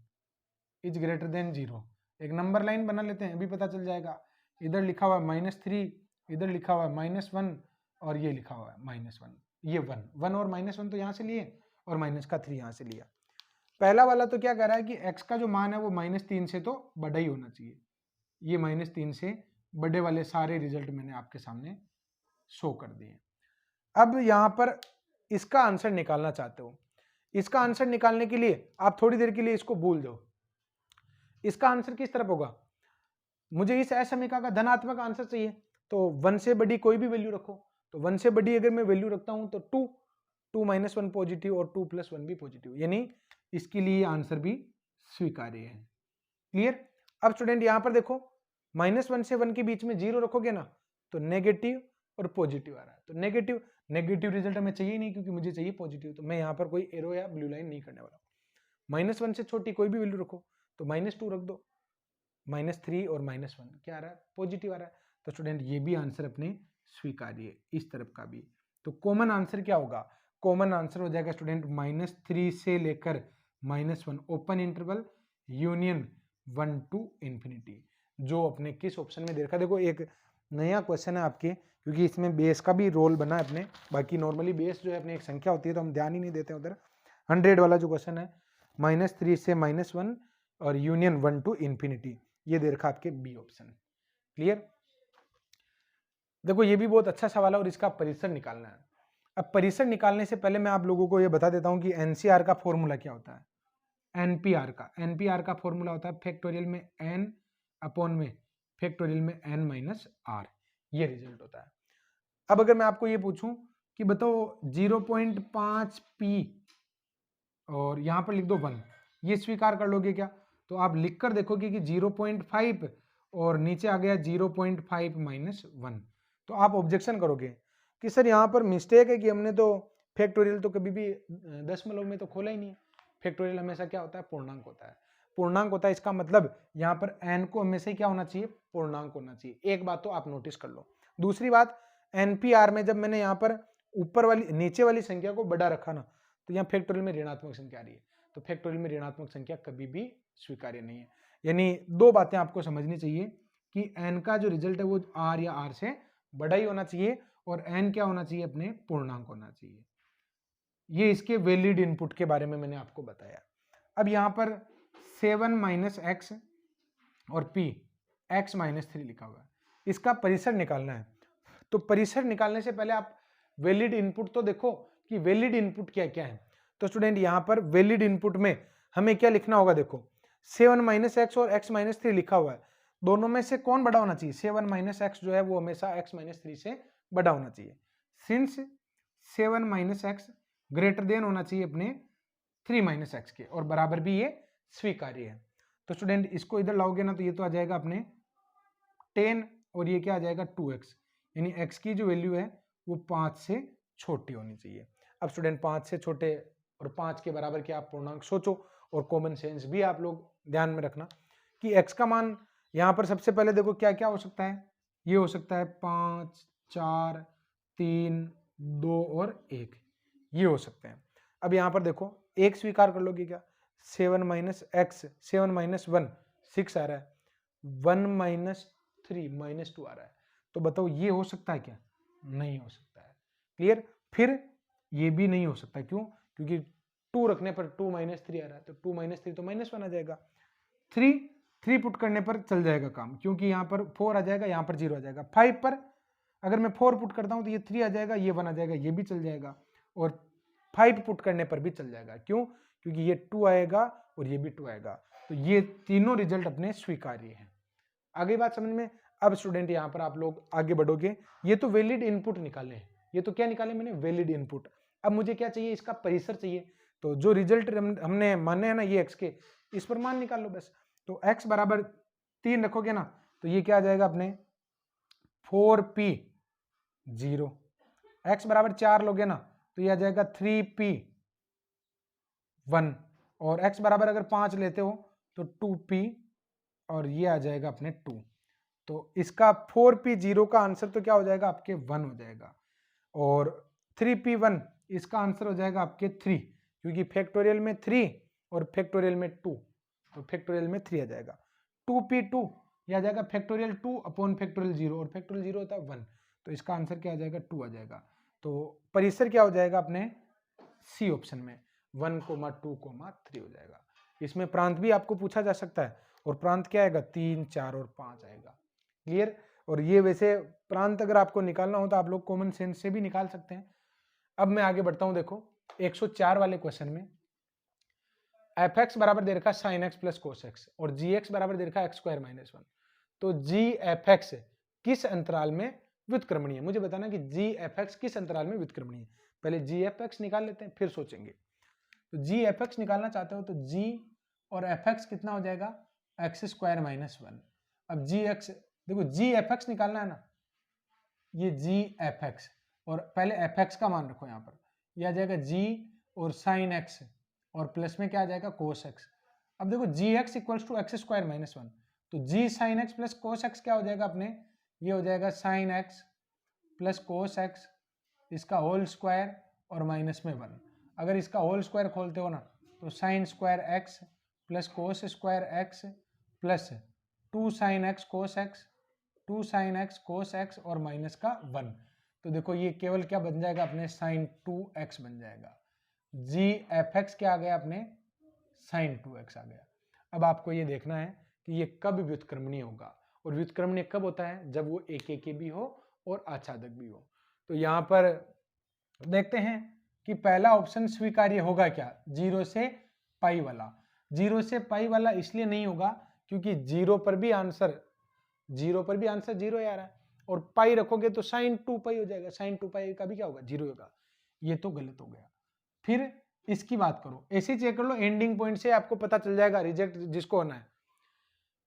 Speaker 1: is greater than 0। एक नंबर लाइन बना लेते हैं, अभी पता चल जाएगा। इधर लिखा हुआ है -3, इधर लिखा हुआ है -1 और ये लिखा हुआ है -1। ये 1 और -1 तो यहाँ से लिए और माइनस का 3 यहाँ से लिया। पहला वाला तो क्या कह रहा है कि x का जो मान है वो -3 से तो बड़ा ही होना चाहिए। ये -3 से बड़े वाले सारे रिजल्ट मैंने आपके सामने शो कर दिए। अब यहाँ पर इसका आंसर निकालना चाहते हो, इसका आंसर निकालने के लिए आप थोड़ी देर के लिए इसको भूल जाओ। इसका आंसर किस तरफ होगा, मुझे इस असमीका का धनात्मक आंसर चाहिए तो 1 से बड़ी कोई भी वैल्यू रखो। तो 1 से बड़ी अगर मैं वैल्यू रखता हूं तो 2 माइनस 1 पॉजिटिव और 2 प्लस 1 भी पॉजिटिव, यानी इसके लिए आंसर भी स्वीकार्य है। क्लियर। अब स्टूडेंट यहां पर देखो -1 से 1 के बीच में 0 रखोगे ना तो नेगेटिव और पॉजिटिव आ रहा है। तो नेगेटिव रिजल्ट हमें चाहिए नहीं क्योंकि मुझे चाहिए पॉजिटिव, तो मैं यहाँ पर कोई एरो या ब्लू लाइन नहीं करने वाला। -1 से छोटी कोई भी वैल्यू रखो तो -2 रख दो, -3 और -1 क्या आ रहा है, पॉजिटिव आ रहा है। तो स्टूडेंट ये भी आंसर अपने स्वीकार्य है, इस तरफ का भी। तो कॉमन आंसर क्या होगा, कॉमन आंसर हो जाएगा स्टूडेंट -3 से लेकर -1 open interval union 1 to infinity, जो अपने किस ऑप्शन में दे रखा है। देखो एक नया क्वेश्चन है आपके, क्योंकि इसमें बेस का भी रोल बना है अपने। बाकी नॉर्मली बेस जो है अपने एक संख्या होती है तो हम ध्यान ही नहीं देते उधर। 100 वाला जो क्वेश्चन है -3 से -1 और यूनियन 1 टू इंफिनिटी, ये दे रखा आपके बी ऑप्शन। क्लियर। देखो ये भी बहुत अच्छा सवाल है और इसका परिसर निकालना है। अब परिसर निकालने से पहले मैं आप लोगों को ये बता देता हूं कि एनसीआर का फॉर्मूला क्या होता है। एनपीआर का फॉर्मूला होता है फैक्टोरियल में n अपॉन में फैक्टोरियल में n माइनस r, ये रिजल्ट होता है। अब अगर मैं आपको ये पूछूं कि बताओ 0.5 p और यहां पर लिख दो 1, ये स्वीकार कर लोगे क्या? तो आप लिखकर देखोगे कि 0.5 और नीचे आ गया 0.5 माइनस 1, तो आप ऑब्जेक्शन करोगे कि सर यहाँ पर मिस्टेक है कि हमने तो फैक्टोरियल तो कभी भी दशमलव में तो खोला ही नहीं है। फैक्टोरियल हमेशा क्या होता है, पूर्णांक होता है। पूर्णांक होता है, इसका मतलब यहाँ पर n को हमेशा क्या होना चाहिए, पूर्णांक होना चाहिए। एक बात तो आप नोटिस कर लो। दूसरी बात, एनपीआर में जब मैंने यहाँ पर ऊपर वाली नीचे वाली संख्या को बड़ा रखा ना, तो यहाँ फैक्टोरियल में ऋणात्मक संख्या आ रही है, तो फैक्टोरियल में ऋणात्मक संख्या कभी भी स्वीकार्य नहीं है। यानी दो बातें आपको समझनी चाहिए कि n का जो रिजल्ट है वो r या r से बड़ा ही होना चाहिए और n क्या होना चाहिए, अपने पूर्णांक होना चाहिए। ये इसके वैलिड इनपुट के बारे में मैंने आपको बताया। अब यहाँ पर 7 माइनस एक्स और p x माइनस 3 लिखा हुआ है, इसका परिसर निकालना है। तो परिसर निकालने से पहले आप वैलिड इनपुट तो देखो कि वैलिड इनपुट क्या क्या है। तो स्टूडेंट यहाँ पर वैलिड इनपुट में हमें क्या लिखना होगा, देखो 7 माइनस एक्स और x माइनस 3 लिखा हुआ है, दोनों में से कौन बड़ा होना चाहिए? 7 माइनस एक्स जो है वो हमेशा x माइनस 3 से बड़ा होना चाहिए। Since 7 minus x greater than होना चाहिए अपने 3 माइनस एक्स के और बराबर भी ये स्वीकार्य है। तो स्टूडेंट इसको इधर लाओगे ना तो ये तो आ जाएगा अपने 10 और ये क्या आ जाएगा 2x, यानी x की जो वैल्यू है वो 5 से छोटी होनी चाहिए। अब स्टूडेंट 5 से छोटे और 5 के बराबर के आप पूर्णांक सोचो और कॉमन सेंस भी आप लोग ध्यान में रखना कि x का मान यहाँ पर सबसे पहले देखो क्या क्या हो सकता है। ये हो सकता है 5, 4, 3, 2 और 1, ये हो सकते हैं। अब यहाँ पर देखो एक स्वीकार कर लोगे क्या, 7 माइनस एक्स 7 माइनस 1 6 आ रहा है, 1 माइनस 3 माइनस 2 आ रहा है, तो बताओ ये हो सकता है क्या? नहीं हो सकता है। क्लियर। फिर ये भी नहीं हो सकता, क्यों? क्योंकि 2 रखने पर 2 माइनस 3 आ रहा है, तो 2 माइनस 3 तो माइनस 1 आ जाएगा। 3 पुट करने पर चल जाएगा काम, क्योंकि यहाँ पर 4 आ जाएगा, यहाँ पर 0 आ जाएगा। 5 पर अगर मैं 4 पुट करता हूँ तो ये 3 आ जाएगा, ये 1 आ जाएगा, ये भी चल जाएगा। और 5 पुट करने पर भी चल जाएगा, क्यों? क्योंकि ये 2 आएगा और ये भी 2 आएगा। तो ये तीनों रिजल्ट अपने स्वीकार्य हैं। आगे बात समझ में। अब स्टूडेंट यहाँ पर आप लोग आगे बढ़ोगे, ये तो वैलिड इनपुट निकाले हैं, ये तो क्या निकाले मैंने, वैलिड इनपुट। अब मुझे क्या चाहिए, इसका परिसर चाहिए। तो जो रिजल्ट हमने माने हैं ना ये x के, इस पर मान निकाल लो बस। तो x बराबर 3 रखोगे ना तो ये क्या आ जाएगा अपने 4p0। x बराबर 4 लोगे ना तो ये आ जाएगा 3p1। और x बराबर अगर 5 लेते हो तो 2p, और ये आ जाएगा अपने 2। तो इसका 4p0 का आंसर तो क्या हो जाएगा आपके 1 हो जाएगा, और 3p1 इसका आंसर हो जाएगा आपके 3, क्योंकि फैक्टोरियल में 3 और फैक्टोरियल में 2, तो फैक्टोरियल में 3 आ जाएगा। 2p2 ये आ जाएगा फैक्टोरियल 2 अपॉन फैक्टोरियल 0, और फैक्टोरियल 0 होता है 1, तो इसका आंसर क्या आ जाएगा 2 आ जाएगा। तो परिसर क्या हो जाएगा अपने सी ऑप्शन में 1, 2, 3 हो जाएगा। इसमें प्रांत भी आपको पूछा जा सकता है, और प्रांत क्या आएगा 3, 4 और 5 आएगा। क्लियर। और ये वैसे प्रांत अगर आपको निकालना हो तो आप लोग कॉमन सेंस से भी निकाल सकते हैं। अब मैं आगे बढ़ता हूं। देखो 104 वाले क्वेश्चन में fx बराबर दे रखा sin x plus cos x और gx बराबर दे रखा x² - 1। तो gfx किस अंतराल में व्युत्क्रमणीय है, मुझे बताना कि gfx किस अंतराल में व्युत्क्रमणीय है। पहले gfx निकाल लेते हैं फिर सोचेंगे। तो gfx निकालना चाहते हो तो g और fx कितना हो जाएगा x² - 1। अब gx देखो gfx निकालना है ना, ये gfx और पहले fx का मान रखो यहाँ पर, यह आ जाएगा g और sin x और प्लस में क्या आ जाएगा cos x। अब देखो gx इक्वल्स टू x² - 1, तो g sin x plus cos x क्या हो जाएगा अपने, ये हो जाएगा sin x plus cos x इसका होल स्क्वायर और माइनस में 1। अगर इसका होल स्क्वायर खोलते हो ना तो sin square x plus cos square x plus 2 sin x cos x, 2 sin x cos x और माइनस का 1। तो देखो ये केवल क्या बन जाएगा अपने sin 2x बन जाएगा। gfx क्या आ गया अपने sin 2x आ गया। अब आपको ये देखना है कि ये कब व्युत्क्रमणीय होगा, और व्युत्क्रमणीय कब होता है, जब वो एक भी हो और आच्छादक भी हो। तो यहाँ पर देखते हैं कि पहला ऑप्शन स्वीकार्य होगा क्या, 0 से पाई वाला। 0 से पाई वाला इसलिए नहीं होगा क्योंकि 0 पर भी आंसर 0 आ रहा है, और पाई रखोगे तो sin 2 पाई हो जाएगा, sin 2 पाई का भी क्या होगा 0 होगा, ये तो गलत हो गया। फिर इसकी बात करो, ऐसे चेक कर लो, एंडिंग पॉइंट से आपको पता चल जाएगा रिजेक्ट जिसको होना है।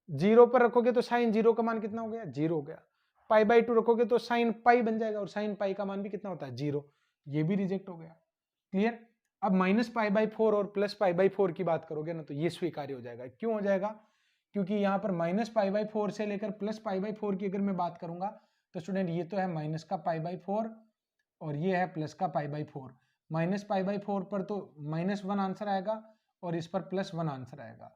Speaker 1: 0 पर रखोगे तो sin 0 का मान कितना हो गया 0 हो गया, π/2 रखोगे तो sin पाई बन जाएगा, और sin पाई का मान भी कितना होता है 0, ये भी रिजेक्ट हो गया। क्लियर। अब -π/4 और +π/4 की बात करोगे ना तो ये स्वीकार्य हो जाएगा। क्यों हो जाएगा, क्योंकि यहाँ पर -π/4 से लेकर +π/4 की अगर मैं बात करूंगा तो स्टूडेंट ये तो है माइनस का π/4 और ये है प्लस का π/4। -π/4 पर तो -1 आंसर आएगा और इस पर +1 आंसर आएगा,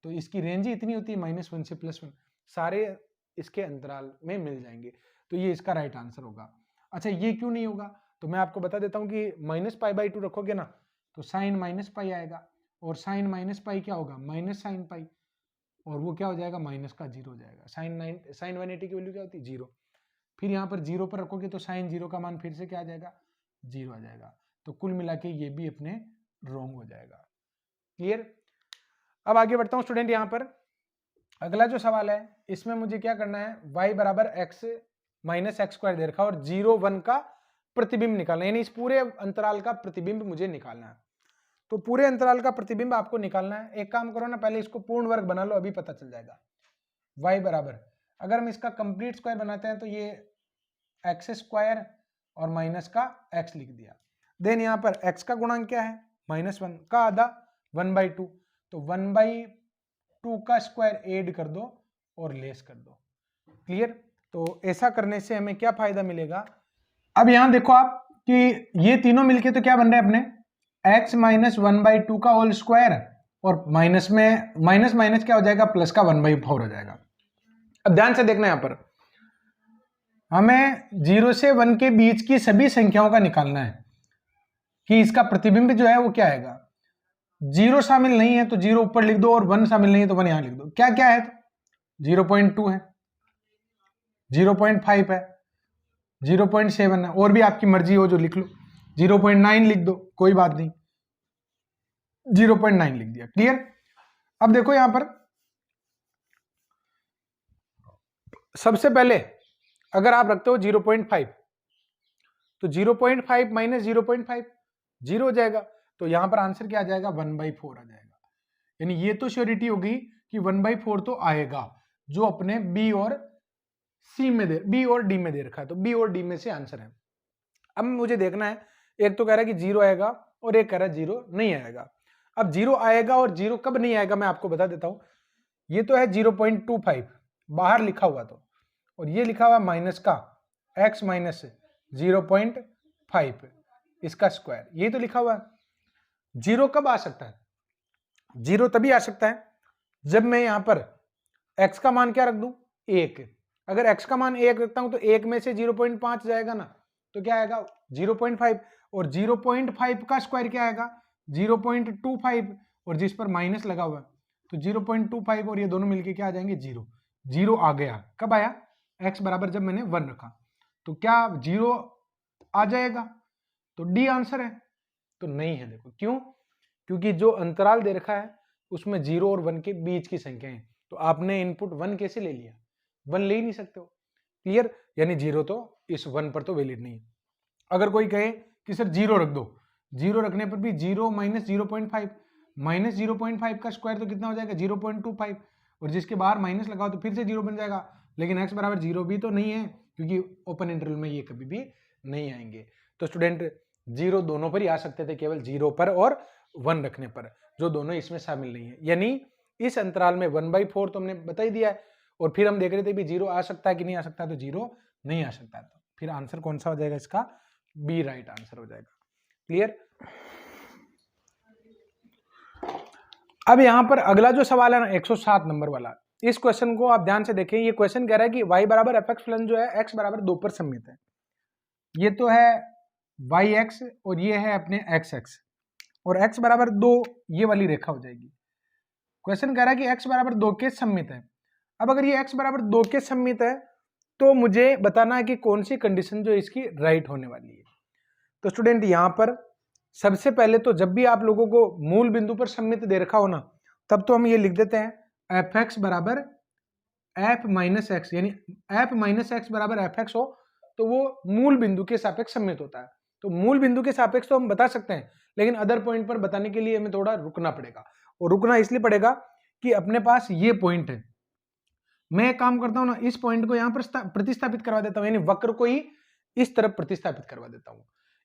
Speaker 1: तो इसकी रेंज ही इतनी होती है -1 से +1, सारे इसके अंतराल में मिल जाएंगे, तो ये इसका राइट आंसर होगा। अच्छा ये क्यों नहीं होगा, तो मैं आपको बता देता हूँ कि -π/2 रखोगे ना तो sin -π आएगा, और sin -π क्या होगा -sin π, और वो क्या हो जाएगा माइनस का 0 हो जाएगा। sin 180 की वैल्यू क्या होती है 0। फिर यहाँ पर 0 पर रखोगे तो sin 0 का मान फिर से क्या आ जाएगा 0 आ जाएगा, तो कुल मिला के ये भी अपने रॉन्ग हो जाएगा। क्लियर। अब आगे बढ़ता हूँ स्टूडेंट, यहाँ पर अगला जो सवाल है इसमें मुझे क्या करना है, y बराबर x - x² दे रखा और 0, 1 का प्रतिबिंब निकालना है, यानी इस पूरे अंतराल का प्रतिबिंब मुझे निकालना है। तो पूरे अंतराल का प्रतिबिंब आपको निकालना है। एक काम करो ना, पहले इसको पूर्ण वर्ग बना लो, अभी पता चल जाएगा। y बराबर, अगर हम इसका कंप्लीट स्क्वायर बनाते हैं तो ये x² और माइनस का x लिख दिया। देन यहाँ पर x का गुणांक क्या है -1 का आधा 1/2, तो 1/2 का स्क्वायर ऐड कर दो और लेस कर दो। क्लियर। तो ऐसा करने से हमें क्या फायदा मिलेगा, अब यहां देखो आप कि ये तीनों मिलके तो क्या बन रहे हैं अपने x - 1/2 का होल स्क्वायर, और माइनस में माइनस क्या हो जाएगा प्लस का 1/4 हो जाएगा। अब ध्यान से देखना, यहां पर हमें 0 से 1 के बीच की सभी संख्याओं का निकालना है कि इसका प्रतिबिंब जो है वो क्या आएगा। 0 शामिल नहीं है तो 0 ऊपर लिख दो, और 1 शामिल नहीं है तो 1 यहां लिख दो। क्या क्या है, 0.2 है, 0.5 है, 0.7 है, और भी आपकी मर्जी हो जो लिख लो, 0.9 लिख दो कोई बात नहीं, 0.9 लिख दिया। क्लियर। अब देखो यहां पर सबसे पहले अगर आप रखते हो 0.5 तो 0.5 माइनस 0.5 जीरो हो जाएगा, तो यहां पर आंसर क्या आ जाएगा 1/4 आ जाएगा। यानी ये तो श्योरिटी होगी कि 1/4 तो आएगा, जो अपने बी और सी में दे, बी और डी में दे रखा है, तो बी और डी में से आंसर है। अब मुझे देखना है, एक तो कह रहा है कि 0 आएगा और एक कह रहा है 0 नहीं आएगा। अब 0 आएगा और 0 कब नहीं आएगा मैं आपको बता देता हूं। ये तो है 0.25 बाहर लिखा हुआ, तो और ये लिखा हुआ माइनस का x माइनस 0.5 इसका स्क्वायर, ये तो लिखा हुआ है। 0 कब आ सकता है? 0 तभी आ सकता है जब मैं यहां पर x का मान क्या रख दूं 1। अगर x का मान 1 रखता हूं तो 1 में से 0.5 जाएगा ना, तो क्या आएगा 0.5, और 0.5 का स्क्वायर क्या आएगा 0.25, और जिस पर माइनस लगा हुआ है तो 0.25 और ये दोनों मिलके क्या आ जाएंगे 0। 0 आ गया, कब आया x बराबर जब मैंने 1 रखा, तो क्या 0 आ जाएगा? तो डी आंसर है। तो नहीं है, देखो क्यों, क्योंकि जो अंतराल दे रखा है उसमें 0 और 1 के बीच की संख्या है, तो आपने इनपुट 1 कैसे ले लिया, 1 ले ही नहीं सकते हो। क्लियर, यानी 0 तो इस 1 पर तो वैलिड नहीं है। अगर कोई कहे कि सर 0 रख दो, 0 रखने पर भी 0 माइनस 0.5, माइनस 0.5 का स्क्वायर तो कितना हो जाएगा 0.25, और जिसके बाहर माइनस लगाओ तो फिर से 0 बन जाएगा, लेकिन x बराबर 0 भी तो नहीं है, क्योंकि ओपन इंटरवल में ये कभी भी नहीं आएंगे। तो स्टूडेंट 0 दोनों पर ही आ सकते थे, केवल 0 पर और 1 रखने पर, जो दोनों इसमें शामिल नहीं है। यानी इस अंतराल में 1/4 तो हमने बता ही दिया है, और फिर हम देख रहे थे भी 0 आ सकता है कि नहीं आ सकता, तो 0 नहीं आ सकता, तो फिर आंसर कौन सा हो जाएगा इसका, बी राइट आंसर हो जाएगा। क्लियर। अब यहां पर अगला जो सवाल है ना 107 नंबर वाला, इस क्वेश्चन को आप ध्यान से देखें। ये क्वेश्चन कह रहा है कि y बराबर एफ एक्स फलन जो है x बराबर 2 पर सममित है। ये तो है yx और ये है अपने xx, और x बराबर 2 ये वाली रेखा हो जाएगी। क्वेश्चन कह रहा है कि x बराबर 2 के सममित है। अब अगर ये x बराबर 2 के सममित है तो मुझे बताना है कि कौन सी कंडीशन जो इसकी राइट होने वाली है। तो स्टूडेंट यहां पर सबसे पहले तो जब भी आप लोगों को मूल बिंदु पर सममित दे रखा हो ना, तब तो हम ये लिख देते हैं एफ एक्स बराबर एफ माइनस एक्स, यानी एफ माइनस एक्स बराबर एफ एक्स हो तो वो मूल बिंदु के सापेक्ष सममित होता है। तो मूल बिंदु के सापेक्ष तो हम बता सकते हैं, लेकिन अदर पॉइंट पर बताने के लिए हमें थोड़ा रुकना पड़ेगा, और रुकना इसलिए पड़ेगा कि अपने पास ये पॉइंट है। मैं एक काम करता हूं ना, इस पॉइंट को यहां पर प्रतिस्थापित करवा देता हूं, यानी वक्र को ही इस तरफ प्रतिस्थापित करवा देता हूं,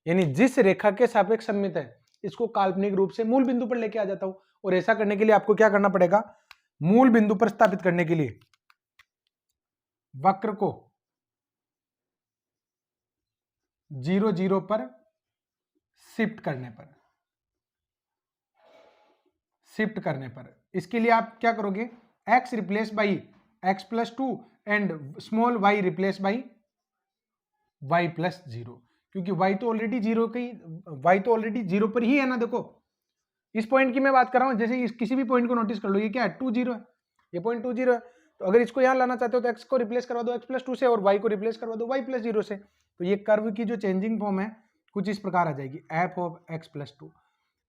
Speaker 1: यानी जिस रेखा के सापेक्ष सममित है इसको काल्पनिक रूप से मूल बिंदु पर लेके आ जाता हूं। और ऐसा करने के लिए आपको क्या करना पड़ेगा, मूल बिंदु पर स्थापित करने के लिए वक्र को 0 0 पर शिफ्ट करने पर इसके लिए आप क्या करोगे, x replace by x plus 2 and small y replace by y plus 0, क्योंकि y तो ऑलरेडी 0 पर ही है ना। देखो इस पॉइंट की मैं बात कर रहा हूं, जैसे किसी भी पॉइंट को नोटिस कर लो, ये क्या है 2 0 है, ये पॉइंट 2 0 है। तो अगर इसको यहां लाना चाहते हो तो x को रिप्लेस करवा दो x प्लस 2 से, और y को रिप्लेस करवा दो y प्लस 0 से। तो ये कर्व की जो चेंजिंग फॉर्म है कुछ इस प्रकार आ जाएगी एफ ऑफ x प्लस 2।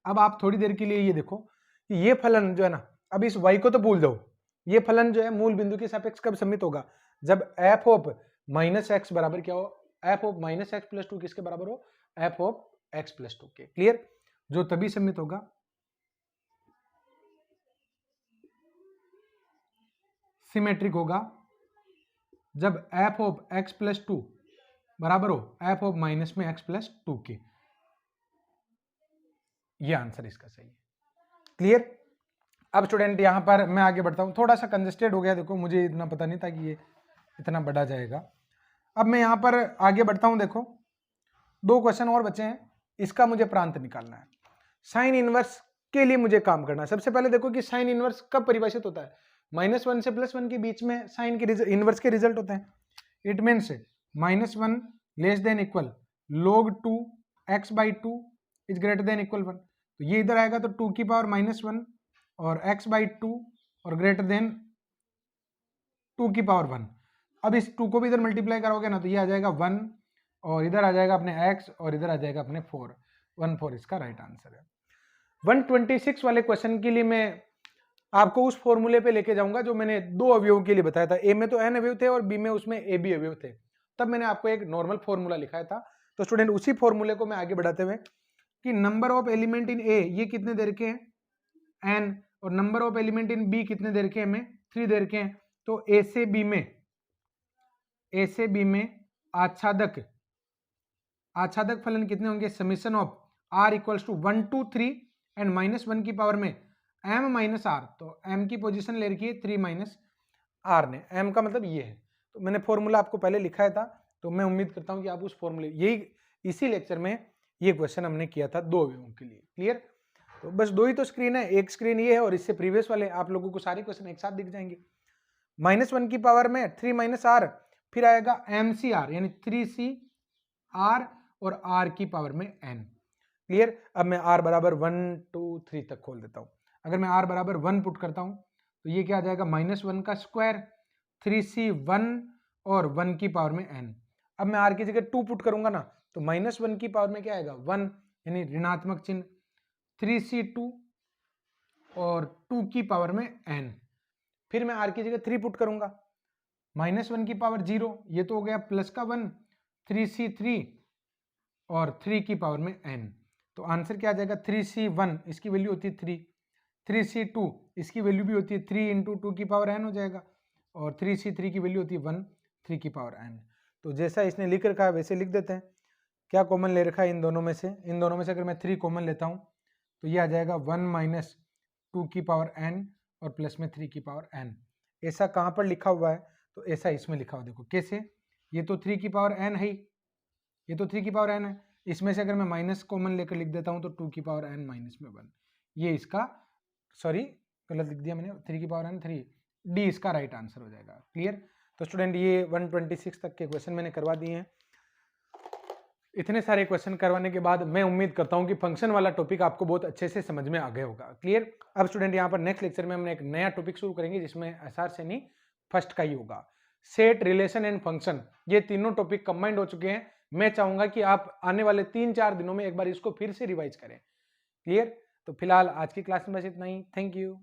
Speaker 1: अब आप थोड़ी देर के लिए ये देखो कि ये फलन जो है ना, अब इस y को तो भूल जाओ, ये फलन जो है मूल बिंदु के सापेक्ष कब सममित होगा, जब एफ ऑफ माइनस एक्स बराबर क्या हो, F of minus x plus 2 किसके बराबर हो, एफ ऑफ एक्स प्लस 2 के। क्लियर, जो तभी सममित होगा सिमेट्रिक होगा जब एफ ऑफ एक्स प्लस 2 बराबर हो एफ ऑफ माइनस में एक्स प्लस 2 के। ये आंसर इसका सही है। क्लियर। अब स्टूडेंट यहां पर मैं आगे बढ़ता हूं, थोड़ा सा कंजेस्टेड हो गया, देखो मुझे इतना पता नहीं था कि ये इतना बड़ा जाएगा। अब मैं यहां पर आगे बढ़ता हूं, देखो 2 क्वेश्चन और बचे हैं, इसका मुझे प्रांत निकालना है। साइन इनवर्स के लिए मुझे काम करना है। सबसे पहले देखो कि साइन इनवर्स कब परिभाषित होता है, -1 से +1 के बीच में साइन के इनवर्स के रिजल्ट होते हैं। It means -1 less than equal log 2 x/2 is greater than equal 1। तो ये इधर आएगा तो 2 की पावर -1 और x/2 और ग्रेटर देन 2 की पावर 1। अब इस 2 को भी इधर मल्टीप्लाई करोगे ना तो ये आ जाएगा 1, और इधर आ जाएगा अपने x, और इधर आ जाएगा अपने 4, 1 4 इसका राइट आंसर है। 126 वाले क्वेश्चन के लिए मैं आपको उस फॉर्मूले पे लेके जाऊंगा जो मैंने दो अवयवों के लिए बताया था। ए में तो एन अवयव थे और बी में उसमें ए बी अवयव थे, तब मैंने आपको एक नॉर्मल फॉर्मूला लिखाया था। तो स्टूडेंट उसी फॉर्मूले को मैं आगे बढ़ाते हुए कि number of element in A ये कितने दे रखे हैं एन, और number of element in B कितने दे रखे हैं हमें 3 दे रखे हैं। तो ए से बी में आच्छादक फलन कितने होंगे, summation of R equals to 1 2 3 and -1 की पावर में m माइनस आर। तो m की पोजीशन ले रखी है 3 माइनस आर ने, m का मतलब ये है। तो मैंने फॉर्मूला आपको पहले लिखाया था, तो मैं उम्मीद करता हूं कि आप उस फॉर्मूले, यही इसी लेक्चर में ये क्वेश्चन हमने किया था दो अवयवों के लिए। क्लियर? तो बस दो ही तो स्क्रीन है, एक स्क्रीन ये है और इससे प्रीवियस वाले, आप लोगों को सारे क्वेश्चन एक साथ दिख जाएंगे। -1 की पावर में 3 माइनस आर, फिर आएगा mcr यानी 3c r और r की पावर में n। क्लियर? अब मैं r बराबर 1 2 3 तक खोल देता हूं। अगर मैं r बराबर 1 पुट करता हूं तो ये क्या आ जाएगा, -1 का स्क्वायर 3c1 और 1 की पावर में n। अब मैं r की जगह 2 पुट करूंगा ना, तो -1 की पावर में क्या आएगा 1 यानी ऋणात्मक चिन्ह 3c2 और 2 की पावर में n। फिर मैं r की जगह 3 पुट करूंगा, -1 की पावर 0, ये तो हो गया प्लस का 1 3c3 और 3 की पावर में n। तो आंसर क्या आ जाएगा 3c1 इसकी वैल्यू होती है 3, 3c2 इसकी वैल्यू भी होती है 3 इंटू 2 की पावर n हो जाएगा, और 3c3 की वैल्यू होती है 1 3 की पावर n। तो जैसा इसने लिख रखा है वैसे लिख देते हैं। क्या कॉमन ले रखा है इन दोनों में से? इन दोनों में से अगर मैं 3 कॉमन लेता हूँ तो ये आ जाएगा 1 माइनस 2 की पावर n और प्लस में 3 की पावर n। ऐसा कहाँ पर लिखा हुआ है? तो ऐसा इसमें लिखा हुआ, देखो कैसे, ये तो 3 की पावर n है, ये तो 3 की पावर n है, इसमें से अगर मैं माइनस कॉमन लेकर लिख देता हूं तो 2 की पावर n माइनस में 1, ये इसका, सॉरी गलत लिख दिया मैंने, 3 की पावर n 3, डी इसका राइट आंसर हो जाएगा। क्लियर? तो स्टूडेंट ये 126 तक के क्वेश्चन मैंने करवा दिए हैं। इतने सारे क्वेश्चन करवाने के बाद मैं उम्मीद करता हूं कि फंक्शन वाला टॉपिक आपको बहुत अच्छे से समझ में आ गया होगा। क्लियर? अब स्टूडेंट यहाँ पर नेक्स्ट लेक्चर में हमने एक नया टॉपिक शुरू करेंगे जिसमें एसआर सेनी फर्स्ट का ही होगा। सेट, रिलेशन एंड फंक्शन, ये तीनों टॉपिक कंबाइंड हो चुके हैं। मैं चाहूंगा कि आप आने वाले 3-4 दिनों में एक बार इसको फिर से रिवाइज करें। क्लियर? तो फिलहाल आज की क्लास में बस इतना ही। Thank you.